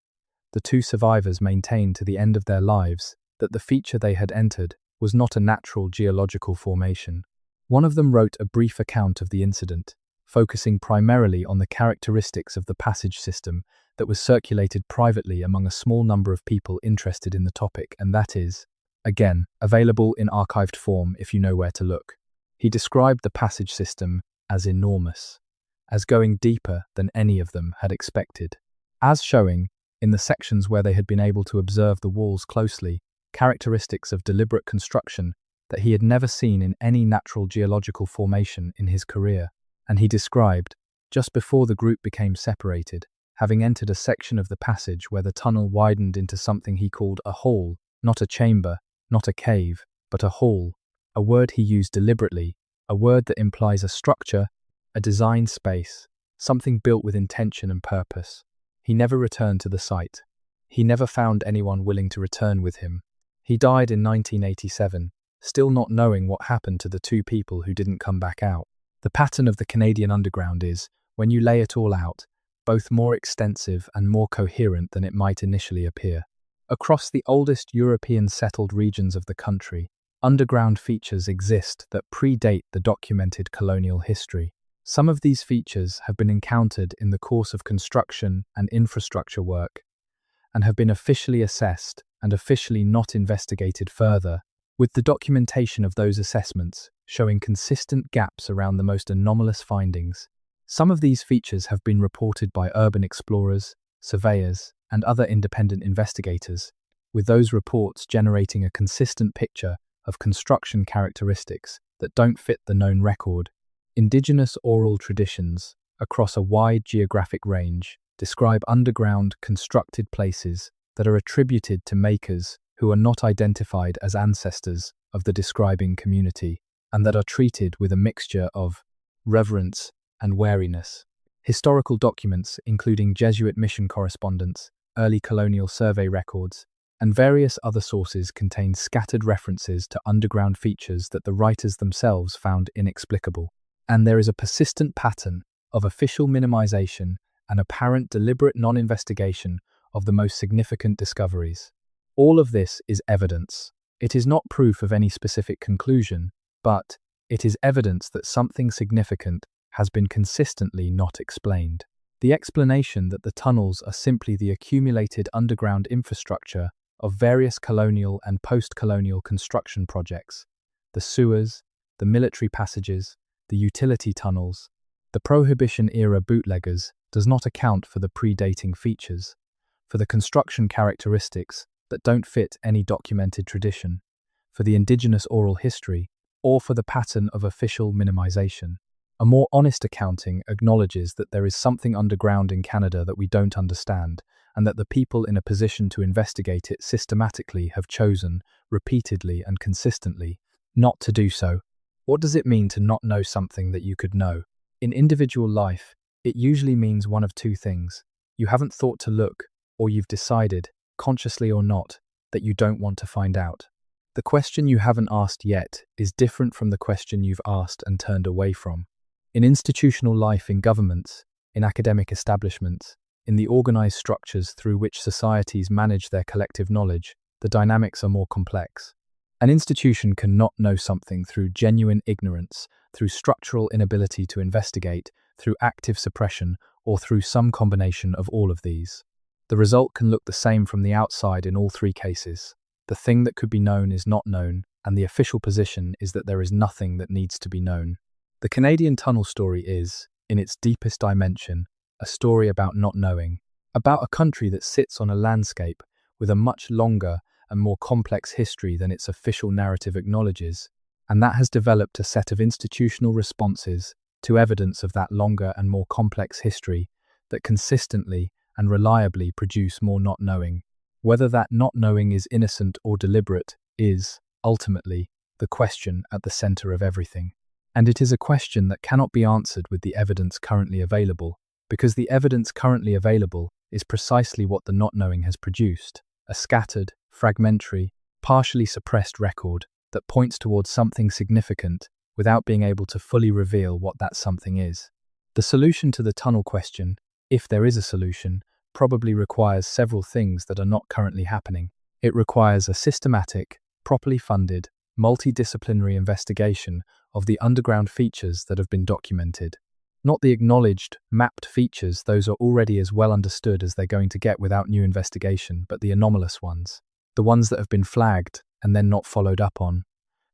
The 2 survivors maintained to the end of their lives that the feature they had entered was not a natural geological formation. One of them wrote a brief account of the incident, focusing primarily on the characteristics of the passage system that was circulated privately among a small number of people interested in the topic, and that is, again, available in archived form if you know where to look. He described the passage system as enormous, as going deeper than any of them had expected, as showing, in the sections where they had been able to observe the walls closely, characteristics of deliberate construction that he had never seen in any natural geological formation in his career. And he described, just before the group became separated, having entered a section of the passage where the tunnel widened into something he called a hall, not a chamber, not a cave, but a hall, a word he used deliberately, a word that implies a structure, a designed space, something built with intention and purpose. He never returned to the site. He never found anyone willing to return with him. He died in 1987, still not knowing what happened to the 2 people who didn't come back out. The pattern of the Canadian underground is, when you lay it all out, both more extensive and more coherent than it might initially appear. Across the oldest European settled regions of the country, underground features exist that predate the documented colonial history. Some of these features have been encountered in the course of construction and infrastructure work, and have been officially assessed and officially not investigated further, with the documentation of those assessments showing consistent gaps around the most anomalous findings. Some of these features have been reported by urban explorers, surveyors, and other independent investigators, with those reports generating a consistent picture of construction characteristics that don't fit the known record. Indigenous oral traditions, across a wide geographic range, describe underground constructed places that are attributed to makers who are not identified as ancestors of the describing community, and that are treated with a mixture of reverence and wariness. Historical documents, including Jesuit mission correspondence, early colonial survey records, and various other sources, contain scattered references to underground features that the writers themselves found inexplicable. And there is a persistent pattern of official minimization and apparent deliberate non-investigation of the most significant discoveries. All of this is evidence. It is not proof of any specific conclusion, but it is evidence that something significant has been consistently not explained. The explanation that the tunnels are simply the accumulated underground infrastructure of various colonial and post-colonial construction projects, the sewers, the military passages, the utility tunnels, the Prohibition-era bootleggers, does not account for the predating features, for the construction characteristics that don't fit any documented tradition, for the indigenous oral history, or for the pattern of official minimization. A more honest accounting acknowledges that there is something underground in Canada that we don't understand, and that the people in a position to investigate it systematically have chosen, repeatedly and consistently, not to do so. What does it mean to not know something that you could know? In individual life, it usually means one of two things. You haven't thought to look, or you've decided, consciously or not, that you don't want to find out. The question you haven't asked yet is different from the question you've asked and turned away from. In institutional life, in governments, in academic establishments, in the organized structures through which societies manage their collective knowledge, the dynamics are more complex. An institution can not know something through genuine ignorance, through structural inability to investigate, through active suppression, or through some combination of all of these. The result can look the same from the outside in all three cases. The thing that could be known is not known, and the official position is that there is nothing that needs to be known. The Canadian tunnel story is, in its deepest dimension, a story about not knowing, about a country that sits on a landscape with a much longer and more complex history than its official narrative acknowledges, and that has developed a set of institutional responses to evidence of that longer and more complex history that consistently and reliably produce more not knowing. Whether that not knowing is innocent or deliberate is, ultimately, the question at the center of everything. And it is a question that cannot be answered with the evidence currently available, because the evidence currently available is precisely what the not knowing has produced, a scattered, fragmentary, partially suppressed record that points towards something significant without being able to fully reveal what that something is. The solution to the tunnel question, if there is a solution, probably requires several things that are not currently happening. It requires a systematic, properly funded, multidisciplinary investigation of the underground features that have been documented. Not the acknowledged, mapped features, those are already as well understood as they're going to get without new investigation, but the anomalous ones. The ones that have been flagged and then not followed up on.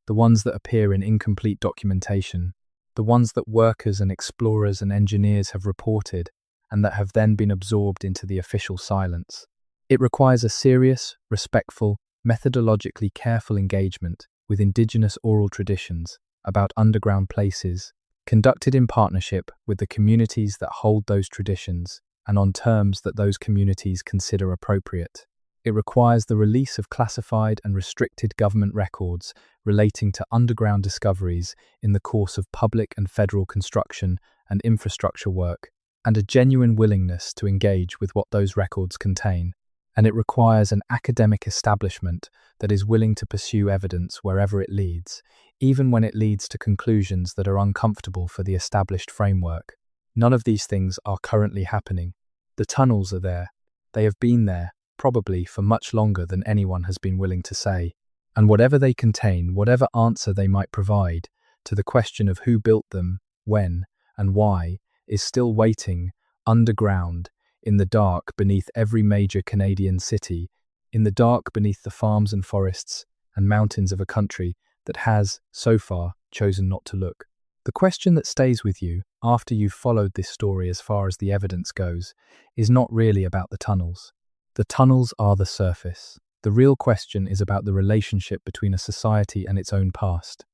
The ones that appear in incomplete documentation. The ones that workers and explorers and engineers have reported and that have then been absorbed into the official silence. It requires a serious, respectful, methodologically careful engagement with indigenous oral traditions about underground places, conducted in partnership with the communities that hold those traditions and on terms that those communities consider appropriate. It requires the release of classified and restricted government records relating to underground discoveries in the course of public and federal construction and infrastructure work, and a genuine willingness to engage with what those records contain. And it requires an academic establishment that is willing to pursue evidence wherever it leads, even when it leads to conclusions that are uncomfortable for the established framework. None of these things are currently happening. The tunnels are there. They have been there, probably for much longer than anyone has been willing to say. And whatever they contain, whatever answer they might provide to the question of who built them, when, and why, is still waiting, underground, in the dark beneath every major Canadian city, in the dark beneath the farms and forests and mountains of a country that has, so far, chosen not to look. The question that stays with you, after you've followed this story as far as the evidence goes, is not really about the tunnels. The tunnels are the surface. The real question is about the relationship between a society and its own past,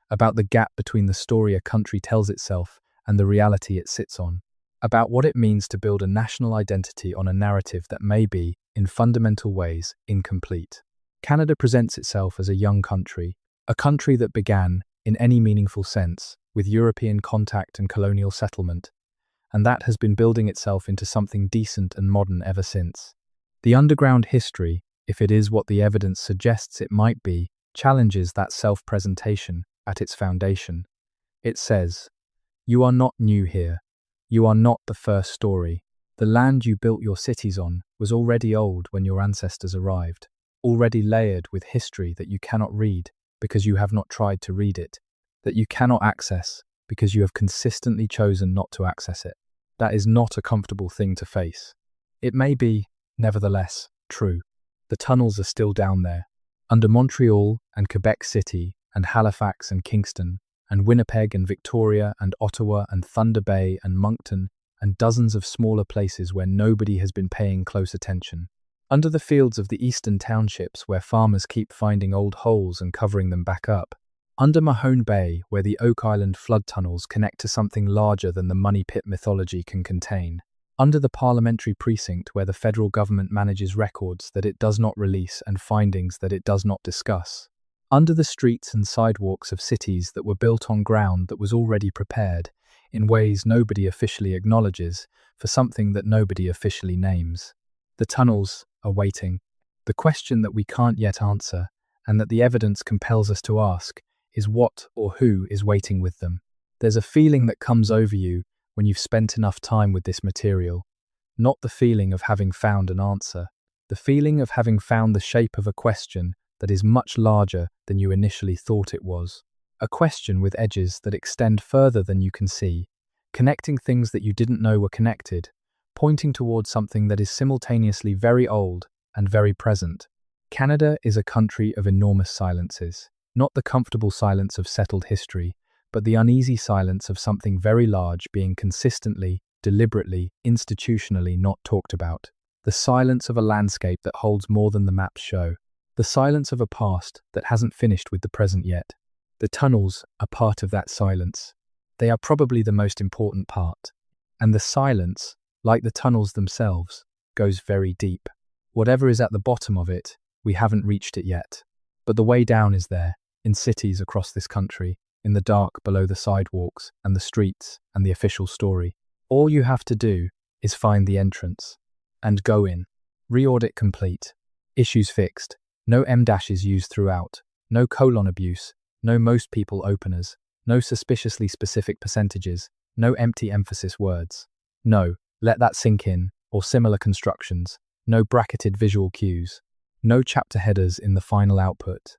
about the gap between the story a country tells itself and the reality it sits on, about what it means to build a national identity on a narrative that may be, in fundamental ways, incomplete. Canada presents itself as a young country, a country that began, in any meaningful sense, with European contact and colonial settlement, and that has been building itself into something decent and modern ever since. The underground history, if it is what the evidence suggests it might be, challenges that self-presentation at its foundation. It says, "You are not new here. You are not the first story. The land you built your cities on was already old when your ancestors arrived, already layered with history that you cannot read because you have not tried to read it, that you cannot access because you have consistently chosen not to access it. That is not a comfortable thing to face. It may be, nevertheless, true. The tunnels are still down there, under Montreal and Quebec City and Halifax and Kingston, and Winnipeg and Victoria and Ottawa and Thunder Bay and Moncton and dozens of smaller places where nobody has been paying close attention. Under the fields of the eastern townships where farmers keep finding old holes and covering them back up. Under Mahone Bay where the Oak Island flood tunnels connect to something larger than the money pit mythology can contain. Under the parliamentary precinct where the federal government manages records that it does not release and findings that it does not discuss. Under the streets and sidewalks of cities that were built on ground that was already prepared, in ways nobody officially acknowledges, for something that nobody officially names. The tunnels are waiting. The question that we can't yet answer, and that the evidence compels us to ask, is what or who is waiting with them. There's a feeling that comes over you when you've spent enough time with this material. Not the feeling of having found an answer, the feeling of having found the shape of a question that is much larger than you initially thought it was. A question with edges that extend further than you can see, connecting things that you didn't know were connected, pointing towards something that is simultaneously very old and very present. Canada is a country of enormous silences, not the comfortable silence of settled history, but the uneasy silence of something very large being consistently, deliberately, institutionally not talked about. The silence of a landscape that holds more than the maps show. The silence of a past that hasn't finished with the present yet. The tunnels are part of that silence. They are probably the most important part. And the silence, like the tunnels themselves, goes very deep. Whatever is at the bottom of it, we haven't reached it yet. But the way down is there, in cities across this country, in the dark below the sidewalks and the streets and the official story. All you have to do is find the entrance and go in. Re-audit complete. Issues fixed. No M-dashes used throughout. No colon abuse. No most people openers. No suspiciously specific percentages. No empty emphasis words. No, let that sink in, or similar constructions. No bracketed visual cues. No chapter headers in the final output.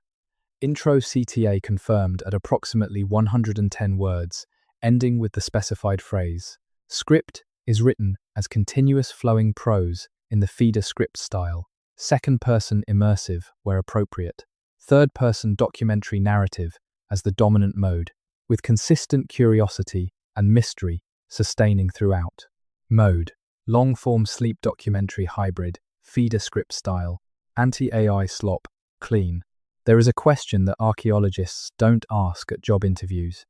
Intro CTA confirmed at approximately 110 words, ending with the specified phrase. Script is written as continuous flowing prose in the feeder script style. Second-person immersive where appropriate. Third-person documentary narrative as the dominant mode, with consistent curiosity and mystery sustaining throughout. Mode: long-form sleep documentary hybrid, feeder script style, anti-AI slop, clean. There is a question that archaeologists don't ask at job interviews,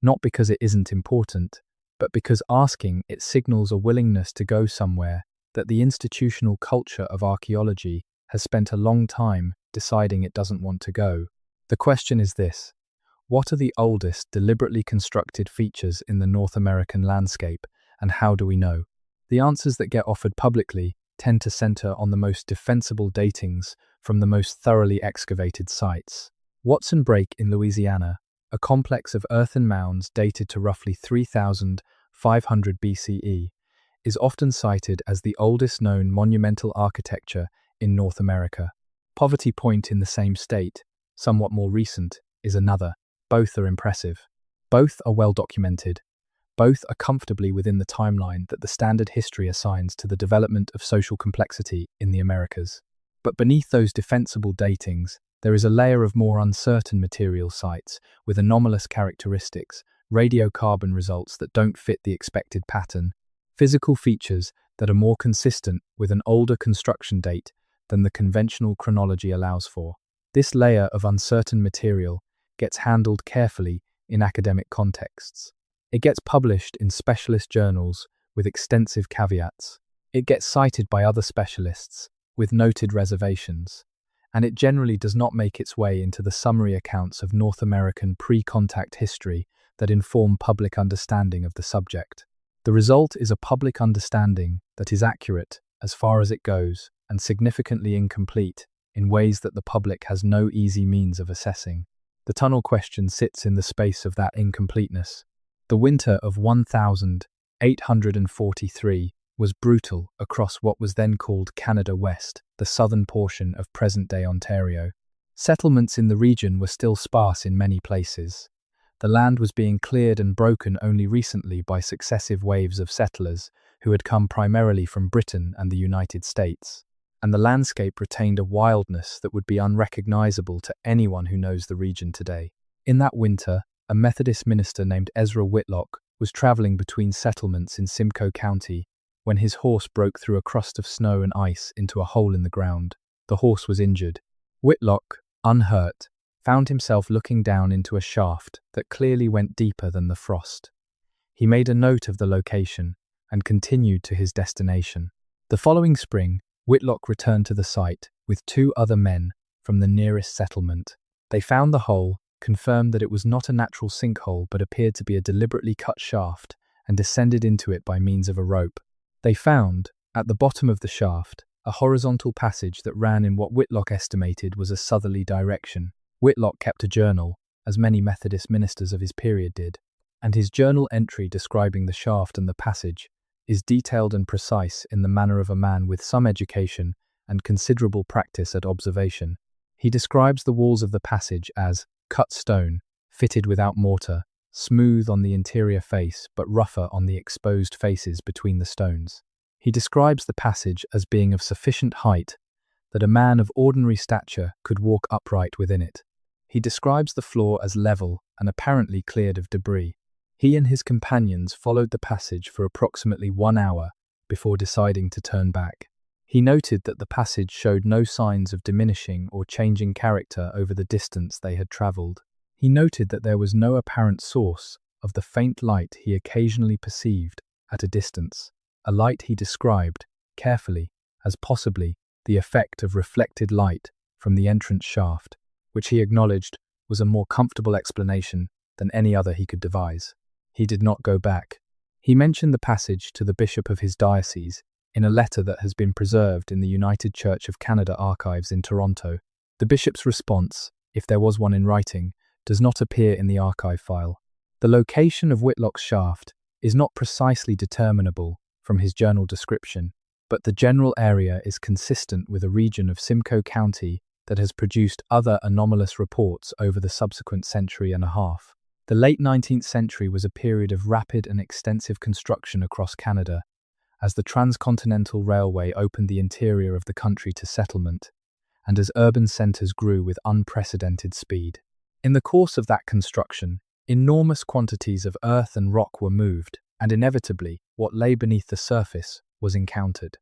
not because it isn't important, but because asking it signals a willingness to go somewhere that the institutional culture of archaeology has spent a long time deciding it doesn't want to go. The question is this: what are the oldest deliberately constructed features in the North American landscape, and how do we know? The answers that get offered publicly tend to center on the most defensible datings from the most thoroughly excavated sites. Watson Break in Louisiana, a complex of earthen mounds dated to roughly 3,500 BCE, is often cited as the oldest known monumental architecture in North America. Poverty Point in the same state, somewhat more recent, is another. Both are impressive. Both are well documented. Both are comfortably within the timeline that the standard history assigns to the development of social complexity in the Americas. But beneath those defensible datings, there is a layer of more uncertain material sites with anomalous characteristics, radiocarbon results that don't fit the expected pattern, physical features that are more consistent with an older construction date than the conventional chronology allows for. This layer of uncertain material gets handled carefully in academic contexts. It gets published in specialist journals with extensive caveats. It gets cited by other specialists with noted reservations. And it generally does not make its way into the summary accounts of North American pre-contact history that inform public understanding of the subject. The result is a public understanding that is accurate as far as it goes and significantly incomplete in ways that the public has no easy means of assessing. The tunnel question sits in the space of that incompleteness. The winter of 1843 was brutal across what was then called Canada West, the southern portion of present-day Ontario. Settlements in the region were still sparse in many places. The land was being cleared and broken only recently by successive waves of settlers who had come primarily from Britain and the United States. And the landscape retained a wildness that would be unrecognizable to anyone who knows the region today. In that winter, a Methodist minister named Ezra Whitlock was traveling between settlements in Simcoe County when his horse broke through a crust of snow and ice into a hole in the ground. The horse was injured. Whitlock, unhurt, found himself looking down into a shaft that clearly went deeper than the frost. He made a note of the location and continued to his destination. The following spring, Whitlock returned to the site with 2 other men from the nearest settlement. They found the hole, confirmed that it was not a natural sinkhole but appeared to be a deliberately cut shaft, and descended into it by means of a rope. They found, at the bottom of the shaft, a horizontal passage that ran in what Whitlock estimated was a southerly direction. Whitlock kept a journal, as many Methodist ministers of his period did, and his journal entry describing the shaft and the passage is detailed and precise in the manner of a man with some education and considerable practice at observation. He describes the walls of the passage as cut stone, fitted without mortar, smooth on the interior face but rougher on the exposed faces between the stones. He describes the passage as being of sufficient height that a man of ordinary stature could walk upright within it. He describes the floor as level and apparently cleared of debris. He and his companions followed the passage for approximately 1 hour before deciding to turn back. He noted that the passage showed no signs of diminishing or changing character over the distance they had travelled. He noted that there was no apparent source of the faint light he occasionally perceived at a distance, a light he described, carefully, as possibly the effect of reflected light from the entrance shaft, which he acknowledged was a more comfortable explanation than any other he could devise. He did not go back. He mentioned the passage to the bishop of his diocese in a letter that has been preserved in the United Church of Canada archives in Toronto. The bishop's response, if there was one in writing, does not appear in the archive file. The location of Whitlock's shaft is not precisely determinable from his journal description, but the general area is consistent with a region of Simcoe County that has produced other anomalous reports over the subsequent century and a half. The late 19th century was a period of rapid and extensive construction across Canada, as the Transcontinental Railway opened the interior of the country to settlement, and as urban centres grew with unprecedented speed. In the course of that construction, enormous quantities of earth and rock were moved, and inevitably, what lay beneath the surface was encountered.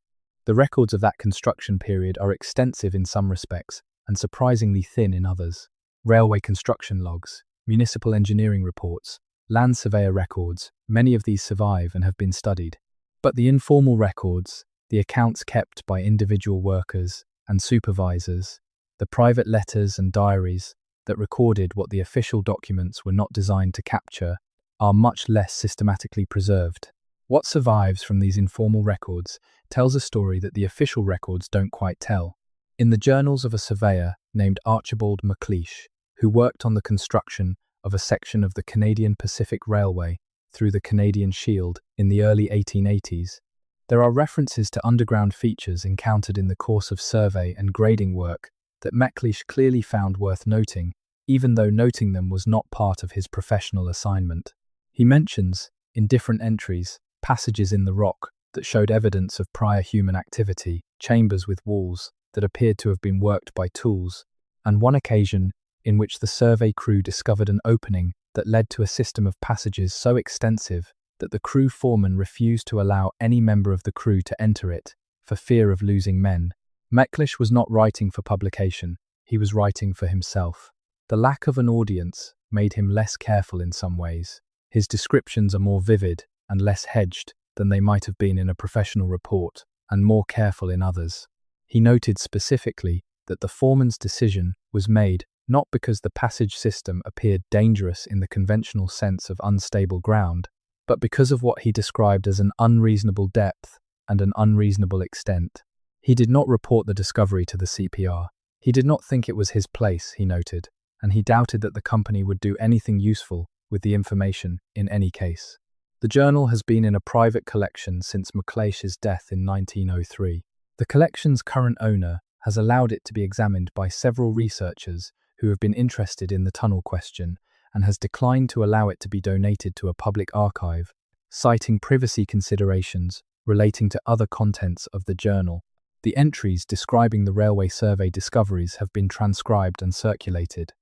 The records of that construction period are extensive in some respects, and surprisingly thin in others. Railway construction logs, municipal engineering reports, land surveyor records, many of these survive and have been studied. But the informal records, the accounts kept by individual workers and supervisors, the private letters and diaries that recorded what the official documents were not designed to capture, are much less systematically preserved. What survives from these informal records tells a story that the official records don't quite tell. In the journals of a surveyor named Archibald MacLeish, who worked on the construction of a section of the Canadian Pacific Railway through the Canadian Shield in the early 1880s, there are references to underground features encountered in the course of survey and grading work that MacLeish clearly found worth noting, even though noting them was not part of his professional assignment. He mentions, in different entries, passages in the rock that showed evidence of prior human activity, chambers with walls that appeared to have been worked by tools, and one occasion in which the survey crew discovered an opening that led to a system of passages so extensive that the crew foreman refused to allow any member of the crew to enter it for fear of losing men. MacLeish was not writing for publication, he was writing for himself. The lack of an audience made him less careful in some ways. His descriptions are more vivid and less hedged than they might have been in a professional report, and more careful in others. He noted specifically that the foreman's decision was made not because the passage system appeared dangerous in the conventional sense of unstable ground, but because of what he described as an unreasonable depth and an unreasonable extent. He did not report the discovery to the CPR. He did not think it was his place, he noted, and he doubted that the company would do anything useful with the information in any case. The journal has been in a private collection since MacLeish's death in 1903. The collection's current owner has allowed it to be examined by several researchers who have been interested in the tunnel question and has declined to allow it to be donated to a public archive, citing privacy considerations relating to other contents of the journal. The entries describing the railway survey discoveries have been transcribed and circulated.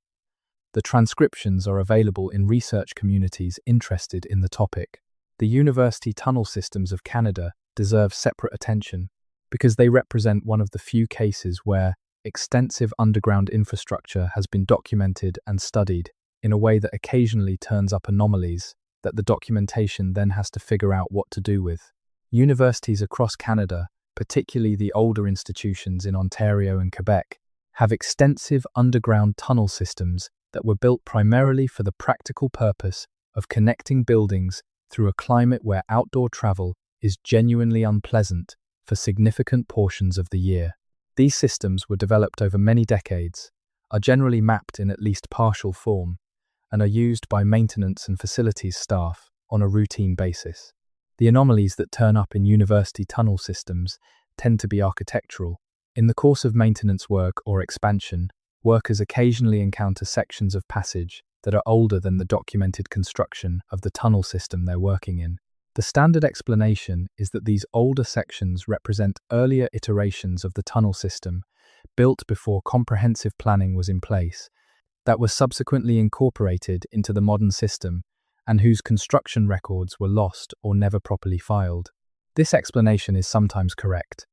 The transcriptions are available in research communities interested in the topic. The university tunnel systems of Canada deserve separate attention because they represent one of the few cases where extensive underground infrastructure has been documented and studied in a way that occasionally turns up anomalies that the documentation then has to figure out what to do with. Universities across Canada, particularly the older institutions in Ontario and Quebec, have extensive underground tunnel systems that were built primarily for the practical purpose of connecting buildings through a climate where outdoor travel is genuinely unpleasant for significant portions of the year. These systems were developed over many decades, are generally mapped in at least partial form, and are used by maintenance and facilities staff on a routine basis. The anomalies that turn up in university tunnel systems tend to be architectural. In the course of maintenance work or expansion, workers occasionally encounter sections of passage that are older than the documented construction of the tunnel system they're working in. The standard explanation is that these older sections represent earlier iterations of the tunnel system, built before comprehensive planning was in place, that were subsequently incorporated into the modern system, and whose construction records were lost or never properly filed. This explanation is sometimes correct.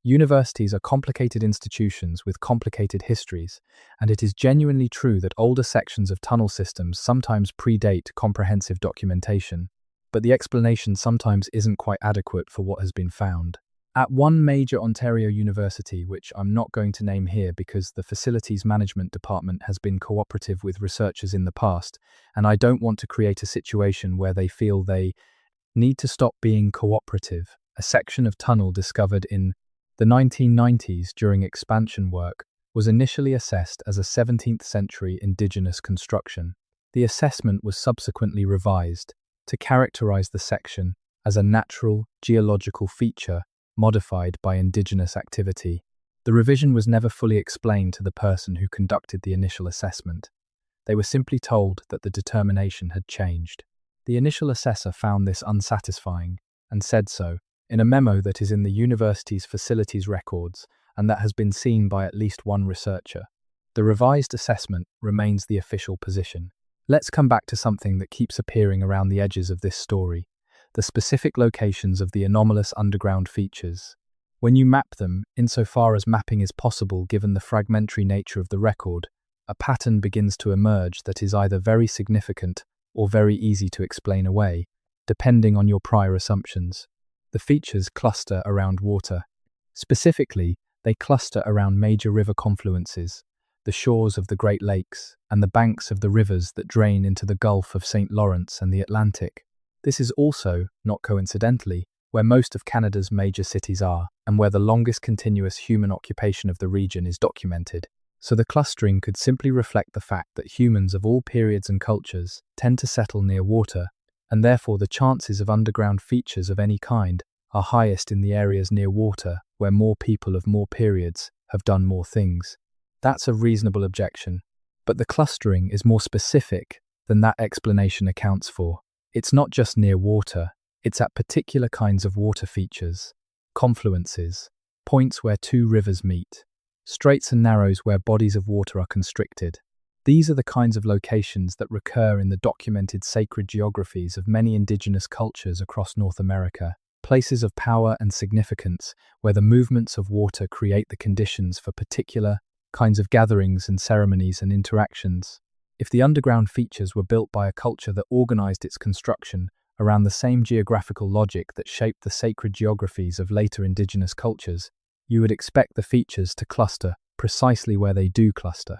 Universities are complicated institutions with complicated histories, and it is genuinely true that older sections of tunnel systems sometimes predate comprehensive documentation, but the explanation sometimes isn't quite adequate for what has been found. At one major Ontario university, which I'm not going to name here because the facilities management department has been cooperative with researchers in the past, and I don't want to create a situation where they feel they need to stop being cooperative, a section of tunnel discovered in the 1990s during expansion work was initially assessed as a 17th century indigenous construction. The assessment was subsequently revised to characterize the section as a natural geological feature modified by indigenous activity. The revision was never fully explained to the person who conducted the initial assessment. They were simply told that the determination had changed. The initial assessor found this unsatisfying and said so in a memo that is in the university's facilities records and that has been seen by at least one researcher. The revised assessment remains the official position. Let's come back to something that keeps appearing around the edges of this story: the specific locations of the anomalous underground features. When you map them, insofar as mapping is possible given the fragmentary nature of the record, a pattern begins to emerge that is either very significant or very easy to explain away, depending on your prior assumptions. The features cluster around water. Specifically, they cluster around major river confluences, the shores of the Great Lakes, and the banks of the rivers that drain into the Gulf of St. Lawrence and the Atlantic. This is also, not coincidentally, where most of Canada's major cities are, and where the longest continuous human occupation of the region is documented. So the clustering could simply reflect the fact that humans of all periods and cultures tend to settle near water, and therefore the chances of underground features of any kind are highest in the areas near water, where more people of more periods have done more things. That's a reasonable objection, but the clustering is more specific than that explanation accounts for. It's not just near water, it's at particular kinds of water features, confluences, points where two rivers meet, straits and narrows where bodies of water are constricted. These are the kinds of locations that recur in the documented sacred geographies of many indigenous cultures across North America, places of power and significance where the movements of water create the conditions for particular kinds of gatherings and ceremonies and interactions. If the underground features were built by a culture that organized its construction around the same geographical logic that shaped the sacred geographies of later indigenous cultures, you would expect the features to cluster precisely where they do cluster.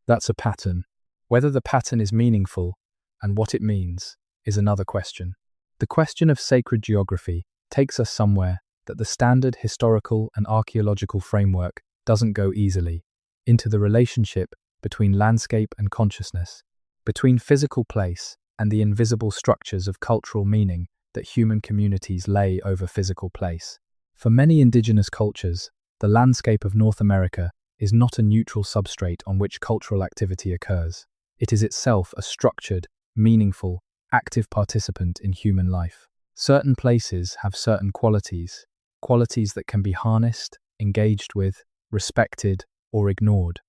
That's a pattern. Whether the pattern is meaningful and what it means is another question. The question of sacred geography takes us somewhere that the standard historical and archaeological framework doesn't go easily, into the relationship between landscape and consciousness, between physical place and the invisible structures of cultural meaning that human communities lay over physical place. For many indigenous cultures, the landscape of North America is not a neutral substrate on which cultural activity occurs. It is itself a structured, meaningful, active participant in human life. Certain places have certain qualities that can be harnessed, engaged with, respected, or ignored,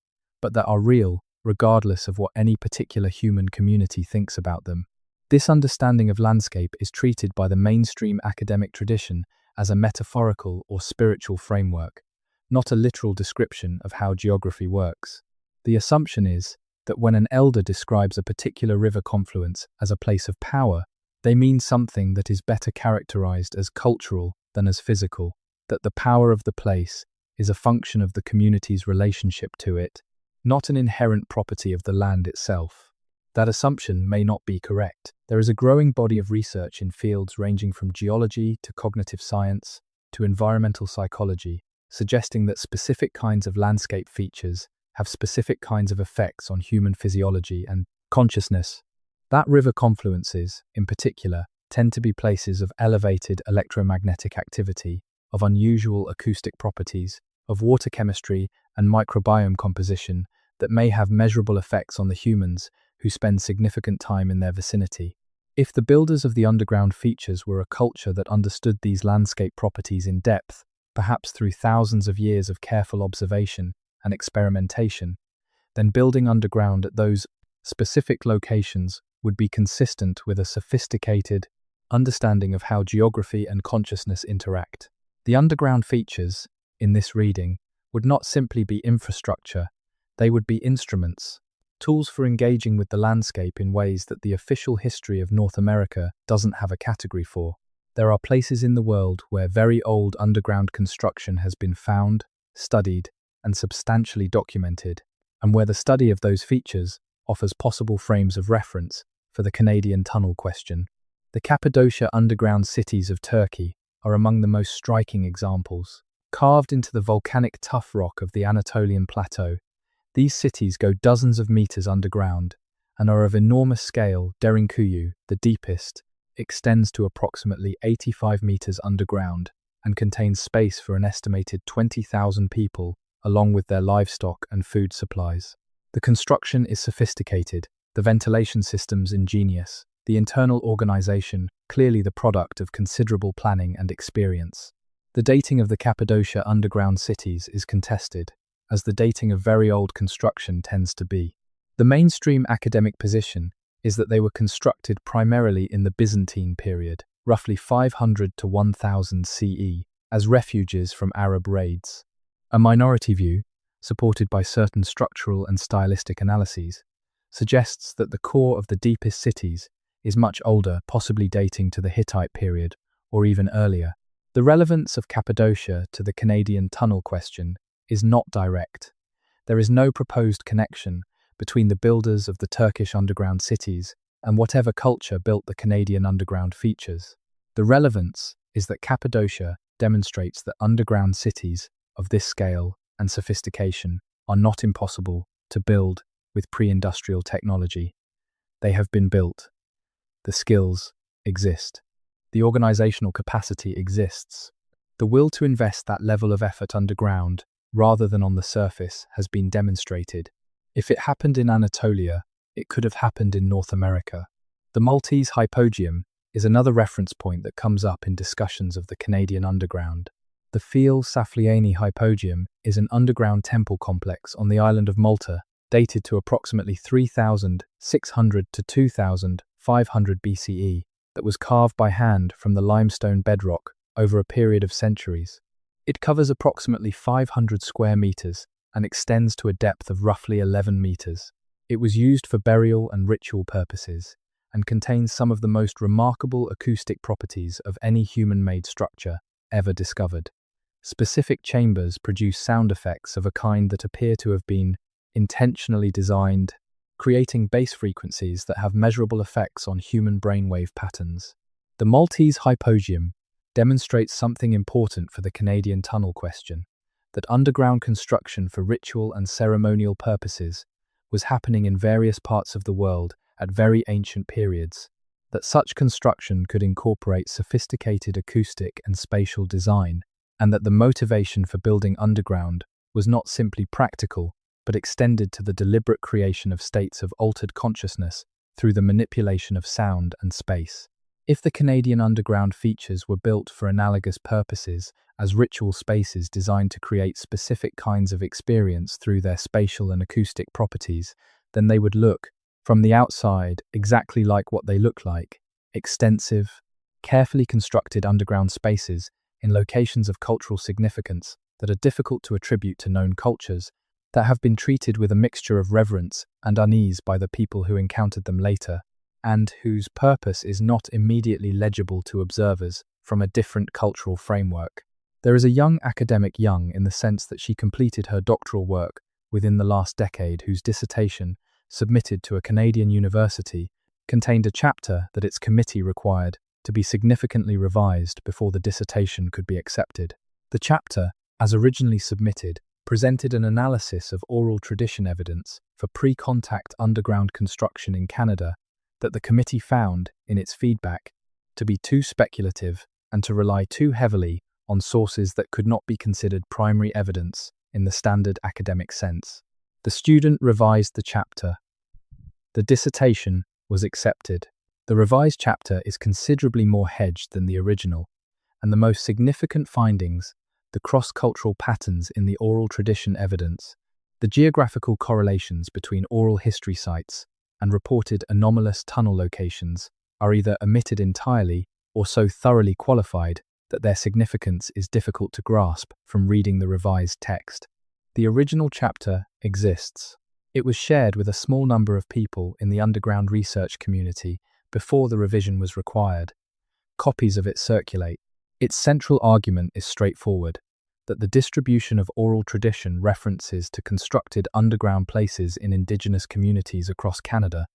but that are real regardless of what any particular human community thinks about them. This understanding of landscape is treated by the mainstream academic tradition as a metaphorical or spiritual framework, not a literal description of how geography works. The assumption is that when an elder describes a particular river confluence as a place of power, they mean something that is better characterized as cultural than as physical, that the power of the place is a function of the community's relationship to it, not an inherent property of the land itself. That assumption may not be correct. There is a growing body of research in fields ranging from geology to cognitive science to environmental psychology, suggesting that specific kinds of landscape features have specific kinds of effects on human physiology and consciousness. That river confluences, in particular, tend to be places of elevated electromagnetic activity, of unusual acoustic properties, of water chemistry and microbiome composition that may have measurable effects on the humans who spend significant time in their vicinity. If the builders of the underground features were a culture that understood these landscape properties in depth, perhaps through thousands of years of careful observation and experimentation, then building underground at those specific locations would be consistent with a sophisticated understanding of how geography and consciousness interact. The underground features, in this reading, would not simply be infrastructure, they would be instruments, tools for engaging with the landscape in ways that the official history of North America doesn't have a category for. There are places in the world where very old underground construction has been found, studied, and substantially documented, and where the study of those features offers possible frames of reference for the Canadian tunnel question. The Cappadocia underground cities of Turkey are among the most striking examples. Carved into the volcanic tuff rock of the Anatolian plateau, these cities go dozens of meters underground and are of enormous scale. Derinkuyu, the deepest, extends to approximately 85 meters underground and contains space for an estimated 20,000 people, along with their livestock and food supplies. The construction is sophisticated, the ventilation systems ingenious, the internal organization clearly the product of considerable planning and experience. The dating of the Cappadocia underground cities is contested, as the dating of very old construction tends to be. The mainstream academic position is that they were constructed primarily in the Byzantine period, roughly 500 to 1000 CE, as refuges from Arab raids. A minority view, supported by certain structural and stylistic analyses, suggests that the core of the deepest cities is much older, possibly dating to the Hittite period or even earlier. The relevance of Cappadocia to the Canadian tunnel question is not direct. There is no proposed connection between the builders of the Turkish underground cities and whatever culture built the Canadian underground features. The relevance is that Cappadocia demonstrates that underground cities of this scale and sophistication are not impossible to build with pre-industrial technology. They have been built. The skills exist. The organizational capacity exists. The will to invest that level of effort underground, rather than on the surface, has been demonstrated. If it happened in Anatolia, it could have happened in North America. The Maltese hypogeum is another reference point that comes up in discussions of the Canadian underground. The Fiel Saflieni hypogeum is an underground temple complex on the island of Malta, dated to approximately 3,600 to 2,500 BCE, that was carved by hand from the limestone bedrock over a period of centuries. It covers approximately 500 square meters and extends to a depth of roughly 11 meters. It was used for burial and ritual purposes and contains some of the most remarkable acoustic properties of any human-made structure ever discovered. Specific chambers produce sound effects of a kind that appear to have been intentionally designed, creating bass frequencies that have measurable effects on human brainwave patterns. The Maltese hypogeum demonstrates something important for the Canadian tunnel question, that underground construction for ritual and ceremonial purposes was happening in various parts of the world at very ancient periods, that such construction could incorporate sophisticated acoustic and spatial design, and that the motivation for building underground was not simply practical, but extended to the deliberate creation of states of altered consciousness through the manipulation of sound and space. If the Canadian underground features were built for analogous purposes as ritual spaces designed to create specific kinds of experience through their spatial and acoustic properties, then they would look, from the outside, exactly like what they look like: extensive, carefully constructed underground spaces in locations of cultural significance that are difficult to attribute to known cultures, that have been treated with a mixture of reverence and unease by the people who encountered them later, and whose purpose is not immediately legible to observers from a different cultural framework. There is a young academic, young in the sense that she completed her doctoral work within the last decade, whose dissertation, submitted to a Canadian university, contained a chapter that its committee required to be significantly revised before the dissertation could be accepted. The chapter, as originally submitted, presented an analysis of oral tradition evidence for pre-contact underground construction in Canada that the committee found, in its feedback, to be too speculative and to rely too heavily on sources that could not be considered primary evidence in the standard academic sense. The student revised the chapter. The dissertation was accepted. The revised chapter is considerably more hedged than the original, and the most significant findings, the cross-cultural patterns in the oral tradition evidence, the geographical correlations between oral history sites and reported anomalous tunnel locations, are either omitted entirely or so thoroughly qualified that their significance is difficult to grasp from reading the revised text. The original chapter exists. It was shared with a small number of people in the underground research community before the revision was required. Copies of it circulate. Its central argument is straightforward, that the distribution of oral tradition references to constructed underground places in Indigenous communities across Canada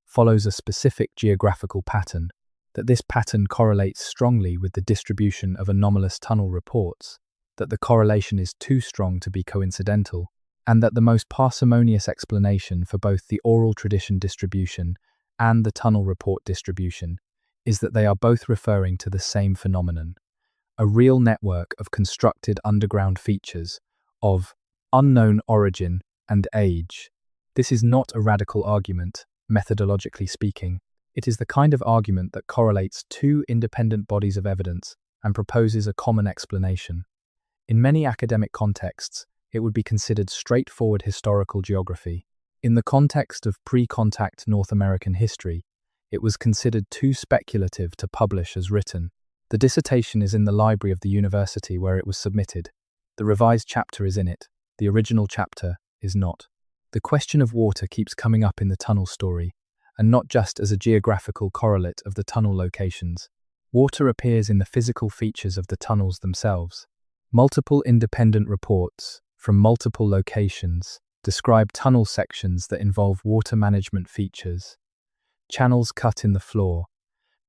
follows a specific geographical pattern, that this pattern correlates strongly with the distribution of anomalous tunnel reports, that the correlation is too strong to be coincidental, and that the most parsimonious explanation for both the oral tradition distribution and the tunnel report distribution is that they are both referring to the same phenomenon, a real network of constructed underground features of unknown origin and age. This is not a radical argument, methodologically speaking. It is the kind of argument that correlates two independent bodies of evidence and proposes a common explanation. In many academic contexts, it would be considered straightforward historical geography. In the context of pre-contact North American history, it was considered too speculative to publish as written. The dissertation is in the library of the university where it was submitted. The revised chapter is in it. The original chapter is not. The question of water keeps coming up in the tunnel story, and not just as a geographical correlate of the tunnel locations. Water appears in the physical features of the tunnels themselves. Multiple independent reports from multiple locations describe tunnel sections that involve water management features, channels cut in the floor,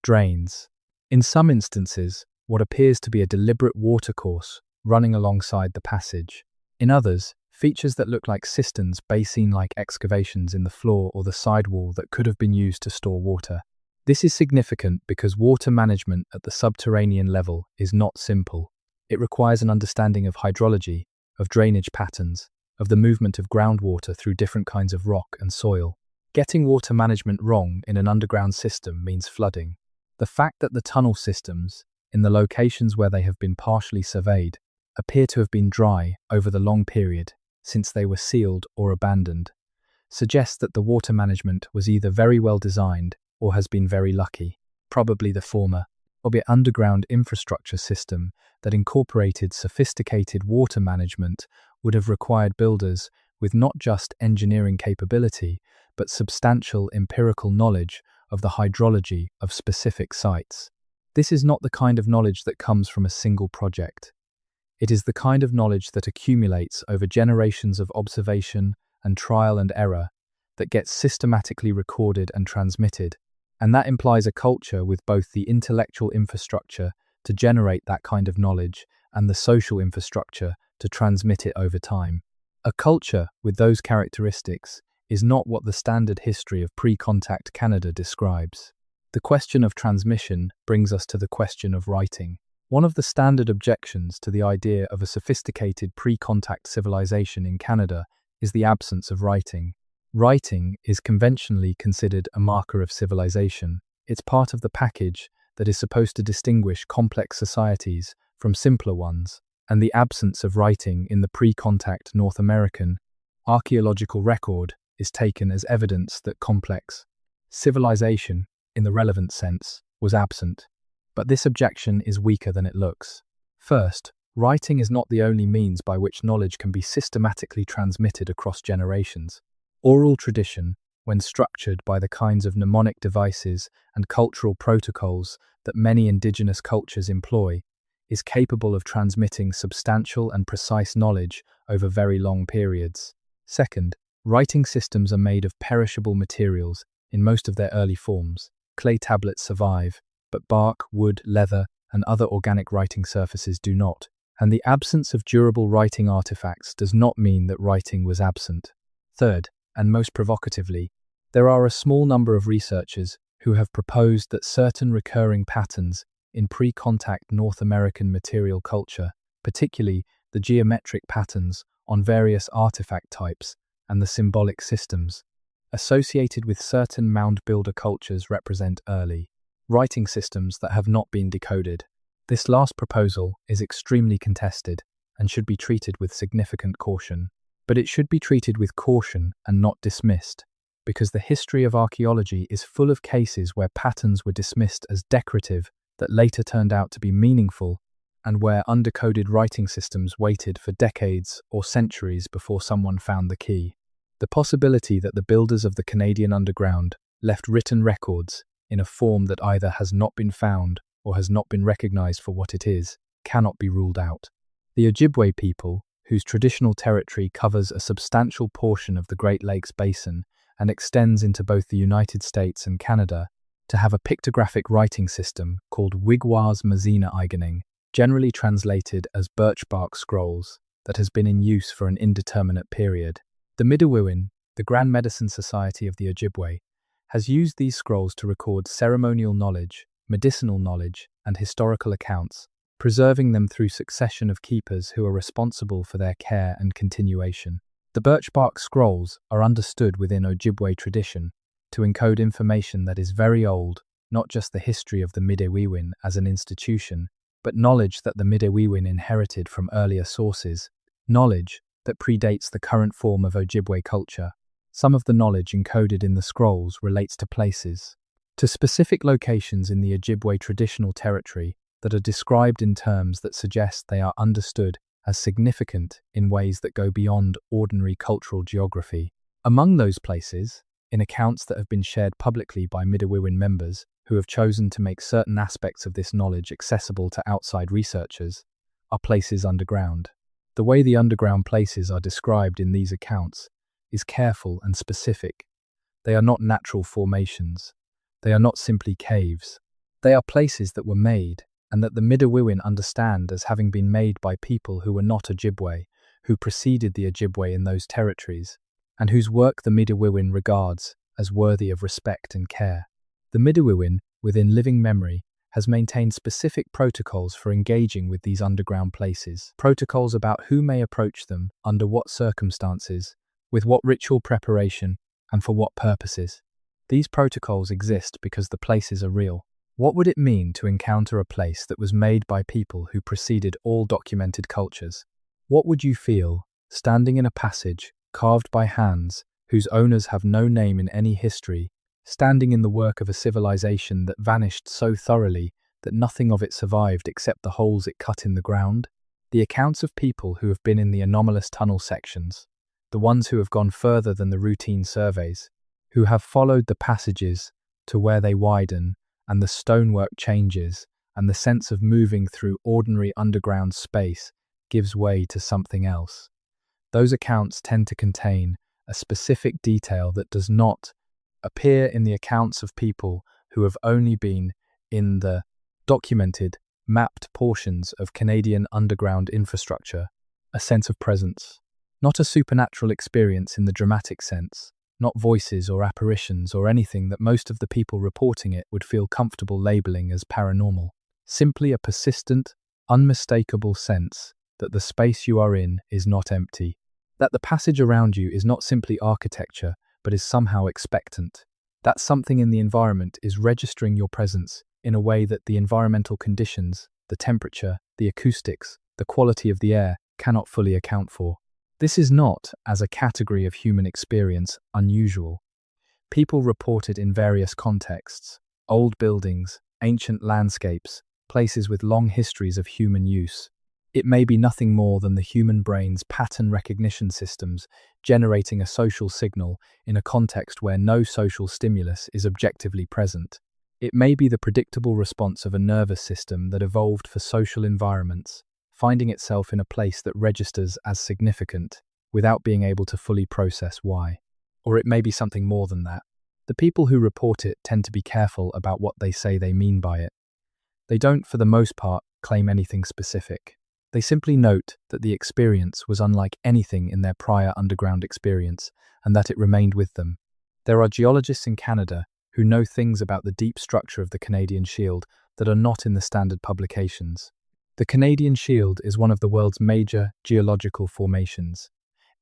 drains. In some instances, what appears to be a deliberate watercourse running alongside the passage. In others, features that look like cisterns, basin-like excavations in the floor or the sidewall that could have been used to store water. This is significant because water management at the subterranean level is not simple. It requires an understanding of hydrology, of drainage patterns, of the movement of groundwater through different kinds of rock and soil. Getting water management wrong in an underground system means flooding. The fact that the tunnel systems, in the locations where they have been partially surveyed, appear to have been dry over the long period since they were sealed or abandoned, suggests that the water management was either very well designed or has been very lucky, probably the former. An underground infrastructure system that incorporated sophisticated water management would have required builders with not just engineering capability, but substantial empirical knowledge of the hydrology of specific sites. This is not the kind of knowledge that comes from a single project. It is the kind of knowledge that accumulates over generations of observation and trial and error that gets systematically recorded and transmitted, and that implies a culture with both the intellectual infrastructure to generate that kind of knowledge and the social infrastructure to transmit it over time. A culture with those characteristics is not what the standard history of pre-contact Canada describes. The question of transmission brings us to the question of writing. One of the standard objections to the idea of a sophisticated pre-contact civilization in Canada is the absence of writing. Writing is conventionally considered a marker of civilization. It's part of the package that is supposed to distinguish complex societies from simpler ones, and the absence of writing in the pre-contact North American archaeological record is taken as evidence that complex civilization, in the relevant sense, was absent. But this objection is weaker than it looks. First, writing is not the only means by which knowledge can be systematically transmitted across generations. Oral tradition, when structured by the kinds of mnemonic devices and cultural protocols that many indigenous cultures employ, is capable of transmitting substantial and precise knowledge over very long periods. Second, writing systems are made of perishable materials in most of their early forms. Clay tablets survive, but bark, wood, leather, and other organic writing surfaces do not. And the absence of durable writing artifacts does not mean that writing was absent. Third, and most provocatively, there are a small number of researchers who have proposed that certain recurring patterns in pre-contact North American material culture, particularly the geometric patterns on various artifact types and the symbolic systems associated with certain mound builder cultures, represent early writing systems that have not been decoded. This last proposal is extremely contested and should be treated with significant caution. But it should be treated with caution and not dismissed, because the history of archaeology is full of cases where patterns were dismissed as decorative that later turned out to be meaningful, and where undercoded writing systems waited for decades or centuries before someone found the key. The possibility that the builders of the Canadian underground left written records in a form that either has not been found or has not been recognized for what it is cannot be ruled out. The Ojibwe people, whose traditional territory covers a substantial portion of the Great Lakes Basin and extends into both the United States and Canada, to have a pictographic writing system called Wigwas Mazina Eigening, generally translated as birch bark scrolls, that has been in use for an indeterminate period. The Midewiwin, the Grand Medicine Society of the Ojibwe, has used these scrolls to record ceremonial knowledge, medicinal knowledge, and historical accounts, preserving them through succession of keepers who are responsible for their care and continuation. The birch bark scrolls are understood within Ojibwe tradition to encode information that is very old, not just the history of the Midewiwin as an institution, but knowledge that the Midewiwin inherited from earlier sources, knowledge that predates the current form of Ojibwe culture. Some of the knowledge encoded in the scrolls relates to places, to specific locations in the Ojibwe traditional territory that are described in terms that suggest they are understood as significant in ways that go beyond ordinary cultural geography. Among those places, in accounts that have been shared publicly by Midewiwin members who have chosen to make certain aspects of this knowledge accessible to outside researchers, are places underground. The way the underground places are described in these accounts is careful and specific. They are not natural formations. They are not simply caves. They are places that were made, and that the Midewiwin understand as having been made by people who were not Ojibwe, who preceded the Ojibwe in those territories, and whose work the Midewiwin regards as worthy of respect and care. The Midewiwin, within living memory, has maintained specific protocols for engaging with these underground places, protocols about who may approach them, under what circumstances, with what ritual preparation, and for what purposes. These protocols exist because the places are real. What would it mean to encounter a place that was made by people who preceded all documented cultures? What would you feel, standing in a passage, carved by hands, whose owners have no name in any history, standing in the work of a civilization that vanished so thoroughly that nothing of it survived except the holes it cut in the ground? The accounts of people who have been in the anomalous tunnel sections, the ones who have gone further than the routine surveys, who have followed the passages to where they widen, and the stonework changes, and the sense of moving through ordinary underground space gives way to something else. Those accounts tend to contain a specific detail that does not appear in the accounts of people who have only been in the documented, mapped portions of Canadian underground infrastructure, a sense of presence. Not a supernatural experience in the dramatic sense, not voices or apparitions or anything that most of the people reporting it would feel comfortable labeling as paranormal. Simply a persistent, unmistakable sense that the space you are in is not empty, that the passage around you is not simply architecture, but is somehow expectant. That something in the environment is registering your presence in a way that the environmental conditions, the temperature, the acoustics, the quality of the air cannot fully account for. This is not, as a category of human experience, unusual. People report it in various contexts: old buildings, ancient landscapes, places with long histories of human use. It may be nothing more than the human brain's pattern recognition systems generating a social signal in a context where no social stimulus is objectively present. It may be the predictable response of a nervous system that evolved for social environments, finding itself in a place that registers as significant without being able to fully process why. Or it may be something more than that. The people who report it tend to be careful about what they say they mean by it. They don't, for the most part, claim anything specific. They simply note that the experience was unlike anything in their prior underground experience and that it remained with them. There are geologists in Canada who know things about the deep structure of the Canadian Shield that are not in the standard publications. The Canadian Shield is one of the world's major geological formations.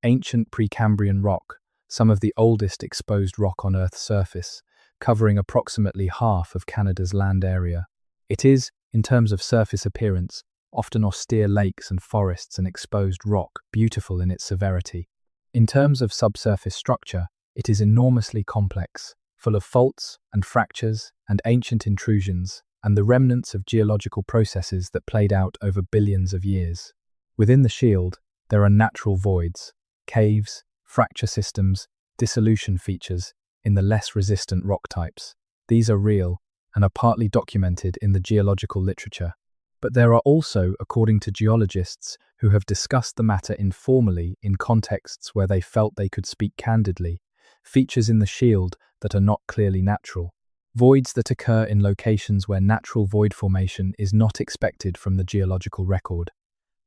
Ancient Precambrian rock, some of the oldest exposed rock on Earth's surface, covering approximately half of Canada's land area. It is, in terms of surface appearance, often austere lakes and forests and exposed rock, beautiful in its severity. In terms of subsurface structure, it is enormously complex, full of faults and fractures and ancient intrusions and the remnants of geological processes that played out over billions of years. Within the shield, there are natural voids, caves, fracture systems, dissolution features in the less resistant rock types. These are real and are partly documented in the geological literature. But there are also, according to geologists who have discussed the matter informally in contexts where they felt they could speak candidly, features in the shield that are not clearly natural. Voids that occur in locations where natural void formation is not expected from the geological record.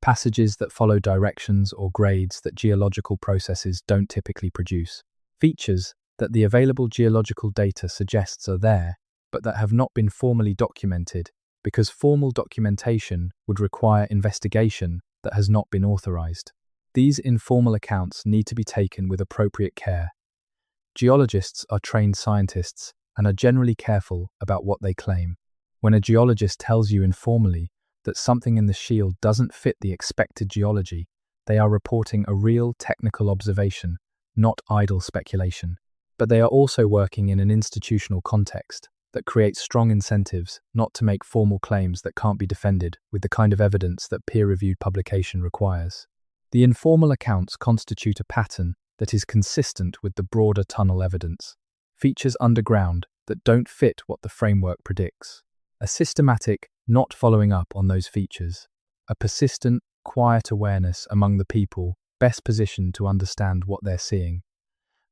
Passages that follow directions or grades that geological processes don't typically produce. Features that the available geological data suggests are there, but that have not been formally documented because formal documentation would require investigation that has not been authorized. These informal accounts need to be taken with appropriate care. Geologists are trained scientists and are generally careful about what they claim. When a geologist tells you informally that something in the shield doesn't fit the expected geology, they are reporting a real technical observation, not idle speculation. But they are also working in an institutional context that creates strong incentives not to make formal claims that can't be defended with the kind of evidence that peer-reviewed publication requires. The informal accounts constitute a pattern that is consistent with the broader tunnel evidence. Features underground that don't fit what the framework predicts. A systematic not following up on those features. A persistent, quiet awareness among the people best positioned to understand what they're seeing.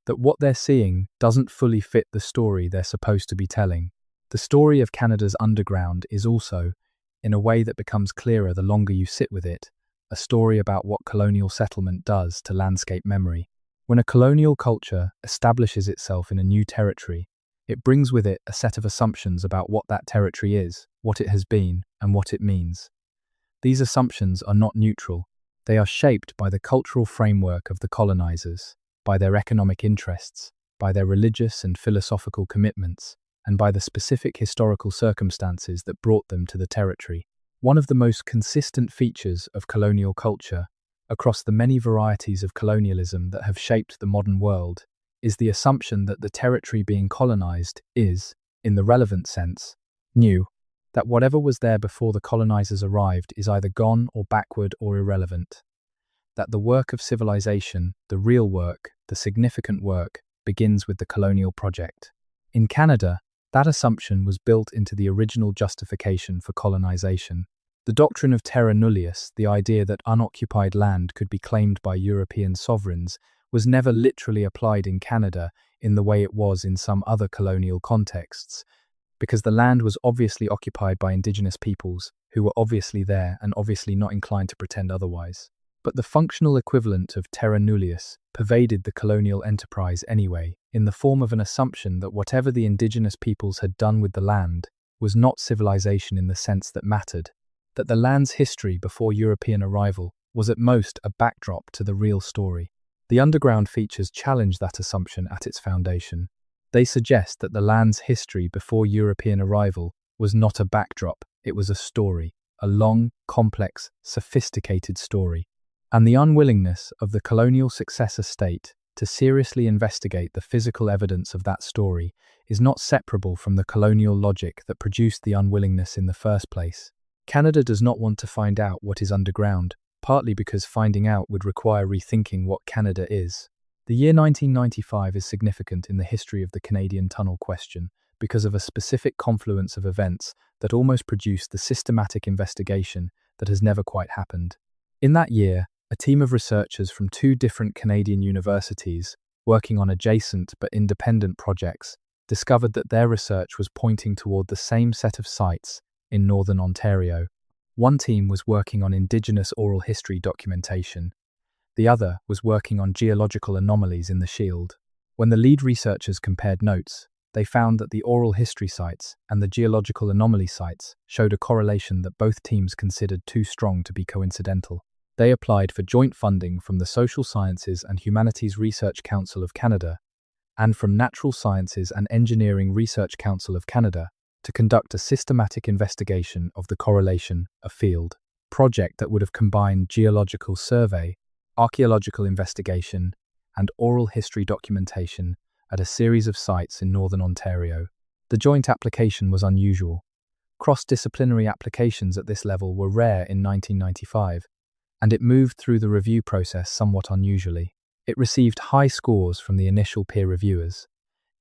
That what they're seeing doesn't fully fit the story they're supposed to be telling. The story of Canada's underground is also, in a way that becomes clearer the longer you sit with it, a story about what colonial settlement does to landscape memory. When a colonial culture establishes itself in a new territory, it brings with it a set of assumptions about what that territory is, what it has been, and what it means. These assumptions are not neutral. They are shaped by the cultural framework of the colonizers, by their economic interests, by their religious and philosophical commitments, and by the specific historical circumstances that brought them to the territory. One of the most consistent features of colonial culture, across the many varieties of colonialism that have shaped the modern world, is the assumption that the territory being colonized is, in the relevant sense, new, that whatever was there before the colonizers arrived is either gone or backward or irrelevant, that the work of civilization, the real work, the significant work, begins with the colonial project. In Canada, that assumption was built into the original justification for colonization. The doctrine of terra nullius, the idea that unoccupied land could be claimed by European sovereigns, was never literally applied in Canada in the way it was in some other colonial contexts, because the land was obviously occupied by Indigenous peoples who were obviously there and obviously not inclined to pretend otherwise. But the functional equivalent of terra nullius pervaded the colonial enterprise anyway, in the form of an assumption that whatever the Indigenous peoples had done with the land was not civilization in the sense that mattered, that the land's history before European arrival was at most a backdrop to the real story. The underground features challenge that assumption at its foundation. They suggest that the land's history before European arrival was not a backdrop, it was a story, a long, complex, sophisticated story. And the unwillingness of the colonial successor state to seriously investigate the physical evidence of that story is not separable from the colonial logic that produced the unwillingness in the first place. Canada does not want to find out what is underground, partly because finding out would require rethinking what Canada is. The year 1995 is significant in the history of the Canadian tunnel question because of a specific confluence of events that almost produced the systematic investigation that has never quite happened. In that year, a team of researchers from 2 different Canadian universities, working on adjacent but independent projects, discovered that their research was pointing toward the same set of sites in northern Ontario. One team was working on Indigenous oral history documentation. The other was working on geological anomalies in the Shield. When the lead researchers compared notes, they found that the oral history sites and the geological anomaly sites showed a correlation that both teams considered too strong to be coincidental. They applied for joint funding from the Social Sciences and Humanities Research Council of Canada and from Natural Sciences and Engineering Research Council of Canada to conduct a systematic investigation of the correlation, a field project that would have combined geological survey, archaeological investigation, and oral history documentation at a series of sites in northern Ontario. The joint application was unusual. Cross-disciplinary applications at this level were rare in 1995, and it moved through the review process somewhat unusually. It received high scores from the initial peer reviewers.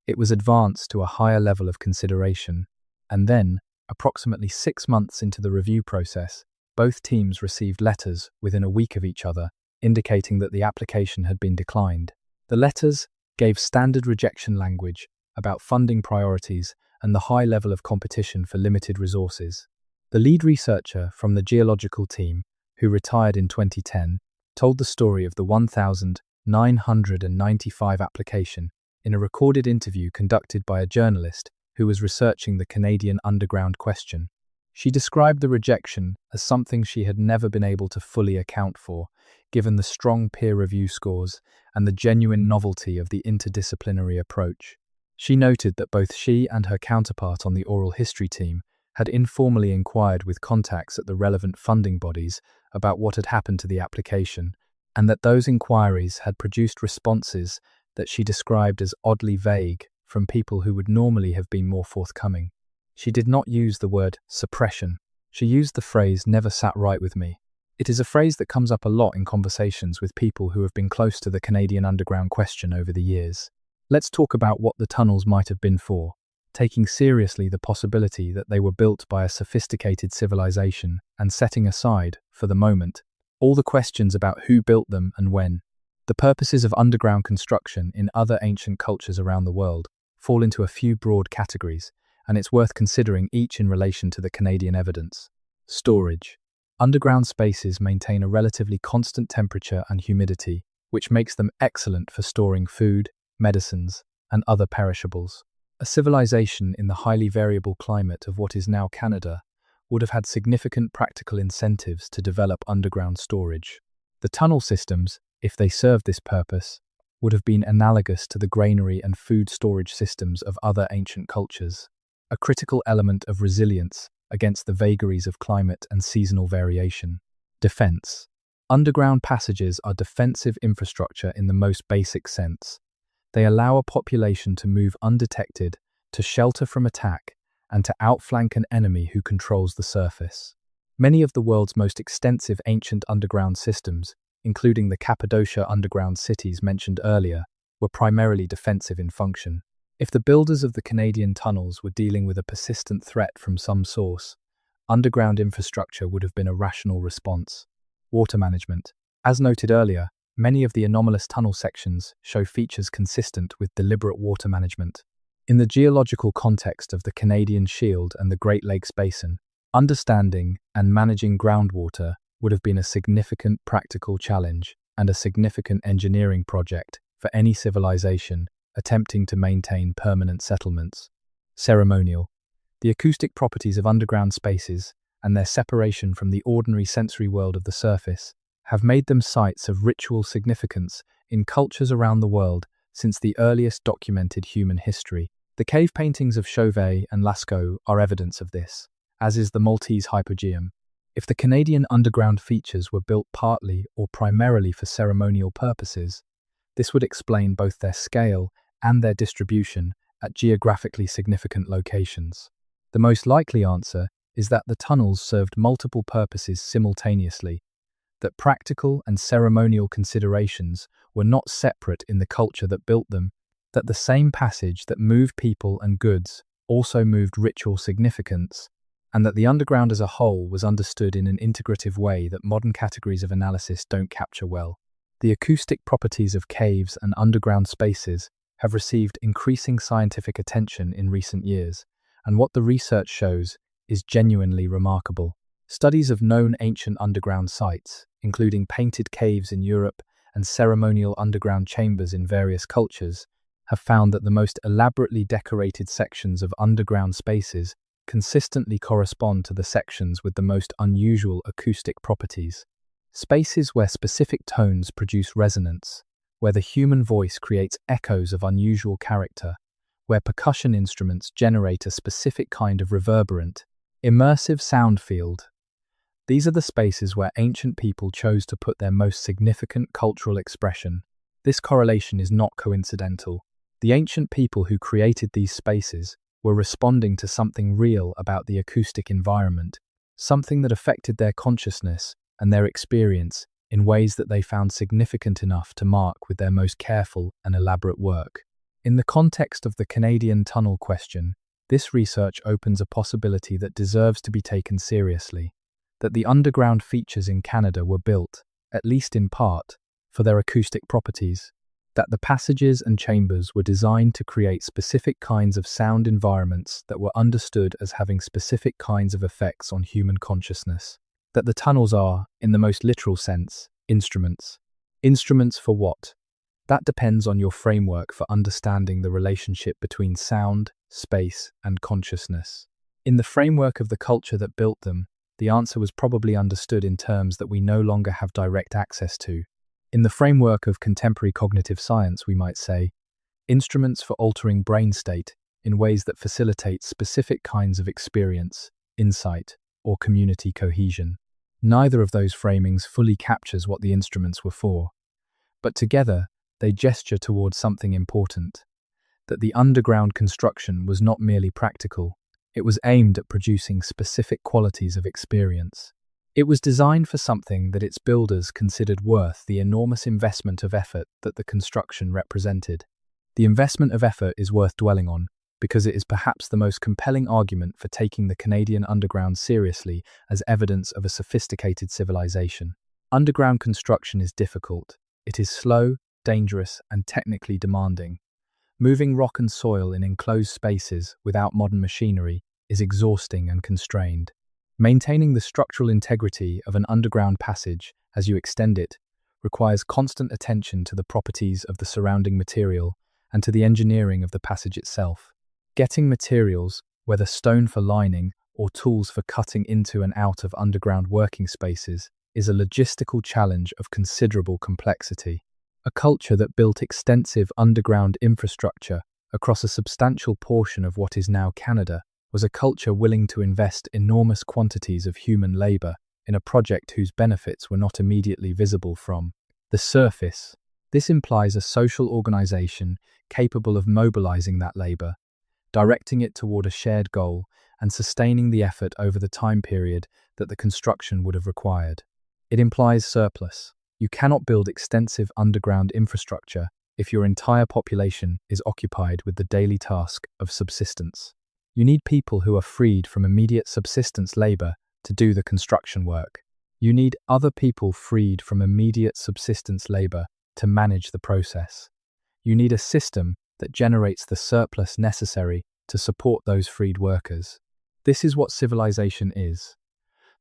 It was advanced to a higher level of consideration, and then, approximately 6 months into the review process, both teams received letters within a week of each other, indicating that the application had been declined. The letters gave standard rejection language about funding priorities and the high level of competition for limited resources. The lead researcher from the geological team, who retired in 2010, told the story of the 1,995 application in a recorded interview conducted by a journalist who was researching the Canadian underground question. She described the rejection as something she had never been able to fully account for, given the strong peer review scores and the genuine novelty of the interdisciplinary approach. She noted that both she and her counterpart on the oral history team had informally inquired with contacts at the relevant funding bodies about what had happened to the application, and that those inquiries had produced responses that she described as oddly vague from people who would normally have been more forthcoming. She did not use the word suppression. She used the phrase "never sat right with me." It is a phrase that comes up a lot in conversations with people who have been close to the Canadian underground question over the years. Let's talk about what the tunnels might have been for, taking seriously the possibility that they were built by a sophisticated civilization and setting aside, for the moment, all the questions about who built them and when. The purposes of underground construction in other ancient cultures around the world fall into a few broad categories, and it's worth considering each in relation to the Canadian evidence. Storage. Underground spaces maintain a relatively constant temperature and humidity, which makes them excellent for storing food, medicines, and other perishables. A civilization in the highly variable climate of what is now Canada would have had significant practical incentives to develop underground storage. The tunnel systems, if they served this purpose, would have been analogous to the granary and food storage systems of other ancient cultures, a critical element of resilience against the vagaries of climate and seasonal variation. Defense. Underground passages are defensive infrastructure in the most basic sense. They allow a population to move undetected, to shelter from attack, and to outflank an enemy who controls the surface. Many of the world's most extensive ancient underground systems, including the Cappadocia underground cities mentioned earlier, were primarily defensive in function. If the builders of the Canadian tunnels were dealing with a persistent threat from some source, underground infrastructure would have been a rational response. Water management. As noted earlier, many of the anomalous tunnel sections show features consistent with deliberate water management. In the geological context of the Canadian Shield and the Great Lakes Basin, understanding and managing groundwater would have been a significant practical challenge and a significant engineering project for any civilization attempting to maintain permanent settlements. Ceremonial. The acoustic properties of underground spaces and their separation from the ordinary sensory world of the surface have made them sites of ritual significance in cultures around the world since the earliest documented human history. The cave paintings of Chauvet and Lascaux are evidence of this, as is the Maltese hypogeum. If the Canadian underground features were built partly or primarily for ceremonial purposes, this would explain both their scale and their distribution at geographically significant locations. The most likely answer is that the tunnels served multiple purposes simultaneously, that practical and ceremonial considerations were not separate in the culture that built them, that the same passage that moved people and goods also moved ritual significance, and that the underground as a whole was understood in an integrative way that modern categories of analysis don't capture well. The acoustic properties of caves and underground spaces have received increasing scientific attention in recent years, and what the research shows is genuinely remarkable. Studies of known ancient underground sites, including painted caves in Europe and ceremonial underground chambers in various cultures, have found that the most elaborately decorated sections of underground spaces consistently correspond to the sections with the most unusual acoustic properties. Spaces where specific tones produce resonance, where the human voice creates echoes of unusual character, where percussion instruments generate a specific kind of reverberant, immersive sound field. These are the spaces where ancient people chose to put their most significant cultural expression. This correlation is not coincidental. The ancient people who created these spaces were responding to something real about the acoustic environment, something that affected their consciousness and their experience in ways that they found significant enough to mark with their most careful and elaborate work. In the context of the Canadian tunnel question, this research opens a possibility that deserves to be taken seriously, that the underground features in Canada were built, at least in part, for their acoustic properties, that the passages and chambers were designed to create specific kinds of sound environments that were understood as having specific kinds of effects on human consciousness, that the tunnels are, in the most literal sense, instruments. Instruments for what? That depends on your framework for understanding the relationship between sound, space, and consciousness. In the framework of the culture that built them, the answer was probably understood in terms that we no longer have direct access to. In the framework of contemporary cognitive science, we might say, instruments for altering brain state in ways that facilitate specific kinds of experience, insight, or community cohesion. Neither of those framings fully captures what the instruments were for, but together they gesture towards something important, that the underground construction was not merely practical, it was aimed at producing specific qualities of experience. It was designed for something that its builders considered worth the enormous investment of effort that the construction represented. The investment of effort is worth dwelling on because it is perhaps the most compelling argument for taking the Canadian underground seriously as evidence of a sophisticated civilization. Underground construction is difficult. It is slow, dangerous, and technically demanding. Moving rock and soil in enclosed spaces without modern machinery is exhausting and constrained. Maintaining the structural integrity of an underground passage as you extend it requires constant attention to the properties of the surrounding material and to the engineering of the passage itself. Getting materials, whether stone for lining or tools for cutting into and out of underground working spaces, is a logistical challenge of considerable complexity. A culture that built extensive underground infrastructure across a substantial portion of what is now Canada was a culture willing to invest enormous quantities of human labor in a project whose benefits were not immediately visible from the surface. This implies a social organization capable of mobilizing that labor, directing it toward a shared goal, and sustaining the effort over the time period that the construction would have required. It implies surplus. You cannot build extensive underground infrastructure if your entire population is occupied with the daily task of subsistence. You need people who are freed from immediate subsistence labor to do the construction work. You need other people freed from immediate subsistence labor to manage the process. You need a system that generates the surplus necessary to support those freed workers. This is what civilization is: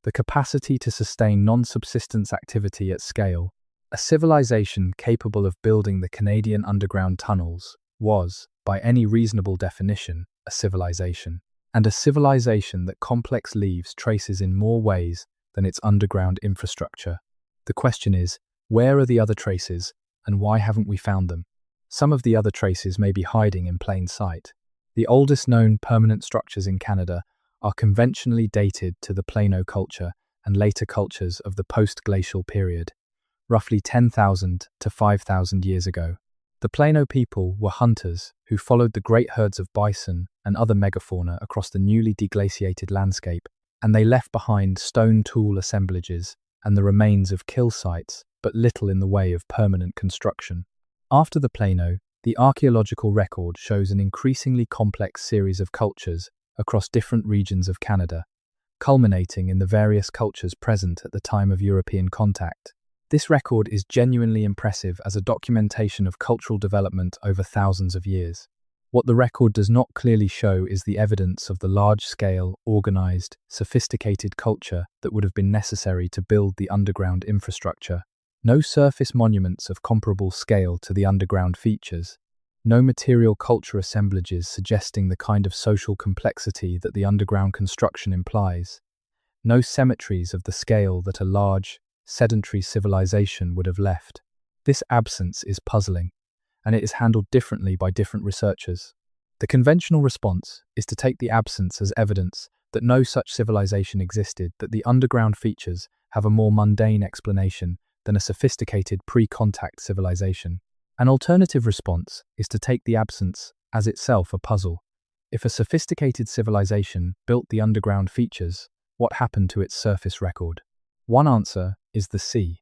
the capacity to sustain non-subsistence activity at scale. A civilization capable of building the Canadian underground tunnels was, by any reasonable definition, a civilization. And a civilization that complex leaves traces in more ways than its underground infrastructure. The question is, where are the other traces, and why haven't we found them? Some of the other traces may be hiding in plain sight. The oldest known permanent structures in Canada are conventionally dated to the Plano culture and later cultures of the post-glacial period, roughly 10,000 to 5,000 years ago. The Plano people were hunters who followed the great herds of bison and other megafauna across the newly deglaciated landscape, and they left behind stone tool assemblages and the remains of kill sites, but little in the way of permanent construction. After the Plano, the archaeological record shows an increasingly complex series of cultures across different regions of Canada, culminating in the various cultures present at the time of European contact. This record is genuinely impressive as a documentation of cultural development over thousands of years. What the record does not clearly show is the evidence of the large-scale, organized, sophisticated culture that would have been necessary to build the underground infrastructure. No surface monuments of comparable scale to the underground features. No material culture assemblages suggesting the kind of social complexity that the underground construction implies. No cemeteries of the scale that a large, sedentary civilization would have left. This absence is puzzling, and it is handled differently by different researchers. The conventional response is to take the absence as evidence that no such civilization existed, that the underground features have a more mundane explanation than a sophisticated pre-contact civilization. An alternative response is to take the absence as itself a puzzle. If a sophisticated civilization built the underground features, what happened to its surface record? One answer is the sea.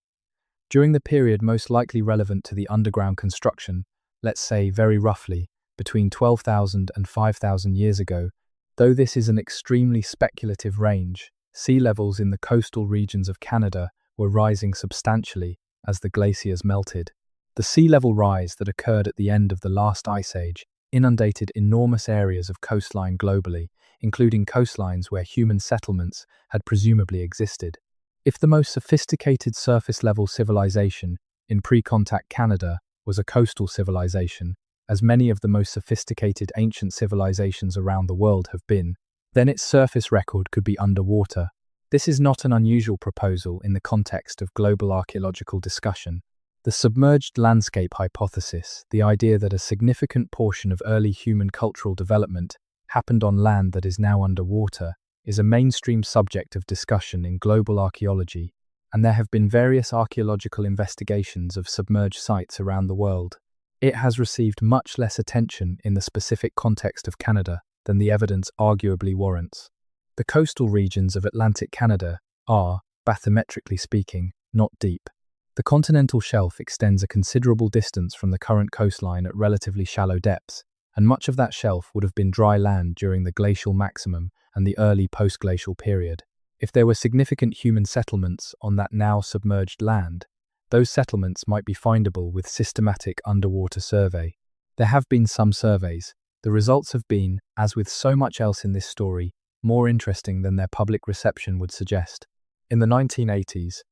During the period most likely relevant to the underground construction, let's say very roughly, between 12,000 and 5,000 years ago, though this is an extremely speculative range, sea levels in the coastal regions of Canada were rising substantially as the glaciers melted. The sea level rise that occurred at the end of the last ice age inundated enormous areas of coastline globally, including coastlines where human settlements had presumably existed. If the most sophisticated surface-level civilization in pre-contact Canada was a coastal civilization, as many of the most sophisticated ancient civilizations around the world have been, then its surface record could be underwater. This is not an unusual proposal in the context of global archaeological discussion. The submerged landscape hypothesis, the idea that a significant portion of early human cultural development happened on land that is now underwater, is a mainstream subject of discussion in global archaeology, and there have been various archaeological investigations of submerged sites around the world. It has received much less attention in the specific context of Canada than the evidence arguably warrants. The coastal regions of Atlantic Canada are, bathymetrically speaking, not deep. The continental shelf extends a considerable distance from the current coastline at relatively shallow depths, and much of that shelf would have been dry land during the glacial maximum and the early post-glacial period. If there were significant human settlements on that now submerged land, those settlements might be findable with systematic underwater survey. There have been some surveys. The results have been, as with so much else in this story, more interesting than their public reception would suggest. In the 1980s,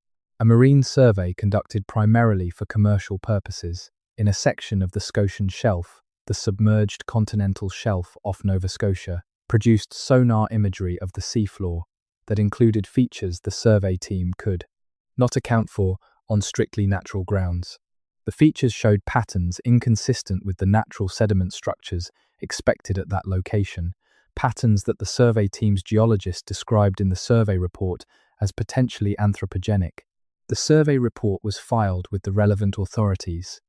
a marine survey conducted primarily for commercial purposes in a section of the Scotian Shelf, the submerged continental shelf off Nova Scotia, produced sonar imagery of the seafloor that included features the survey team could not account for on strictly natural grounds. The features showed patterns inconsistent with the natural sediment structures expected at that location, patterns that the survey team's geologists described in the survey report as potentially anthropogenic. The survey report was filed with the relevant authorities.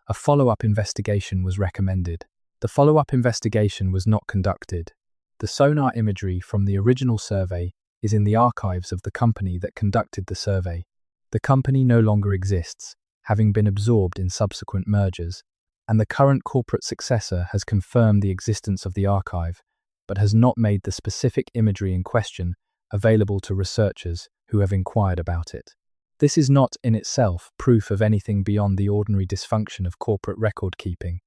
A follow-up investigation was recommended. The follow-up investigation was not conducted. The sonar imagery from the original survey is in the archives of the company that conducted the survey. The company no longer exists, having been absorbed in subsequent mergers, and the current corporate successor has confirmed the existence of the archive, but has not made the specific imagery in question available to researchers who have inquired about it. This is not in itself proof of anything beyond the ordinary dysfunction of corporate record-keeping,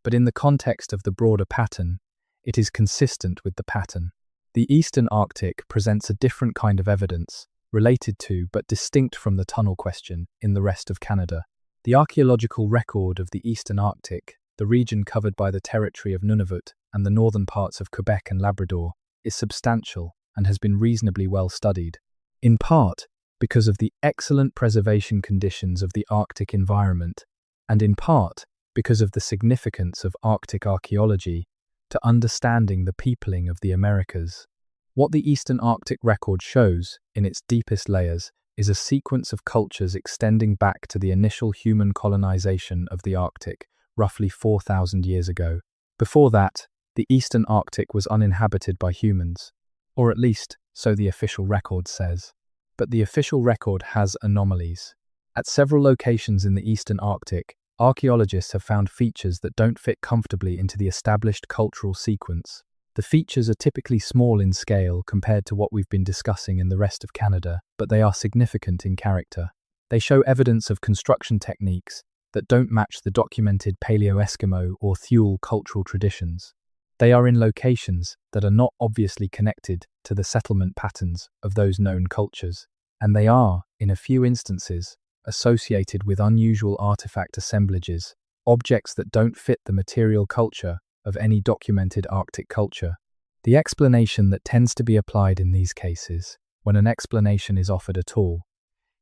but in the context of the broader pattern, it is consistent with the pattern. The Eastern Arctic presents a different kind of evidence, related to but distinct from the tunnel question in the rest of Canada. The archaeological record of the Eastern Arctic, the region covered by the territory of Nunavut and the northern parts of Quebec and Labrador, is substantial and has been reasonably well studied, in part because of the excellent preservation conditions of the Arctic environment, and in part because of the significance of Arctic archaeology to understanding the peopling of the Americas. What the Eastern Arctic record shows, in its deepest layers, is a sequence of cultures extending back to the initial human colonization of the Arctic, roughly 4,000 years ago. Before that, the Eastern Arctic was uninhabited by humans, or at least, so the official record says. But the official record has anomalies. At several locations in the Eastern Arctic, archaeologists have found features that don't fit comfortably into the established cultural sequence. The features are typically small in scale compared to what we've been discussing in the rest of Canada, but they are significant in character. They show evidence of construction techniques that don't match the documented Paleo-Eskimo or Thule cultural traditions. They are in locations that are not obviously connected to the settlement patterns of those known cultures, and they are, in a few instances, associated with unusual artifact assemblages, objects that don't fit the material culture of any documented Arctic culture. The explanation that tends to be applied in these cases, when an explanation is offered at all,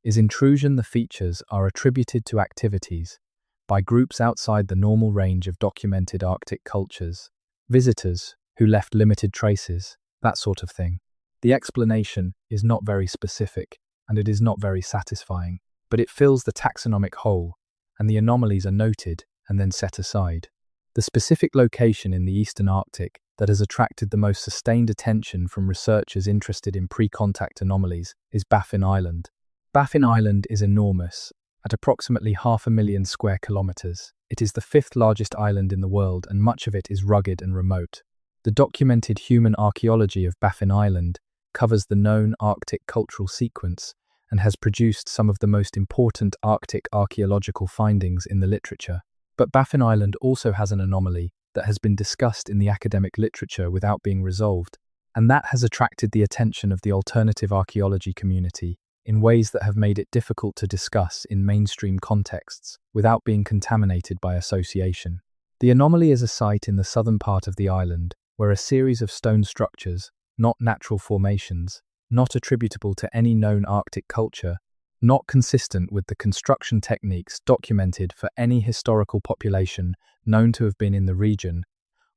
is intrusion. The features are attributed to activities by groups outside the normal range of documented Arctic cultures, visitors who left limited traces, that sort of thing. The explanation is not very specific, and it is not very satisfying, but it fills the taxonomic hole, and the anomalies are noted and then set aside. The specific location in the Eastern Arctic that has attracted the most sustained attention from researchers interested in pre-contact anomalies is Baffin Island. Baffin Island is enormous, at approximately 500,000 square kilometers. It is the fifth largest island in the world, and much of it is rugged and remote. The documented human archaeology of Baffin Island covers the known Arctic cultural sequence and has produced some of the most important Arctic archaeological findings in the literature. But Baffin Island also has an anomaly that has been discussed in the academic literature without being resolved, and that has attracted the attention of the alternative archaeology community in ways that have made it difficult to discuss in mainstream contexts without being contaminated by association. The anomaly is a site in the southern part of the island where a series of stone structures, not natural formations, not attributable to any known Arctic culture, not consistent with the construction techniques documented for any historical population known to have been in the region,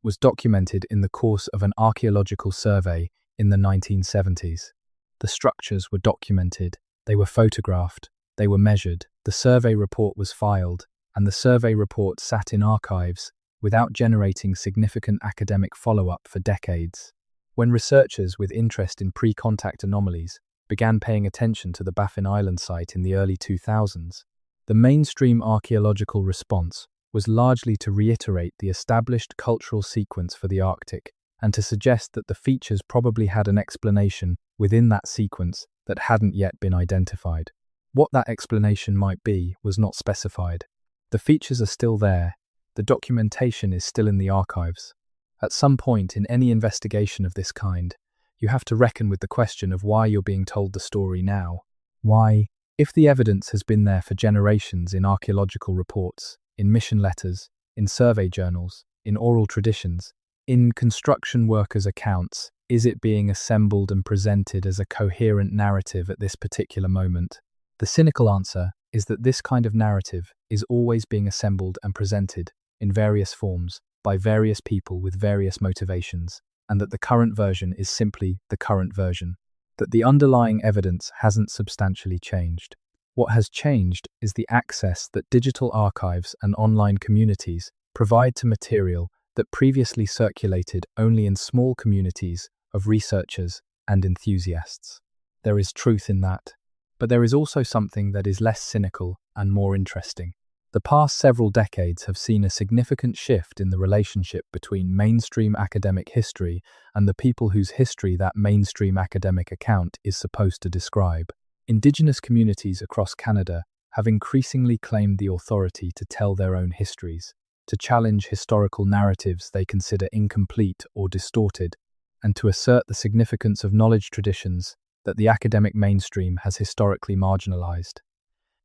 was documented in the course of an archaeological survey in the 1970s. The structures were documented, they were photographed, they were measured, the survey report was filed, and the survey report sat in archives without generating significant academic follow-up for decades. When researchers with interest in pre-contact anomalies began paying attention to the Baffin Island site in the early 2000s, the mainstream archaeological response was largely to reiterate the established cultural sequence for the Arctic and to suggest that the features probably had an explanation within that sequence that hadn't yet been identified. What that explanation might be was not specified. The features are still there, the documentation is still in the archives. At some point in any investigation of this kind, you have to reckon with the question of why you're being told the story now. Why, if the evidence has been there for generations in archaeological reports, in mission letters, in survey journals, in oral traditions, in construction workers' accounts, is it being assembled and presented as a coherent narrative at this particular moment? The cynical answer is that this kind of narrative is always being assembled and presented in various forms by various people with various motivations, and that the current version is simply the current version, that the underlying evidence hasn't substantially changed. What has changed is the access that digital archives and online communities provide to material that previously circulated only in small communities of researchers and enthusiasts. There is truth in that, but there is also something that is less cynical and more interesting. The past several decades have seen a significant shift in the relationship between mainstream academic history and the people whose history that mainstream academic account is supposed to describe. Indigenous communities across Canada have increasingly claimed the authority to tell their own histories, to challenge historical narratives they consider incomplete or distorted, and to assert the significance of knowledge traditions that the academic mainstream has historically marginalized.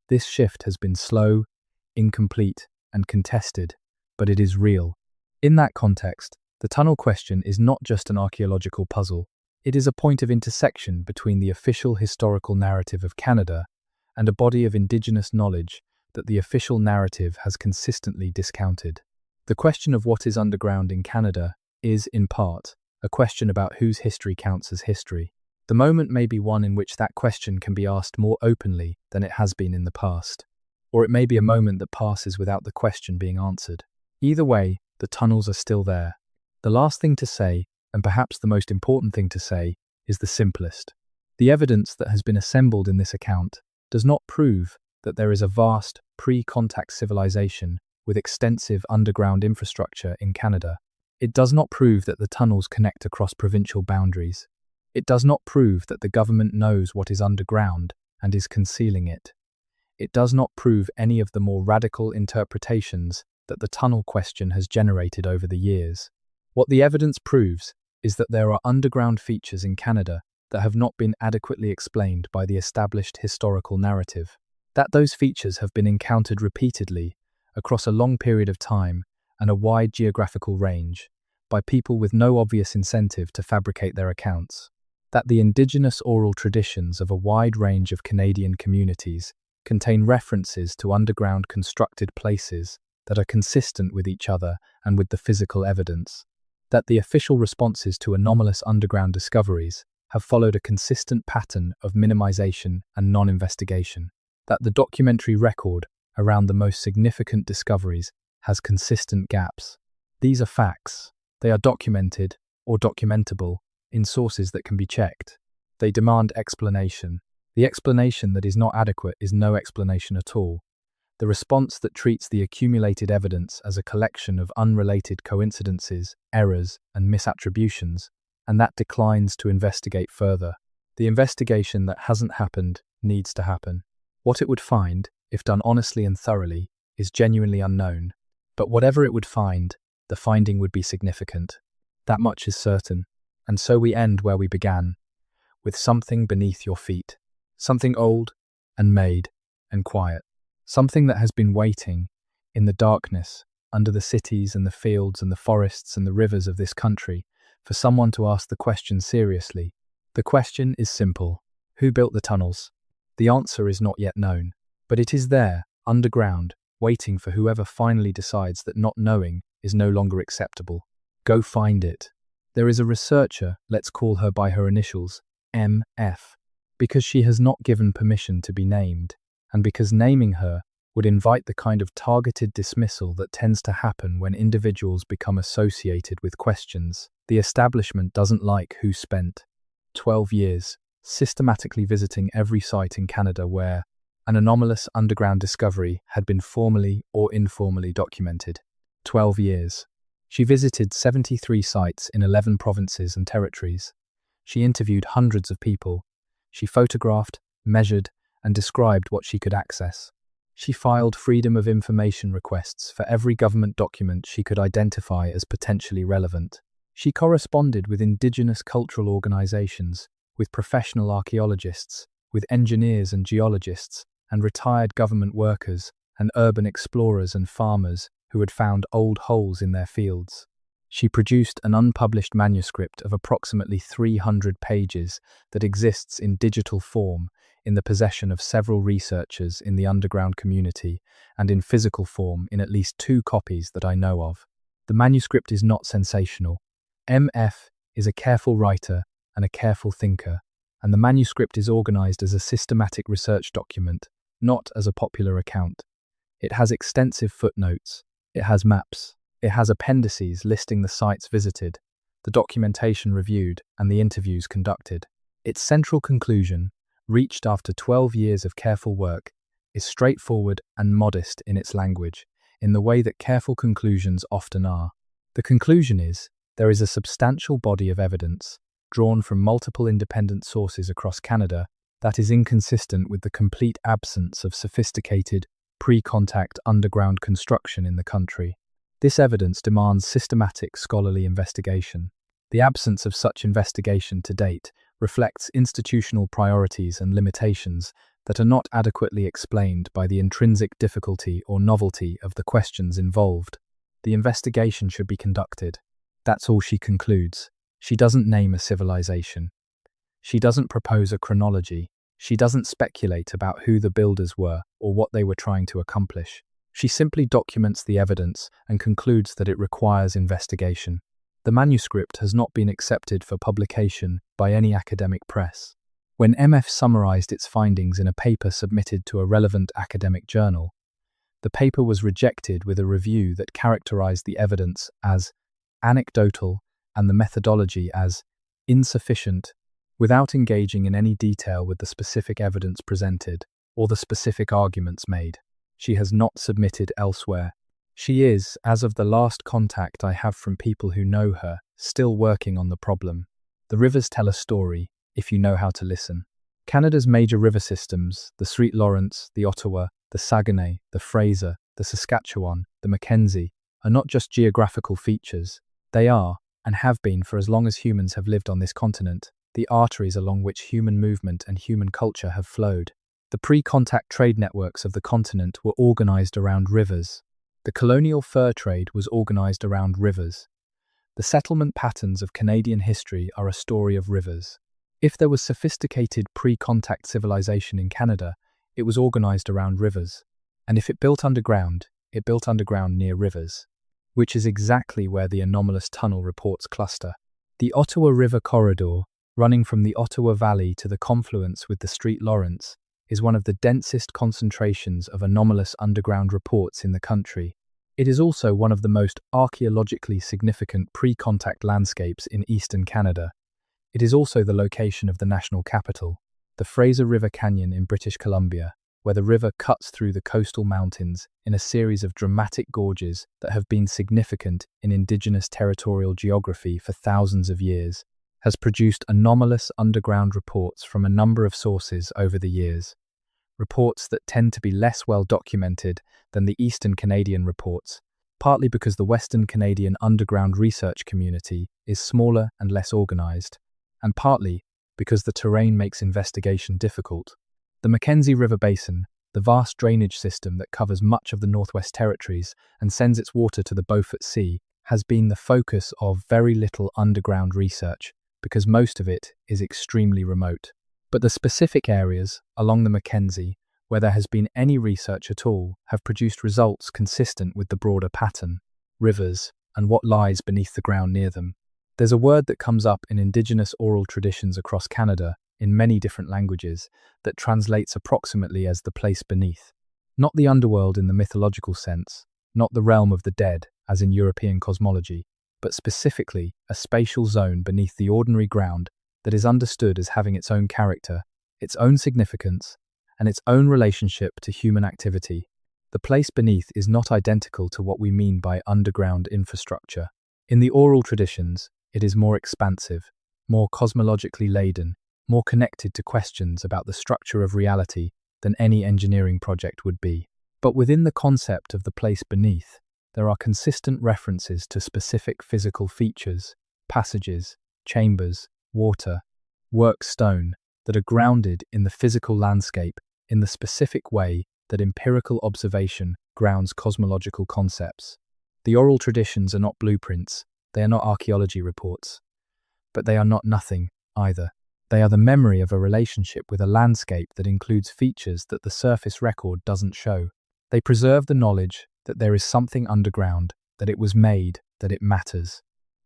This shift has been slow, incomplete, and contested, but it is real. In that context, the tunnel question is not just an archaeological puzzle. It is a point of intersection between the official historical narrative of Canada and a body of Indigenous knowledge that the official narrative has consistently discounted. The question of what is underground in Canada is, in part, a question about whose history counts as history. The moment may be one in which that question can be asked more openly than it has been in the past, or it may be a moment that passes without the question being answered. Either way, the tunnels are still there. The last thing to say, and perhaps the most important thing to say, is the simplest. The evidence that has been assembled in this account does not prove that there is a vast, pre-contact civilization with extensive underground infrastructure in Canada. It does not prove that the tunnels connect across provincial boundaries. It does not prove that the government knows what is underground and is concealing it. It does not prove any of the more radical interpretations that the tunnel question has generated over the years. What the evidence proves is that there are underground features in Canada that have not been adequately explained by the established historical narrative. That those features have been encountered repeatedly, across a long period of time and a wide geographical range, by people with no obvious incentive to fabricate their accounts. That the indigenous oral traditions of a wide range of Canadian communities contain references to underground constructed places that are consistent with each other and with the physical evidence. That the official responses to anomalous underground discoveries have followed a consistent pattern of minimization and non-investigation. That the documentary record around the most significant discoveries has consistent gaps. These are facts. They are documented or documentable in sources that can be checked. They demand explanation. The explanation that is not adequate is no explanation at all. The response that treats the accumulated evidence as a collection of unrelated coincidences, errors, and misattributions, and that declines to investigate further. The investigation that hasn't happened needs to happen. What it would find, if done honestly and thoroughly, is genuinely unknown. But whatever it would find, the finding would be significant. That much is certain. And so we end where we began, with something beneath your feet. Something old and made and quiet. Something that has been waiting in the darkness, under the cities and the fields and the forests and the rivers of this country, for someone to ask the question seriously. The question is simple. Who built the tunnels? The answer is not yet known, but it is there, underground, waiting for whoever finally decides that not knowing is no longer acceptable. Go find it. There is a researcher, let's call her by her initials, MF, because she has not given permission to be named, and because naming her would invite the kind of targeted dismissal that tends to happen when individuals become associated with questions. The establishment doesn't like who spent 12 years systematically visiting every site in Canada where an anomalous underground discovery had been formally or informally documented. 12 years. She visited 73 sites in 11 provinces and territories. She interviewed hundreds of people. She photographed, measured, and described what she could access. She filed Freedom of Information requests for every government document she could identify as potentially relevant. She corresponded with Indigenous cultural organizations, with professional archaeologists, with engineers and geologists, and retired government workers, and urban explorers and farmers who had found old holes in their fields. She produced an unpublished manuscript of approximately 300 pages that exists in digital form in the possession of several researchers in the underground community and in physical form in at least 2 copies that I know of. The manuscript is not sensational. MF is a careful writer and a careful thinker, and the manuscript is organized as a systematic research document, not as a popular account. It has extensive footnotes. It has maps. It has appendices listing the sites visited, the documentation reviewed, and the interviews conducted. Its central conclusion, reached after 12 years of careful work, is straightforward and modest in its language, in the way that careful conclusions often are. The conclusion is, there is a substantial body of evidence, drawn from multiple independent sources across Canada, that is inconsistent with the complete absence of sophisticated, pre-contact underground construction in the country. This evidence demands systematic scholarly investigation. The absence of such investigation to date reflects institutional priorities and limitations that are not adequately explained by the intrinsic difficulty or novelty of the questions involved. The investigation should be conducted. That's all she concludes. She doesn't name a civilization. She doesn't propose a chronology. She doesn't speculate about who the builders were or what they were trying to accomplish. She simply documents the evidence and concludes that it requires investigation. The manuscript has not been accepted for publication by any academic press. When MF summarized its findings in a paper submitted to a relevant academic journal, the paper was rejected with a review that characterized the evidence as anecdotal and the methodology as insufficient, without engaging in any detail with the specific evidence presented or the specific arguments made. She has not submitted elsewhere. She is, as of the last contact I have from people who know her, still working on the problem. The rivers tell a story, if you know how to listen. Canada's major river systems, the St. Lawrence, the Ottawa, the Saguenay, the Fraser, the Saskatchewan, the Mackenzie, are not just geographical features. They are, and have been for as long as humans have lived on this continent, the arteries along which human movement and human culture have flowed. The pre-contact trade networks of the continent were organized around rivers. The colonial fur trade was organized around rivers. The settlement patterns of Canadian history are a story of rivers. If there was sophisticated pre-contact civilization in Canada, it was organized around rivers. And if it built underground near rivers, which is exactly where the anomalous tunnel reports cluster. The Ottawa River corridor, running from the Ottawa Valley to the confluence with the St. Lawrence, is one of the densest concentrations of anomalous underground reports in the country. It is also one of the most archaeologically significant pre-contact landscapes in eastern Canada. It is also the location of the national capital, the Fraser River Canyon in British Columbia, where the river cuts through the coastal mountains in a series of dramatic gorges that have been significant in Indigenous territorial geography for thousands of years, has produced anomalous underground reports from a number of sources over the years. Reports that tend to be less well documented than the Eastern Canadian reports, partly because the Western Canadian underground research community is smaller and less organized, and partly because the terrain makes investigation difficult. The Mackenzie River Basin, the vast drainage system that covers much of the Northwest Territories and sends its water to the Beaufort Sea, has been the focus of very little underground research because most of it is extremely remote. But the specific areas along the Mackenzie where there has been any research at all have produced results consistent with the broader pattern, rivers, and what lies beneath the ground near them. There's a word that comes up in Indigenous oral traditions across Canada in many different languages that translates approximately as the place beneath. Not the underworld in the mythological sense, not the realm of the dead as in European cosmology, but specifically a spatial zone beneath the ordinary ground that is understood as having its own character, its own significance, and its own relationship to human activity. The place beneath is not identical to what we mean by underground infrastructure. In the oral traditions, it is more expansive, more cosmologically laden, more connected to questions about the structure of reality than any engineering project would be. But within the concept of the place beneath, there are consistent references to specific physical features, passages, chambers, water, work stone, that are grounded in the physical landscape in the specific way that empirical observation grounds cosmological concepts. The oral traditions are not blueprints, they are not archaeology reports. But they are not nothing, either. They are the memory of a relationship with a landscape that includes features that the surface record doesn't show. They preserve the knowledge that there is something underground, that it was made, that it matters.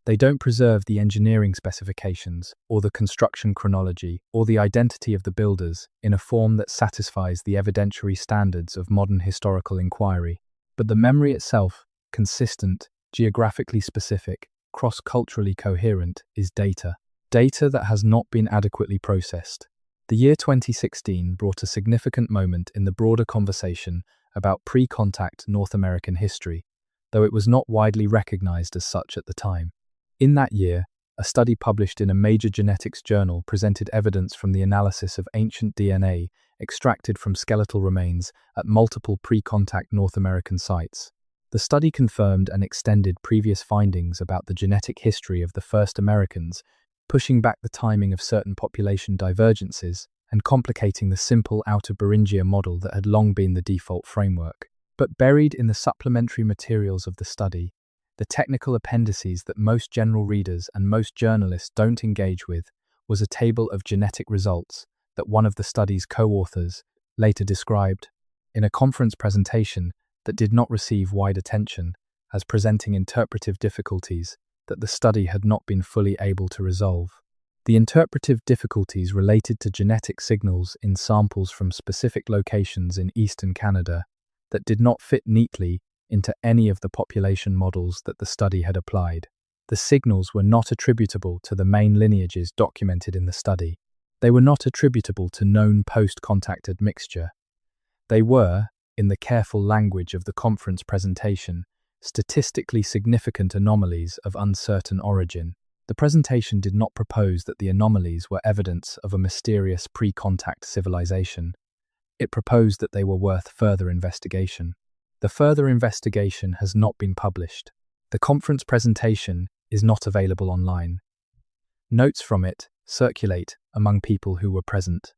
They don't preserve the engineering specifications, or the construction chronology, or the identity of the builders in a form that satisfies the evidentiary standards of modern historical inquiry. But the memory itself, consistent, geographically specific, cross-culturally coherent, is data. Data that has not been adequately processed. The year 2016 brought a significant moment in the broader conversation about pre-contact North American history, though it was not widely recognized as such at the time. In that year, a study published in a major genetics journal presented evidence from the analysis of ancient DNA extracted from skeletal remains at multiple pre-contact North American sites. The study confirmed and extended previous findings about the genetic history of the first Americans, pushing back the timing of certain population divergences and complicating the simple outer Beringia model that had long been the default framework. But buried in the supplementary materials of the study, the technical appendices that most general readers and most journalists don't engage with, was a table of genetic results that one of the study's co-authors later described in a conference presentation that did not receive wide attention as presenting interpretive difficulties that the study had not been fully able to resolve. The interpretive difficulties related to genetic signals in samples from specific locations in eastern Canada that did not fit neatly into any of the population models that the study had applied. The signals were not attributable to the main lineages documented in the study. They were not attributable to known post-contact admixture. They were, in the careful language of the conference presentation, statistically significant anomalies of uncertain origin. The presentation did not propose that the anomalies were evidence of a mysterious pre-contact civilization. It proposed that they were worth further investigation. The further investigation has not been published. The conference presentation is not available online. Notes from it circulate among people who were present.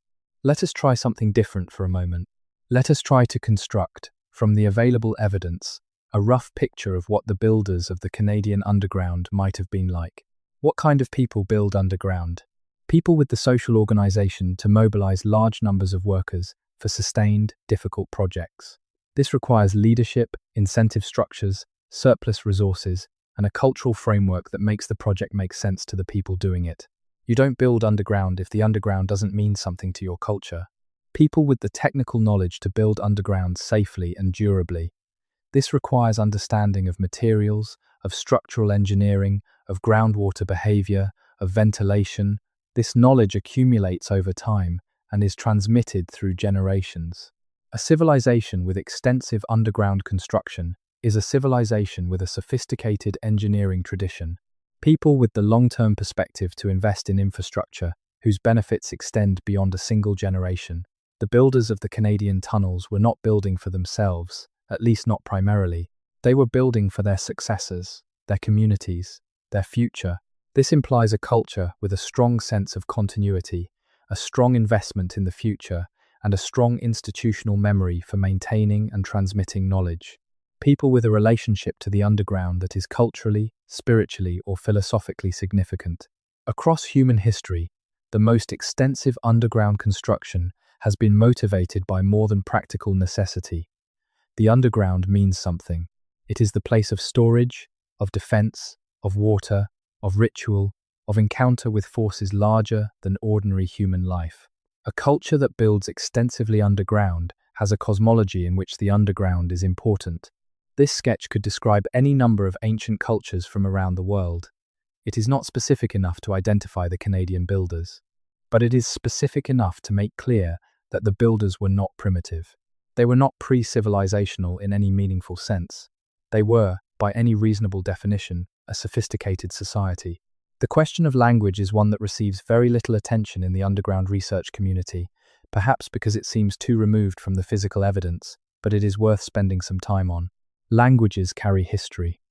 Let us try something different for a moment. Let us try to construct, from the available evidence, a rough picture of what the builders of the Canadian underground might have been like. What kind of people build underground? People with the social organization to mobilize large numbers of workers for sustained, difficult projects. This requires leadership, incentive structures, surplus resources, and a cultural framework that makes the project make sense to the people doing it. You don't build underground if the underground doesn't mean something to your culture. People with the technical knowledge to build underground safely and durably. This requires understanding of materials, of structural engineering, of groundwater behavior, of ventilation. This knowledge accumulates over time and is transmitted through generations. A civilization with extensive underground construction is a civilization with a sophisticated engineering tradition. People with the long-term perspective to invest in infrastructure whose benefits extend beyond a single generation. The builders of the Canadian tunnels were not building for themselves, at least not primarily. They were building for their successors, their communities, their future. This implies a culture with a strong sense of continuity, a strong investment in the future, and a strong institutional memory for maintaining and transmitting knowledge. People with a relationship to the underground that is culturally, spiritually, or philosophically significant. Across human history, the most extensive underground construction has been motivated by more than practical necessity. The underground means something. It is the place of storage, of defense, of water, of ritual, of encounter with forces larger than ordinary human life. A culture that builds extensively underground has a cosmology in which the underground is important. This sketch could describe any number of ancient cultures from around the world. It is not specific enough to identify the Canadian builders, but it is specific enough to make clear that the builders were not primitive. They were not pre-civilizational in any meaningful sense. They were, by any reasonable definition, a sophisticated society. The question of language is one that receives very little attention in the underground research community, perhaps because it seems too removed from the physical evidence, but it is worth spending some time on. Languages carry history.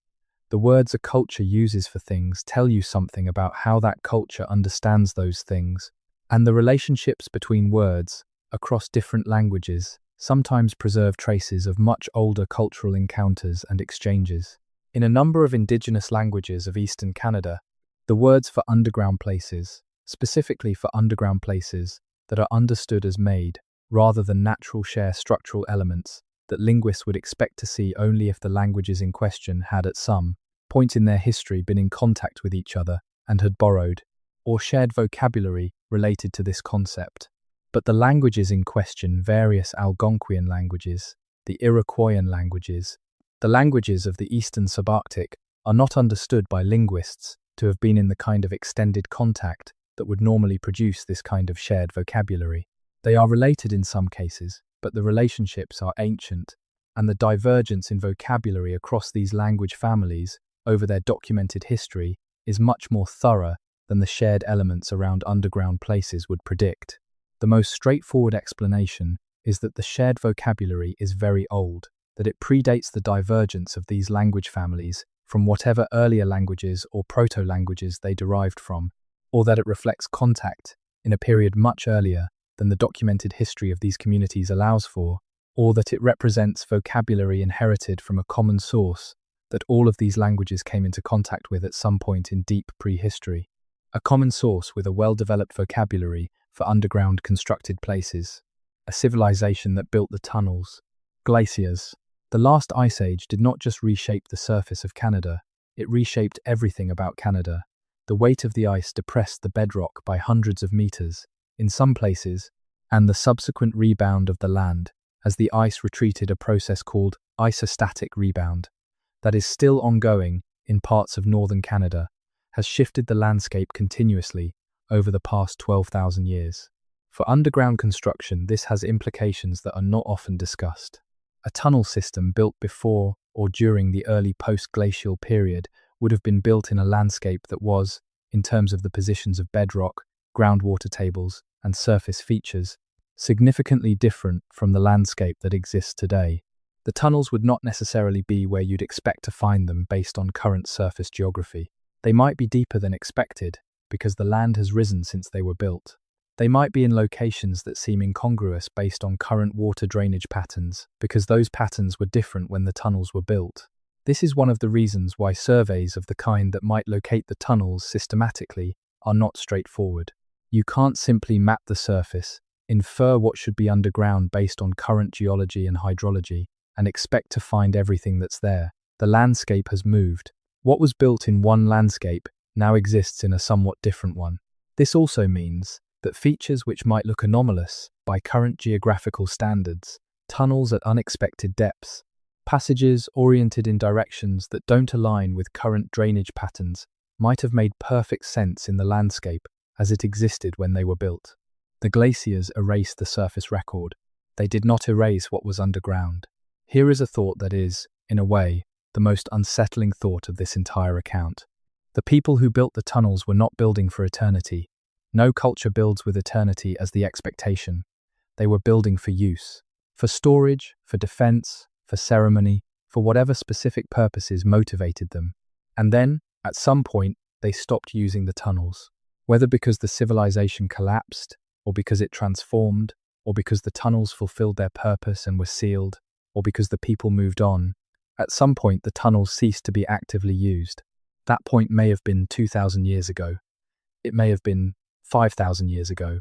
The words a culture uses for things tell you something about how that culture understands those things, and the relationships between words across different languages sometimes preserve traces of much older cultural encounters and exchanges. In a number of Indigenous languages of Eastern Canada, the words for underground places, specifically for underground places that are understood as made, rather than natural, share structural elements that linguists would expect to see only if the languages in question had at some point in their history been in contact with each other and had borrowed or shared vocabulary related to this concept. But the languages in question, various Algonquian languages, the Iroquoian languages, the languages of the Eastern Subarctic, are not understood by linguists to have been in the kind of extended contact that would normally produce this kind of shared vocabulary. They are related in some cases, but the relationships are ancient, and the divergence in vocabulary across these language families over their documented history is much more thorough than the shared elements around underground places would predict. The most straightforward explanation is that the shared vocabulary is very old, that it predates the divergence of these language families from whatever earlier languages or proto-languages they derived from, or that it reflects contact in a period much earlier than the documented history of these communities allows for, or that it represents vocabulary inherited from a common source that all of these languages came into contact with at some point in deep prehistory. A common source with a well-developed vocabulary for underground constructed places. A civilization that built the tunnels. Glaciers. The last ice age did not just reshape the surface of Canada, it reshaped everything about Canada. The weight of the ice depressed the bedrock by hundreds of meters, in some places, and the subsequent rebound of the land, as the ice retreated, a process called isostatic rebound, that is still ongoing in parts of northern Canada, has shifted the landscape continuously over the past 12,000 years. For underground construction, this has implications that are not often discussed. A tunnel system built before or during the early post-glacial period would have been built in a landscape that was, in terms of the positions of bedrock, groundwater tables, and surface features, significantly different from the landscape that exists today. The tunnels would not necessarily be where you'd expect to find them based on current surface geography. They might be deeper than expected because the land has risen since they were built. They might be in locations that seem incongruous based on current water drainage patterns because those patterns were different when the tunnels were built. This is one of the reasons why surveys of the kind that might locate the tunnels systematically are not straightforward. You can't simply map the surface, infer what should be underground based on current geology and hydrology, and expect to find everything that's there. The landscape has moved. What was built in one landscape now exists in a somewhat different one. This also means that features which might look anomalous by current geographical standards, tunnels at unexpected depths, passages oriented in directions that don't align with current drainage patterns, might have made perfect sense in the landscape as it existed when they were built. The glaciers erased the surface record. They did not erase what was underground. Here is a thought that is, in a way, the most unsettling thought of this entire account. The people who built the tunnels were not building for eternity. No culture builds with eternity as the expectation. They were building for use, for storage, for defense, for ceremony, for whatever specific purposes motivated them. And then, at some point, they stopped using the tunnels. Whether because the civilization collapsed, or because it transformed, or because the tunnels fulfilled their purpose and were sealed, or because the people moved on, at some point the tunnels ceased to be actively used. That point may have been 2,000 years ago. It may have been 5,000 years ago.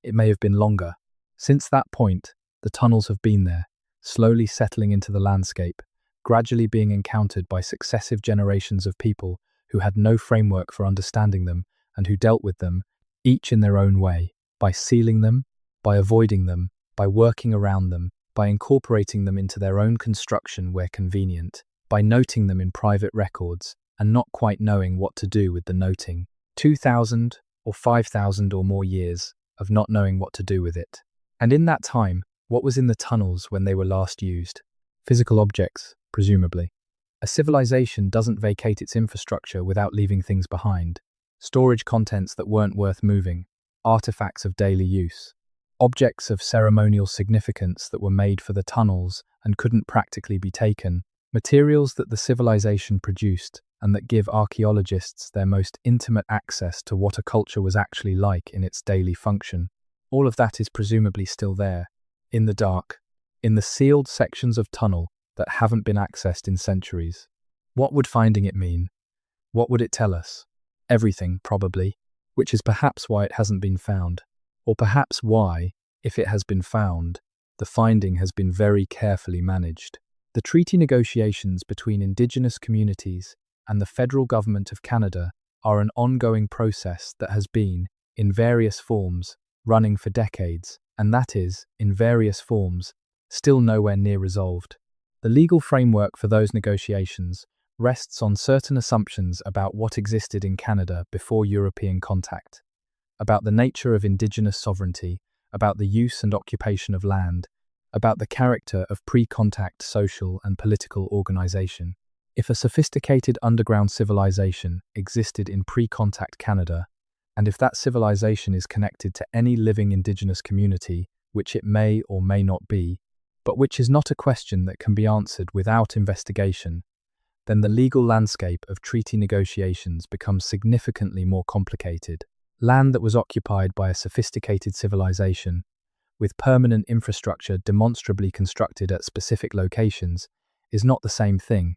It may have been longer. Since that point, the tunnels have been there, slowly settling into the landscape, gradually being encountered by successive generations of people who had no framework for understanding them and who dealt with them, each in their own way, by sealing them, by avoiding them, by working around them, by incorporating them into their own construction where convenient, by noting them in private records and not quite knowing what to do with the noting. 2,000 or 5,000 or more years of not knowing what to do with it. And in that time, what was in the tunnels when they were last used? Physical objects, presumably. A civilization doesn't vacate its infrastructure without leaving things behind. Storage contents that weren't worth moving, artifacts of daily use, objects of ceremonial significance that were made for the tunnels and couldn't practically be taken, materials that the civilization produced and that give archaeologists their most intimate access to what a culture was actually like in its daily function. All of that is presumably still there, in the dark, in the sealed sections of tunnel that haven't been accessed in centuries. What would finding it mean? What would it tell us? Everything, probably, which is perhaps why it hasn't been found. Or perhaps why, if it has been found, the finding has been very carefully managed. The treaty negotiations between Indigenous communities and the federal government of Canada are an ongoing process that has been, in various forms, running for decades, and that is, in various forms, still nowhere near resolved. The legal framework for those negotiations rests on certain assumptions about what existed in Canada before European contact, about the nature of Indigenous sovereignty, about the use and occupation of land, about the character of pre-contact social and political organization. If a sophisticated underground civilization existed in pre-contact Canada, and if that civilization is connected to any living Indigenous community, which it may or may not be, but which is not a question that can be answered without investigation, then the legal landscape of treaty negotiations becomes significantly more complicated. Land that was occupied by a sophisticated civilization, with permanent infrastructure demonstrably constructed at specific locations, is not the same thing,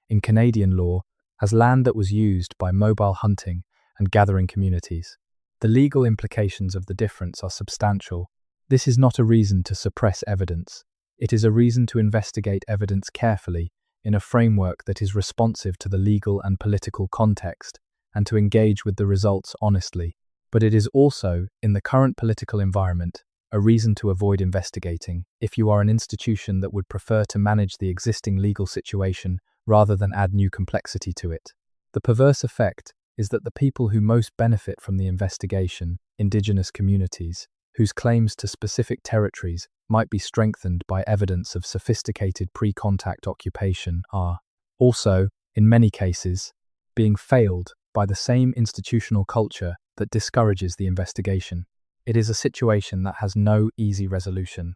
in Canadian law, as land that was used by mobile hunting and gathering communities. The legal implications of the difference are substantial. This is not a reason to suppress evidence. It is a reason to investigate evidence carefully in a framework that is responsive to the legal and political context, and to engage with the results honestly. But it is also, in the current political environment, a reason to avoid investigating if you are an institution that would prefer to manage the existing legal situation rather than add new complexity to it. The perverse effect is that the people who most benefit from the investigation, Indigenous communities, whose claims to specific territories might be strengthened by evidence of sophisticated pre-contact occupation, are also, in many cases, being failed by the same institutional culture that discourages the investigation. It is a situation that has no easy resolution.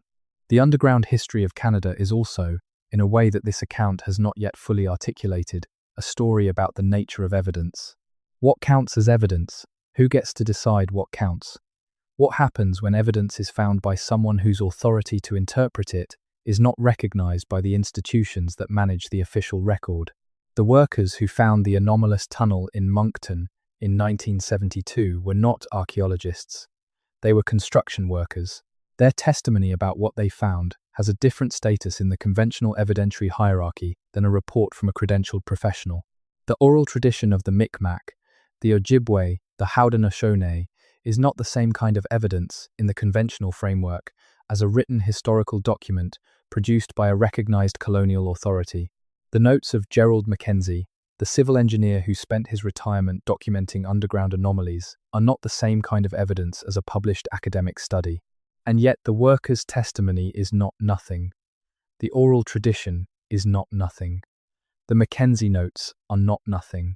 The underground history of Canada is also, in a way that this account has not yet fully articulated, a story about the nature of evidence. What counts as evidence? Who gets to decide what counts? What happens when evidence is found by someone whose authority to interpret it is not recognized by the institutions that manage the official record? The workers who found the anomalous tunnel in Moncton in 1972 were not archaeologists. They were construction workers. Their testimony about what they found has a different status in the conventional evidentiary hierarchy than a report from a credentialed professional. The oral tradition of the Micmac, the Ojibwe, the Haudenosaunee, is not the same kind of evidence in the conventional framework as a written historical document produced by a recognized colonial authority. The notes of Gerald Mackenzie, the civil engineer who spent his retirement documenting underground anomalies, are not the same kind of evidence as a published academic study. And yet the workers' testimony is not nothing. The oral tradition is not nothing. The Mackenzie notes are not nothing.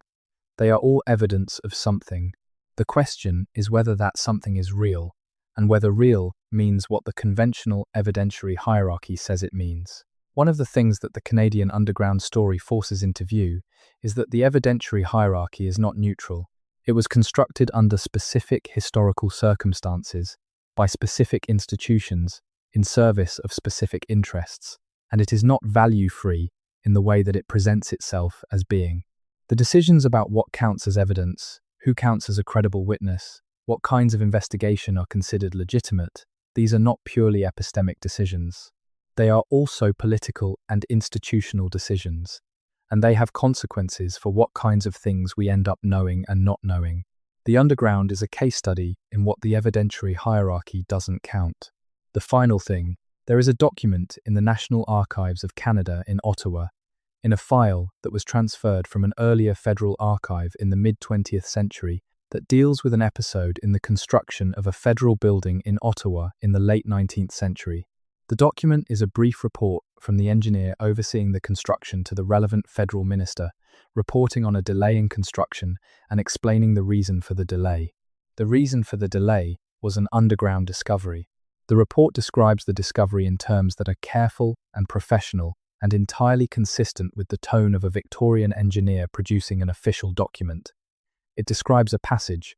They are all evidence of something. The question is whether that something is real, and whether real means what the conventional evidentiary hierarchy says it means. One of the things that the Canadian underground story forces into view is that the evidentiary hierarchy is not neutral. It was constructed under specific historical circumstances, by specific institutions, in service of specific interests, and it is not value-free in the way that it presents itself as being. The decisions about what counts as evidence, who counts as a credible witness, what kinds of investigation are considered legitimate, these are not purely epistemic decisions. They are also political and institutional decisions, and they have consequences for what kinds of things we end up knowing and not knowing. The underground is a case study in what the evidentiary hierarchy doesn't count. The final thing, there is a document in the National Archives of Canada in Ottawa, in a file that was transferred from an earlier federal archive in the mid-20th century that deals with an episode in the construction of a federal building in Ottawa in the late 19th century. The document is a brief report from the engineer overseeing the construction to the relevant federal minister, reporting on a delay in construction and explaining the reason for the delay. The reason for the delay was an underground discovery. The report describes the discovery in terms that are careful and professional and entirely consistent with the tone of a Victorian engineer producing an official document. It describes the passage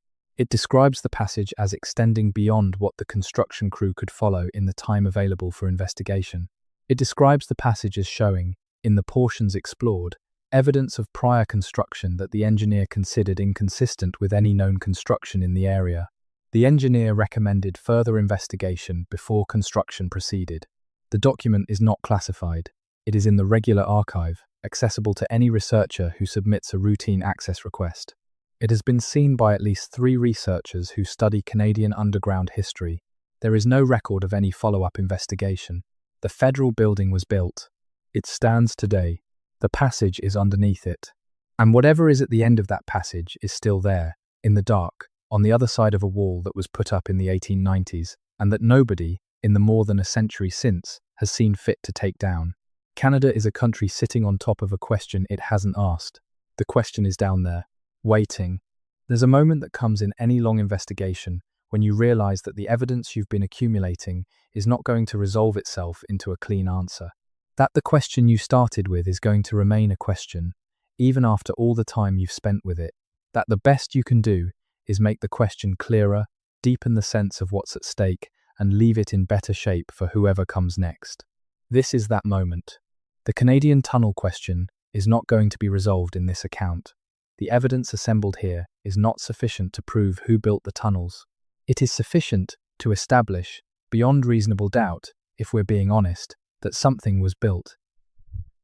as extending beyond what the construction crew could follow in the time available for investigation. It describes the passage as showing, in the portions explored, evidence of prior construction that the engineer considered inconsistent with any known construction in the area. The engineer recommended further investigation before construction proceeded. The document is not classified. It is in the regular archive, accessible to any researcher who submits a routine access request. It has been seen by at least 3 researchers who study Canadian underground history. There is no record of any follow-up investigation. The federal building was built. It stands today. The passage is underneath it. And whatever is at the end of that passage is still there, in the dark, on the other side of a wall that was put up in the 1890s, and that nobody, in the more than a century since, has seen fit to take down. Canada is a country sitting on top of a question it hasn't asked. The question is down there, waiting. There's a moment that comes in any long investigation when you realize that the evidence you've been accumulating is not going to resolve itself into a clean answer. That the question you started with is going to remain a question, even after all the time you've spent with it. That the best you can do is make the question clearer, deepen the sense of what's at stake, and leave it in better shape for whoever comes next. This is that moment. The Canadian tunnel question is not going to be resolved in this account. The evidence assembled here is not sufficient to prove who built the tunnels. It is sufficient to establish, beyond reasonable doubt, if we're being honest, that something was built.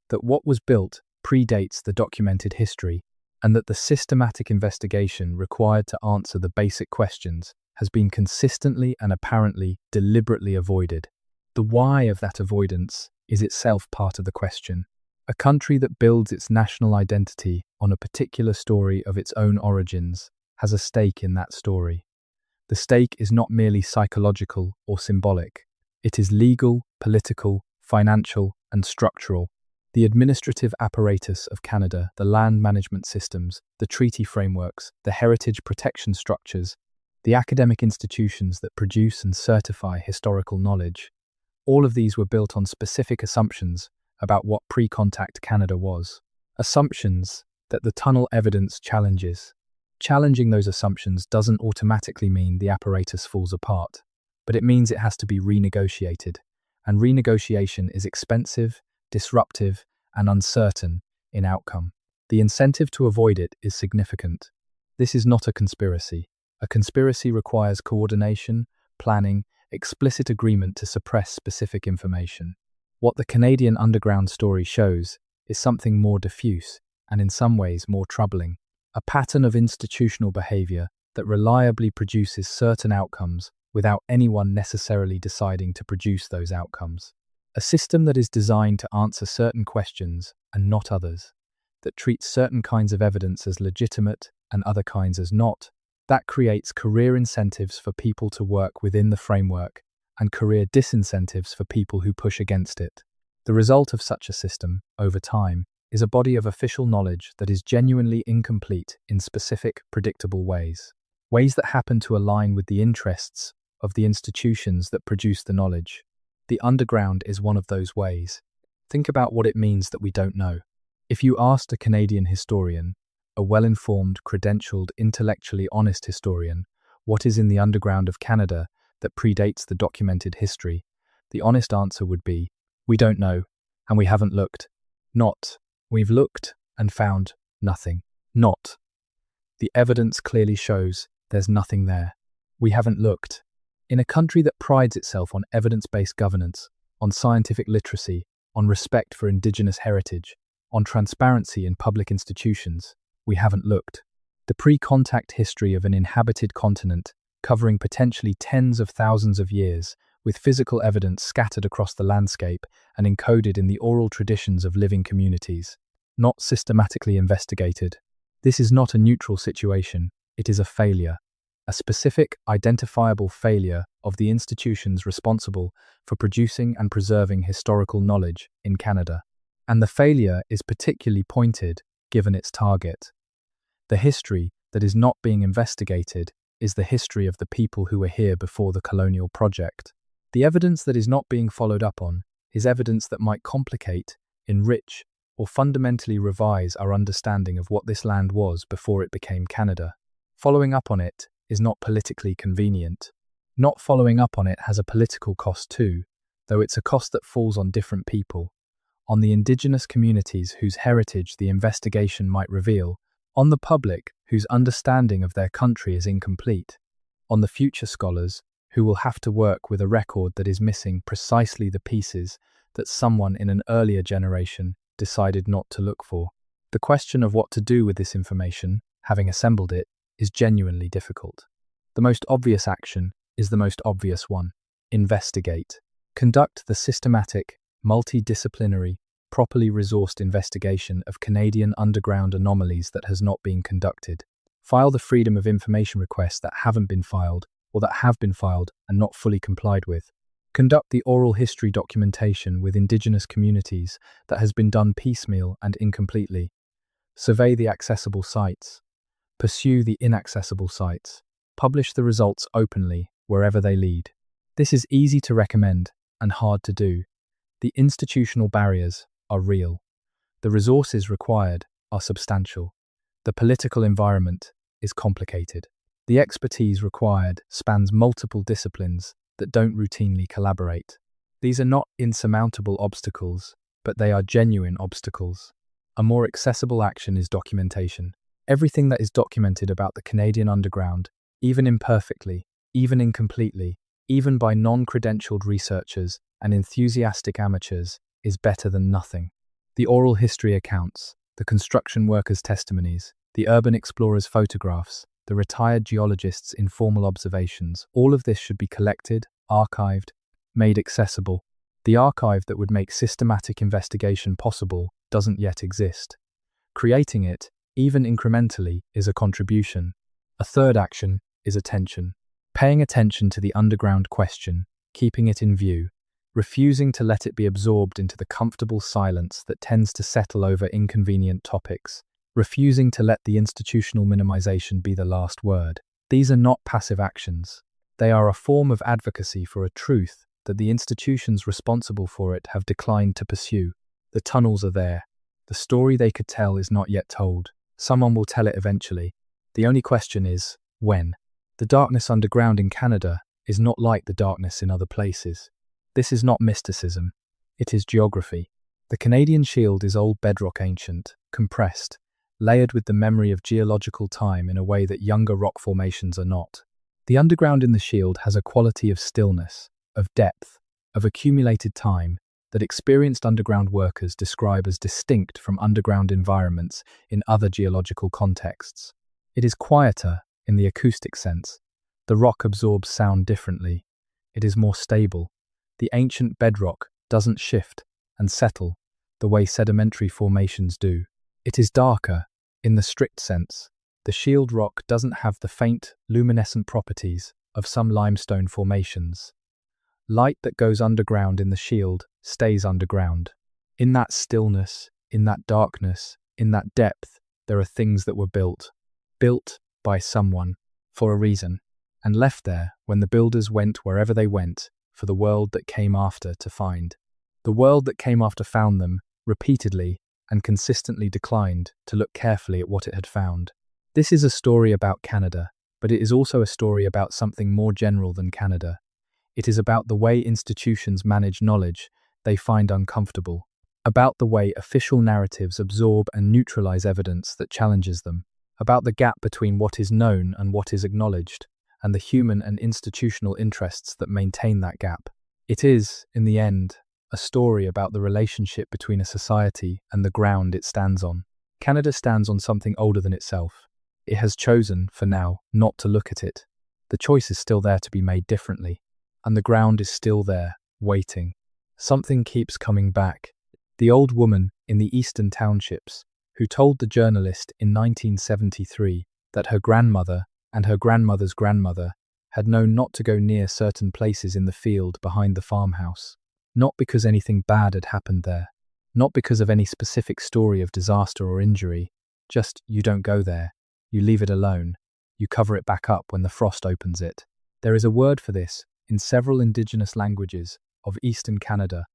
That what was built predates the documented history, and that the systematic investigation required to answer the basic questions has been consistently and apparently deliberately avoided. The why of that avoidance is itself part of the question. A country that builds its national identity on a particular story of its own origins has a stake in that story. The stake is not merely psychological or symbolic. It is legal, political, financial, and structural. The administrative apparatus of Canada, the land management systems, the treaty frameworks, the heritage protection structures, the academic institutions that produce and certify historical knowledge, all of these were built on specific assumptions about what pre-contact Canada was. Assumptions that the tunnel evidence challenges. Challenging those assumptions doesn't automatically mean the apparatus falls apart, but it means it has to be renegotiated, and renegotiation is expensive, disruptive, and uncertain in outcome. The incentive to avoid it is significant. This is not a conspiracy. A conspiracy requires coordination, planning, explicit agreement to suppress specific information. What the Canadian underground story shows is something more diffuse, and in some ways more troubling. A pattern of institutional behavior that reliably produces certain outcomes without anyone necessarily deciding to produce those outcomes. A system that is designed to answer certain questions and not others, that treats certain kinds of evidence as legitimate and other kinds as not, that creates career incentives for people to work within the framework and career disincentives for people who push against it. The result of such a system, over time, is a body of official knowledge that is genuinely incomplete in specific, predictable ways. Ways that happen to align with the interests of the institutions that produce the knowledge. The underground is one of those ways. Think about what it means that we don't know. If you asked a Canadian historian, a well-informed, credentialed, intellectually honest historian, what is in the underground of Canada that predates the documented history, the honest answer would be, we don't know, and we haven't looked. Not, we've looked and found nothing. Not, the evidence clearly shows there's nothing there. We haven't looked. In a country that prides itself on evidence-based governance, on scientific literacy, on respect for Indigenous heritage, on transparency in public institutions, we haven't looked. The pre-contact history of an inhabited continent, covering potentially tens of thousands of years, with physical evidence scattered across the landscape and encoded in the oral traditions of living communities, not systematically investigated. This is not a neutral situation, it is a failure. A specific, identifiable failure of the institutions responsible for producing and preserving historical knowledge in Canada. And the failure is particularly pointed given its target. The history that is not being investigated is the history of the people who were here before the colonial project. The evidence that is not being followed up on is evidence that might complicate, enrich, or fundamentally revise our understanding of what this land was before it became Canada. Following up on it is not politically convenient. Not following up on it has a political cost too, though it's a cost that falls on different people. On the Indigenous communities whose heritage the investigation might reveal, on the public whose understanding of their country is incomplete, on the future scholars who will have to work with a record that is missing precisely the pieces that someone in an earlier generation decided not to look for. The question of what to do with this information, having assembled it, is genuinely difficult. The most obvious action is the most obvious one. Investigate. Conduct the systematic, multidisciplinary, properly resourced investigation of Canadian underground anomalies that has not been conducted. File the Freedom of Information requests that haven't been filed or that have been filed and not fully complied with. Conduct the oral history documentation with Indigenous communities that has been done piecemeal and incompletely. Survey the accessible sites. Pursue the inaccessible sites. Publish the results openly wherever they lead. This is easy to recommend and hard to do. The institutional barriers are real. The resources required are substantial. The political environment is complicated. The expertise required spans multiple disciplines that don't routinely collaborate. These are not insurmountable obstacles, but they are genuine obstacles. A more accessible action is documentation. Everything that is documented about the Canadian underground, even imperfectly, even incompletely, even by non-credentialed researchers and enthusiastic amateurs, is better than nothing. The oral history accounts, the construction workers' testimonies, the urban explorers' photographs, the retired geologists' informal observations, all of this should be collected, archived, made accessible. The archive that would make systematic investigation possible doesn't yet exist. Creating it, even incrementally, is a contribution. A third action is attention. Paying attention to the underground question, keeping it in view, refusing to let it be absorbed into the comfortable silence that tends to settle over inconvenient topics, refusing to let the institutional minimization be the last word. These are not passive actions. They are a form of advocacy for a truth that the institutions responsible for it have declined to pursue. The tunnels are there. The story they could tell is not yet told. Someone will tell it eventually. The only question is, when? The darkness underground in Canada is not like the darkness in other places. This is not mysticism. It is geography. The Canadian Shield is old bedrock, ancient, compressed, layered with the memory of geological time in a way that younger rock formations are not. The underground in the Shield has a quality of stillness, of depth, of accumulated time that experienced underground workers describe as distinct from underground environments in other geological contexts. It is quieter in the acoustic sense. The rock absorbs sound differently. It is more stable. The ancient bedrock doesn't shift and settle the way sedimentary formations do. It is darker in the strict sense. The Shield rock doesn't have the faint, luminescent properties of some limestone formations. Light that goes underground in the Shield stays underground. In that stillness, in that darkness, in that depth, there are things that were built by someone, for a reason, and left there when the builders went wherever they went for the world that came after to find. The world that came after found them, repeatedly and consistently declined to look carefully at what it had found. This is a story about Canada, but it is also a story about something more general than Canada. It is about the way institutions manage knowledge they find uncomfortable, about the way official narratives absorb and neutralize evidence that challenges them, about the gap between what is known and what is acknowledged, and the human and institutional interests that maintain that gap. It is, in the end, a story about the relationship between a society and the ground it stands on. Canada stands on something older than itself. It has chosen, for now, not to look at it. The choice is still there to be made differently, and the ground is still there, waiting. Something keeps coming back. The old woman in the eastern townships, who told the journalist in 1973 that her grandmother and her grandmother's grandmother had known not to go near certain places in the field behind the farmhouse. Not because anything bad had happened there, not because of any specific story of disaster or injury, just you don't go there, you leave it alone, you cover it back up when the frost opens it. There is a word for this in several indigenous languages of eastern Canada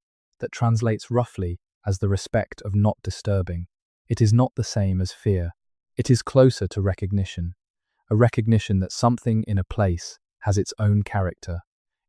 that translates roughly as the respect of not disturbing. It is not the same as fear. It is closer to recognition, a recognition that something in a place has its own character,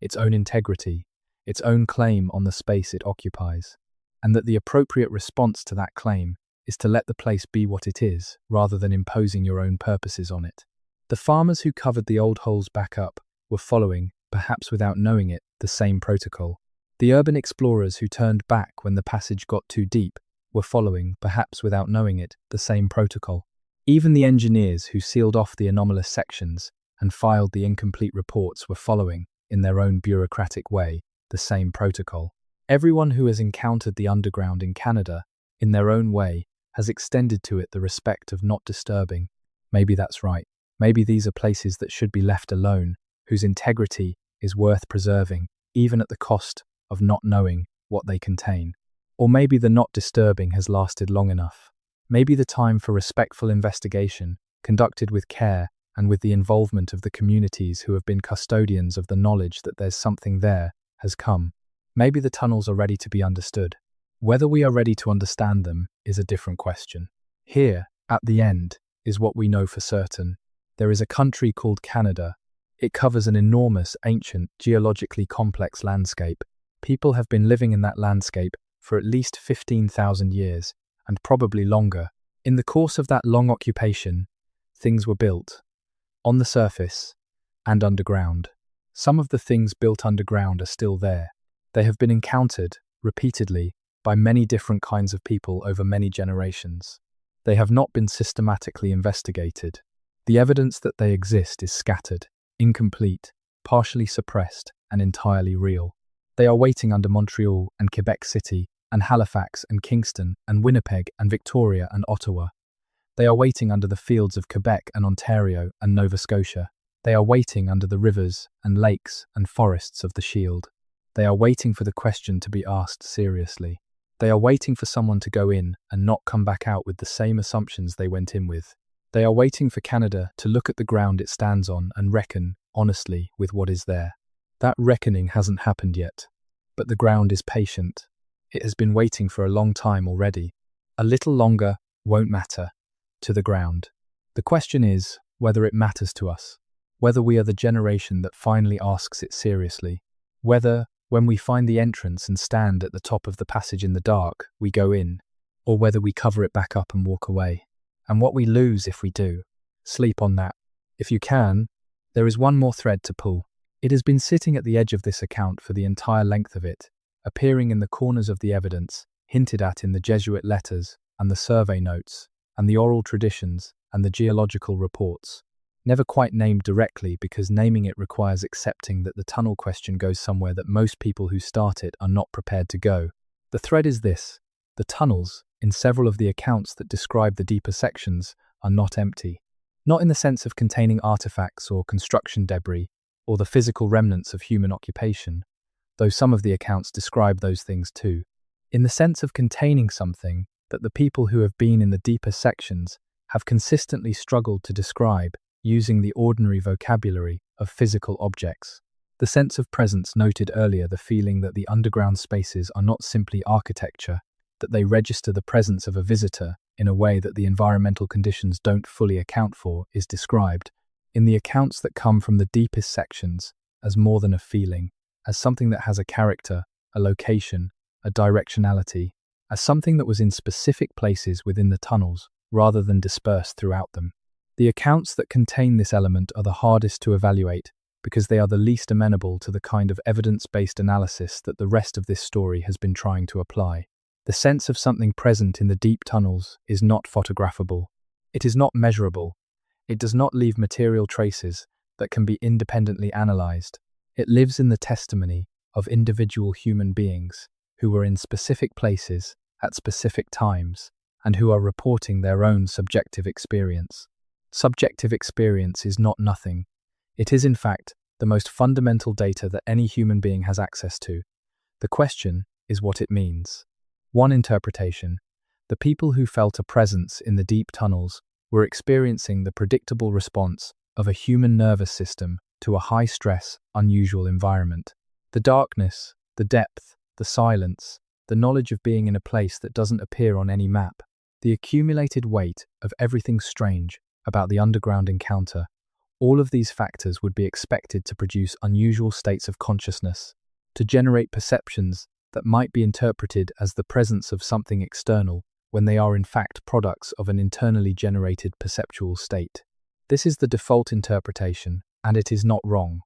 its own integrity, its own claim on the space it occupies, and that the appropriate response to that claim is to let the place be what it is, rather than imposing your own purposes on it. The farmers who covered the old holes back up were following, perhaps without knowing it, the same protocol. The urban explorers who turned back when the passage got too deep were following, perhaps without knowing it, the same protocol. Even the engineers who sealed off the anomalous sections and filed the incomplete reports were following, in their own bureaucratic way, the same protocol. Everyone who has encountered the underground in Canada, in their own way, has extended to it the respect of not disturbing. Maybe that's right. Maybe these are places that should be left alone, whose integrity is worth preserving, even at the cost of not knowing what they contain. Or maybe the not disturbing has lasted long enough. Maybe the time for respectful investigation, conducted with care and with the involvement of the communities who have been custodians of the knowledge that there's something there, has come. Maybe the tunnels are ready to be understood. Whether we are ready to understand them is a different question. Here, at the end, is what we know for certain. There is a country called Canada. It covers an enormous, ancient, geologically complex landscape. People have been living in that landscape for at least 15,000 years, and probably longer. In the course of that long occupation, things were built, on the surface and underground. Some of the things built underground are still there. They have been encountered, repeatedly, by many different kinds of people over many generations. They have not been systematically investigated. The evidence that they exist is scattered, incomplete, partially suppressed, and entirely real. They are waiting under Montreal and Quebec City, and Halifax and Kingston and Winnipeg and Victoria and Ottawa. They are waiting under the fields of Quebec and Ontario and Nova Scotia. They are waiting under the rivers and lakes and forests of the Shield. They are waiting for the question to be asked seriously. They are waiting for someone to go in and not come back out with the same assumptions they went in with. They are waiting for Canada to look at the ground it stands on and reckon, honestly, with what is there. That reckoning hasn't happened yet. But the ground is patient. It has been waiting for a long time already. A little longer won't matter to the ground. The question is whether it matters to us, whether we are the generation that finally asks it seriously, whether, when we find the entrance and stand at the top of the passage in the dark, we go in, or whether we cover it back up and walk away. And what we lose if we do. Sleep on that. If you can, there is one more thread to pull. It has been sitting at the edge of this account for the entire length of it, appearing in the corners of the evidence, hinted at in the Jesuit letters, and the survey notes, and the oral traditions, and the geological reports. Never quite named directly because naming it requires accepting that the tunnel question goes somewhere that most people who start it are not prepared to go. The thread is this: the tunnels, in several of the accounts that describe the deeper sections, are not empty. Not in the sense of containing artifacts or construction debris, or the physical remnants of human occupation, though some of the accounts describe those things too. In the sense of containing something that the people who have been in the deeper sections have consistently struggled to describe using the ordinary vocabulary of physical objects. The sense of presence noted earlier, the feeling that the underground spaces are not simply architecture, that they register the presence of a visitor in a way that the environmental conditions don't fully account for, is described, in the accounts that come from the deepest sections, as more than a feeling, as something that has a character, a location, a directionality, as something that was in specific places within the tunnels rather than dispersed throughout them. The accounts that contain this element are the hardest to evaluate because they are the least amenable to the kind of evidence-based analysis that the rest of this story has been trying to apply. The sense of something present in the deep tunnels is not photographable. It is not measurable. It does not leave material traces that can be independently analyzed. It lives in the testimony of individual human beings who were in specific places at specific times and who are reporting their own subjective experience. Subjective experience is not nothing. It is, in fact, the most fundamental data that any human being has access to. The question is what it means. One interpretation: the people who felt a presence in the deep tunnels were experiencing the predictable response of a human nervous system to a high-stress, unusual environment. The darkness, the depth, the silence, the knowledge of being in a place that doesn't appear on any map, the accumulated weight of everything strange about the underground encounter, all of these factors would be expected to produce unusual states of consciousness, to generate perceptions that might be interpreted as the presence of something external when they are in fact products of an internally generated perceptual state. This is the default interpretation, and it is not wrong.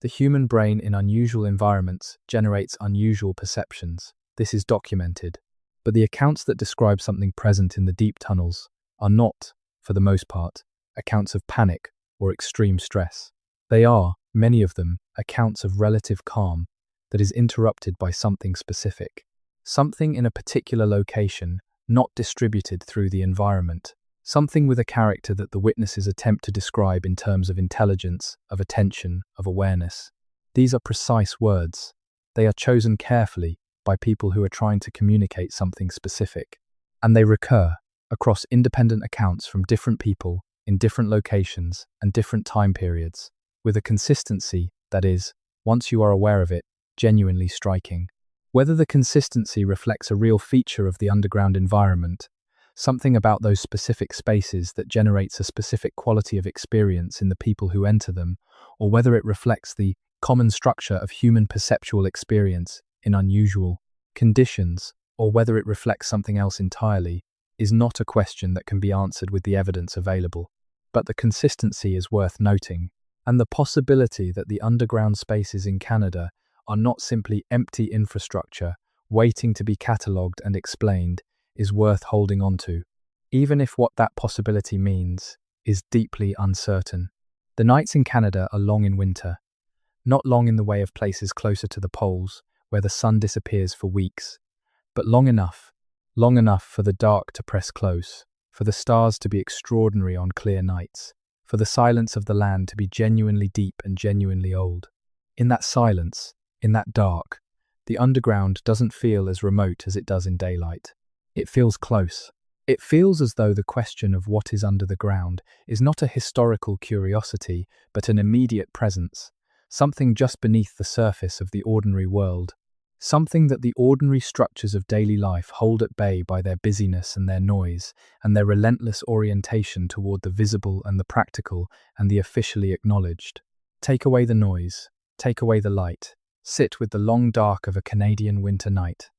The human brain in unusual environments generates unusual perceptions. This is documented. But the accounts that describe something present in the deep tunnels are not, for the most part, accounts of panic or extreme stress. They are, many of them, accounts of relative calm that is interrupted by something specific. Something in a particular location, not distributed through the environment. Something with a character that the witnesses attempt to describe in terms of intelligence, of attention, of awareness. These are precise words. They are chosen carefully by people who are trying to communicate something specific. And they recur across independent accounts from different people in different locations and different time periods, with a consistency that is, once you are aware of it, genuinely striking. Whether the consistency reflects a real feature of the underground environment, something about those specific spaces that generates a specific quality of experience in the people who enter them, or whether it reflects the common structure of human perceptual experience in unusual conditions, or whether it reflects something else entirely, is not a question that can be answered with the evidence available. But the consistency is worth noting, and the possibility that the underground spaces in Canada are not simply empty infrastructure waiting to be catalogued and explained is worth holding on to, even if what that possibility means is deeply uncertain. The nights in Canada are long in winter, not long in the way of places closer to the poles where the sun disappears for weeks, but long enough for the dark to press close, for the stars to be extraordinary on clear nights, for the silence of the land to be genuinely deep and genuinely old. In that silence, In that dark, the underground doesn't feel as remote as it does in daylight. It feels close. It feels as though the question of what is under the ground is not a historical curiosity, but an immediate presence, something just beneath the surface of the ordinary world, something that the ordinary structures of daily life hold at bay by their busyness and their noise, and their relentless orientation toward the visible and the practical and the officially acknowledged. Take away the noise, take away the light, sit with the long dark of a Canadian winter night,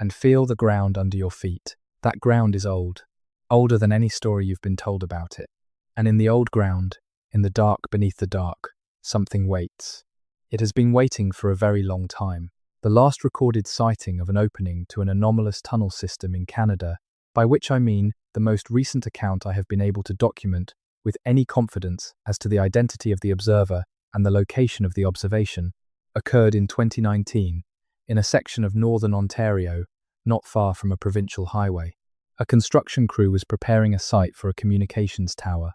and feel the ground under your feet. That ground is old, older than any story you've been told about it. And in the old ground, in the dark beneath the dark, something waits. It has been waiting for a very long time. The last recorded sighting of an opening to an anomalous tunnel system in Canada, by which I mean the most recent account I have been able to document with any confidence as to the identity of the observer and the location of the observation, occurred in 2019 in a section of northern Ontario, not far from a provincial highway. A construction crew was preparing a site for a communications tower.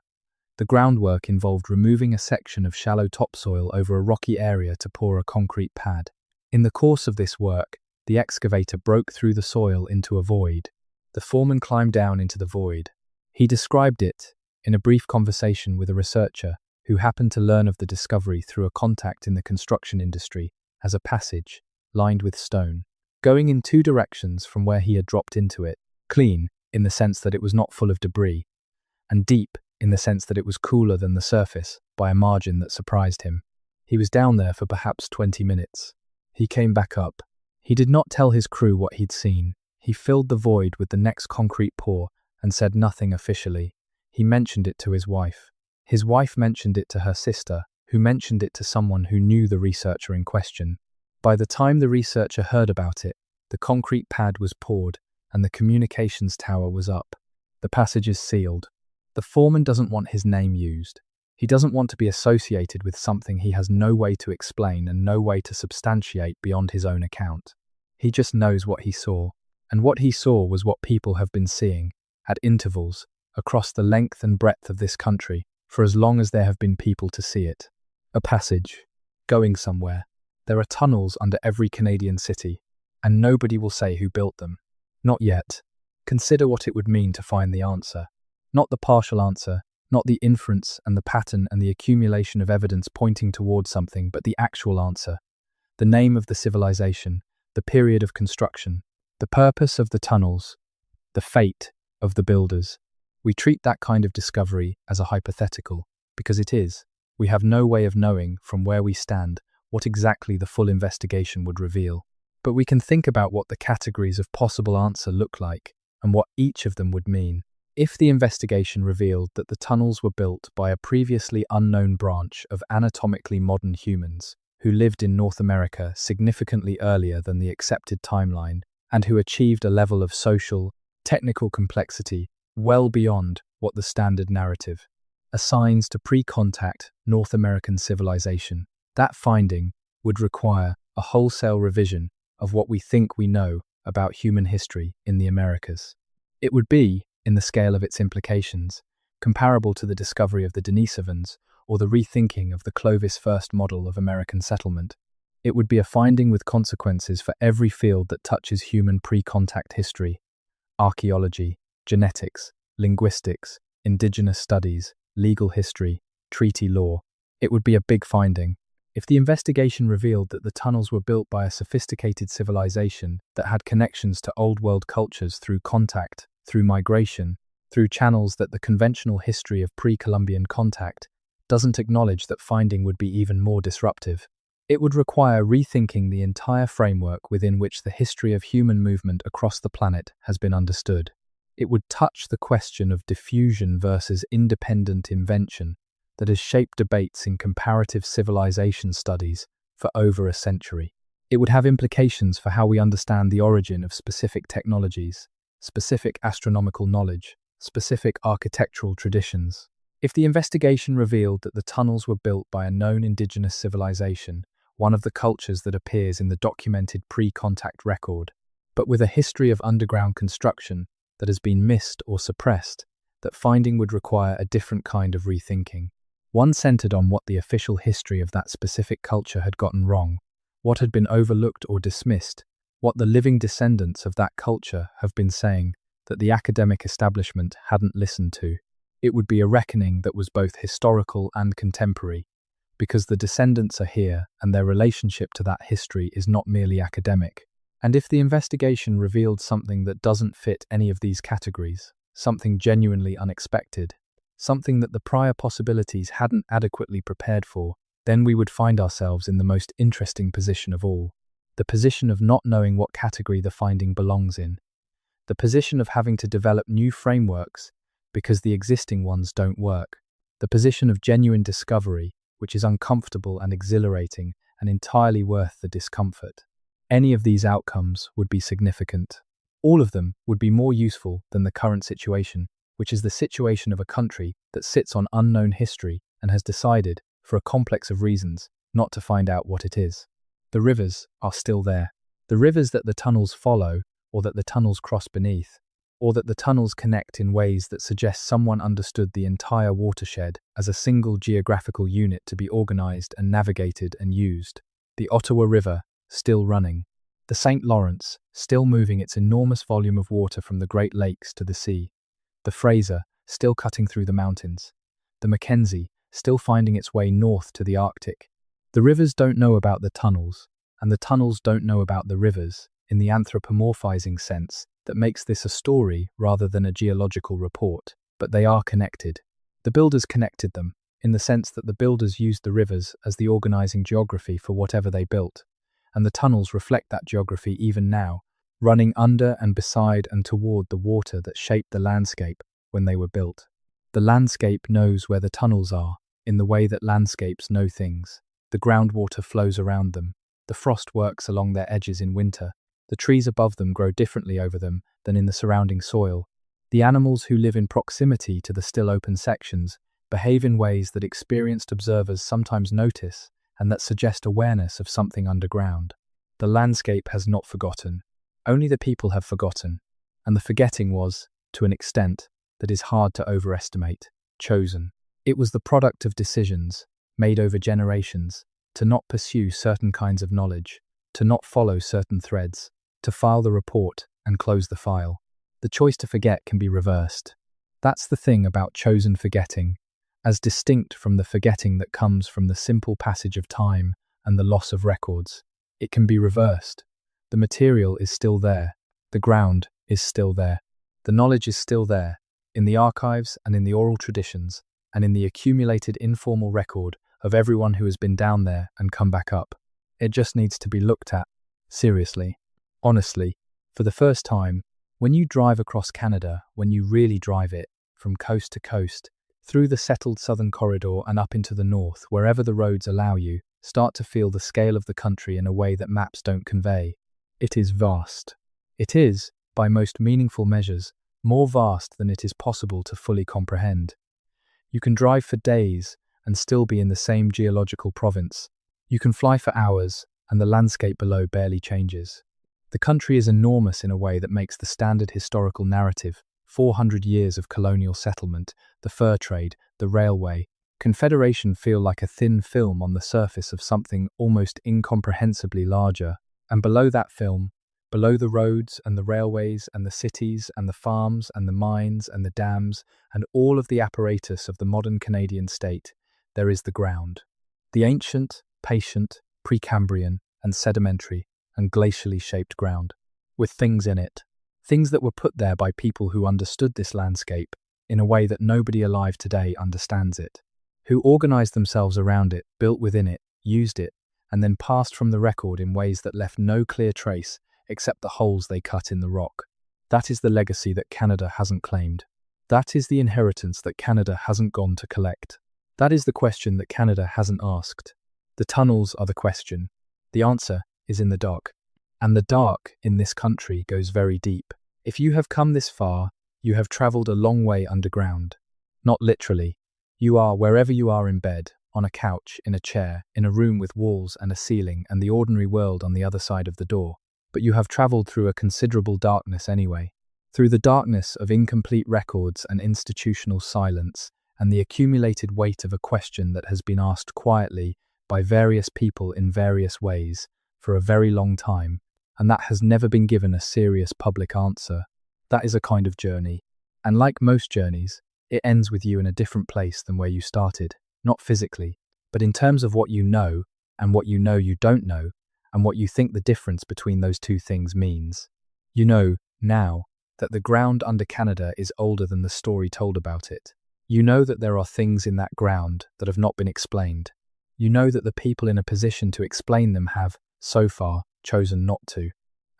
The groundwork involved removing a section of shallow topsoil over a rocky area to pour a concrete pad. In the course of this work, the excavator broke through the soil into a void. The foreman climbed down into the void. He described it, in a brief conversation with a researcher who happened to learn of the discovery through a contact in the construction industry, as a passage, lined with stone, going in two directions from where he had dropped into it, clean, in the sense that it was not full of debris, and deep, in the sense that it was cooler than the surface, by a margin that surprised him. He was down there for perhaps 20 minutes. He came back up. He did not tell his crew what he'd seen. He filled the void with the next concrete pour and said nothing officially. He mentioned it to his wife. His wife mentioned it to her sister, who mentioned it to someone who knew the researcher in question. By the time the researcher heard about it, the concrete pad was poured and the communications tower was up. The passage is sealed. The foreman doesn't want his name used. He doesn't want to be associated with something he has no way to explain and no way to substantiate beyond his own account. He just knows what he saw, and what he saw was what people have been seeing, at intervals, across the length and breadth of this country, for as long as there have been people to see it. A passage, going somewhere. There are tunnels under every Canadian city, and nobody will say who built them. Not yet. Consider what it would mean to find the answer. Not the partial answer, not the inference and the pattern and the accumulation of evidence pointing toward something, but the actual answer. The name of the civilization, the period of construction, the purpose of the tunnels, the fate of the builders. We treat that kind of discovery as a hypothetical, because it is. We have no way of knowing from where we stand what exactly the full investigation would reveal. But we can think about what the categories of possible answer look like and what each of them would mean. If the investigation revealed that the tunnels were built by a previously unknown branch of anatomically modern humans who lived in North America significantly earlier than the accepted timeline and who achieved a level of social, technical complexity well beyond what the standard narrative assigns to pre-contact North American civilization, that finding would require a wholesale revision of what we think we know about human history in the Americas. It would be, in the scale of its implications, comparable to the discovery of the Denisovans or the rethinking of the Clovis first model of American settlement. It would be a finding with consequences for every field that touches human pre-contact history: archaeology, genetics, linguistics, indigenous studies, legal history, treaty law. It would be a big finding. If the investigation revealed that the tunnels were built by a sophisticated civilization that had connections to old world cultures through contact, through migration, through channels that the conventional history of pre-Columbian contact doesn't acknowledge, that finding would be even more disruptive. It would require rethinking the entire framework within which the history of human movement across the planet has been understood. It would touch the question of diffusion versus independent invention that has shaped debates in comparative civilization studies for over a century. It would have implications for how we understand the origin of specific technologies, specific astronomical knowledge, specific architectural traditions. If the investigation revealed that the tunnels were built by a known indigenous civilization, one of the cultures that appears in the documented pre-contact record, but with a history of underground construction that has been missed or suppressed, that finding would require a different kind of rethinking. One centered on what the official history of that specific culture had gotten wrong, what had been overlooked or dismissed, what the living descendants of that culture have been saying that the academic establishment hadn't listened to. It would be a reckoning that was both historical and contemporary, because the descendants are here and their relationship to that history is not merely academic. And if the investigation revealed something that doesn't fit any of these categories, something genuinely unexpected, something that the prior possibilities hadn't adequately prepared for, then we would find ourselves in the most interesting position of all. The position of not knowing what category the finding belongs in. The position of having to develop new frameworks because the existing ones don't work. The position of genuine discovery, which is uncomfortable and exhilarating and entirely worth the discomfort. Any of these outcomes would be significant. All of them would be more useful than the current situation, which is the situation of a country that sits on unknown history and has decided, for a complex of reasons, not to find out what it is. The rivers are still there. The rivers that the tunnels follow, or that the tunnels cross beneath, or that the tunnels connect in ways that suggest someone understood the entire watershed as a single geographical unit to be organized and navigated and used. The Ottawa River, still running. The St. Lawrence, still moving its enormous volume of water from the Great Lakes to the sea. The Fraser, still cutting through the mountains. The Mackenzie, still finding its way north to the Arctic. The rivers don't know about the tunnels, and the tunnels don't know about the rivers, in the anthropomorphizing sense that makes this a story rather than a geological report, but they are connected. The builders connected them, in the sense that the builders used the rivers as the organizing geography for whatever they built, and the tunnels reflect that geography even now, running under and beside and toward the water that shaped the landscape when they were built. The landscape knows where the tunnels are, in the way that landscapes know things. The groundwater flows around them. The frost works along their edges in winter. The trees above them grow differently over them than in the surrounding soil. The animals who live in proximity to the still open sections behave in ways that experienced observers sometimes notice and that suggest awareness of something underground. The landscape has not forgotten. Only the people have forgotten, and the forgetting was, to an extent that is hard to overestimate, chosen. It was the product of decisions, made over generations, to not pursue certain kinds of knowledge, to not follow certain threads, to file the report and close the file. The choice to forget can be reversed. That's the thing about chosen forgetting, as distinct from the forgetting that comes from the simple passage of time and the loss of records. It can be reversed. The material is still there. The ground is still there. The knowledge is still there, in the archives and in the oral traditions, and in the accumulated informal record of everyone who has been down there and come back up. It just needs to be looked at, seriously, honestly. For the first time, when you drive across Canada, when you really drive it, from coast to coast, through the settled southern corridor and up into the north, wherever the roads allow you, start to feel the scale of the country in a way that maps don't convey. It is vast. It is, by most meaningful measures, more vast than it is possible to fully comprehend. You can drive for days and still be in the same geological province. You can fly for hours and the landscape below barely changes. The country is enormous in a way that makes the standard historical narrative, 400 years of colonial settlement, the fur trade, the railway, Confederation feel like a thin film on the surface of something almost incomprehensibly larger. And below that film, below the roads and the railways and the cities and the farms and the mines and the dams and all of the apparatus of the modern Canadian state, there is the ground. The ancient, patient, Precambrian and sedimentary and glacially shaped ground, with things in it. Things that were put there by people who understood this landscape in a way that nobody alive today understands it, who organized themselves around it, built within it, used it, and then passed from the record in ways that left no clear trace except the holes they cut in the rock. That is the legacy that Canada hasn't claimed. That is the inheritance that Canada hasn't gone to collect. That is the question that Canada hasn't asked. The tunnels are the question. The answer is in the dark. And the dark in this country goes very deep. If you have come this far, you have traveled a long way underground. Not literally. You are wherever you are in bed, on a couch, in a chair, in a room with walls and a ceiling and the ordinary world on the other side of the door. But you have traveled through a considerable darkness anyway. Through the darkness of incomplete records and institutional silence and the accumulated weight of a question that has been asked quietly by various people in various ways for a very long time, and that has never been given a serious public answer. That is a kind of journey. And like most journeys, it ends with you in a different place than where you started, not physically, but in terms of what you know and what you know you don't know, and what you think the difference between those two things means. You know, now, that the ground under Canada is older than the story told about it. You know that there are things in that ground that have not been explained. You know that the people in a position to explain them have, so far, chosen not to.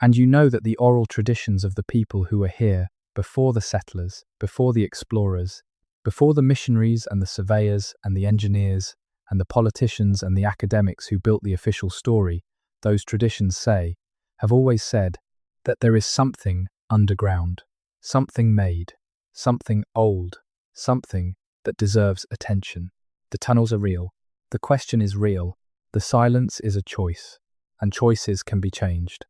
And you know that the oral traditions of the people who were here, before the settlers, before the explorers, before the missionaries and the surveyors and the engineers and the politicians and the academics who built the official story, those traditions have always said that there is something underground, something made, something old, something that deserves attention. The tunnels are real. The question is real. The silence is a choice, and choices can be changed.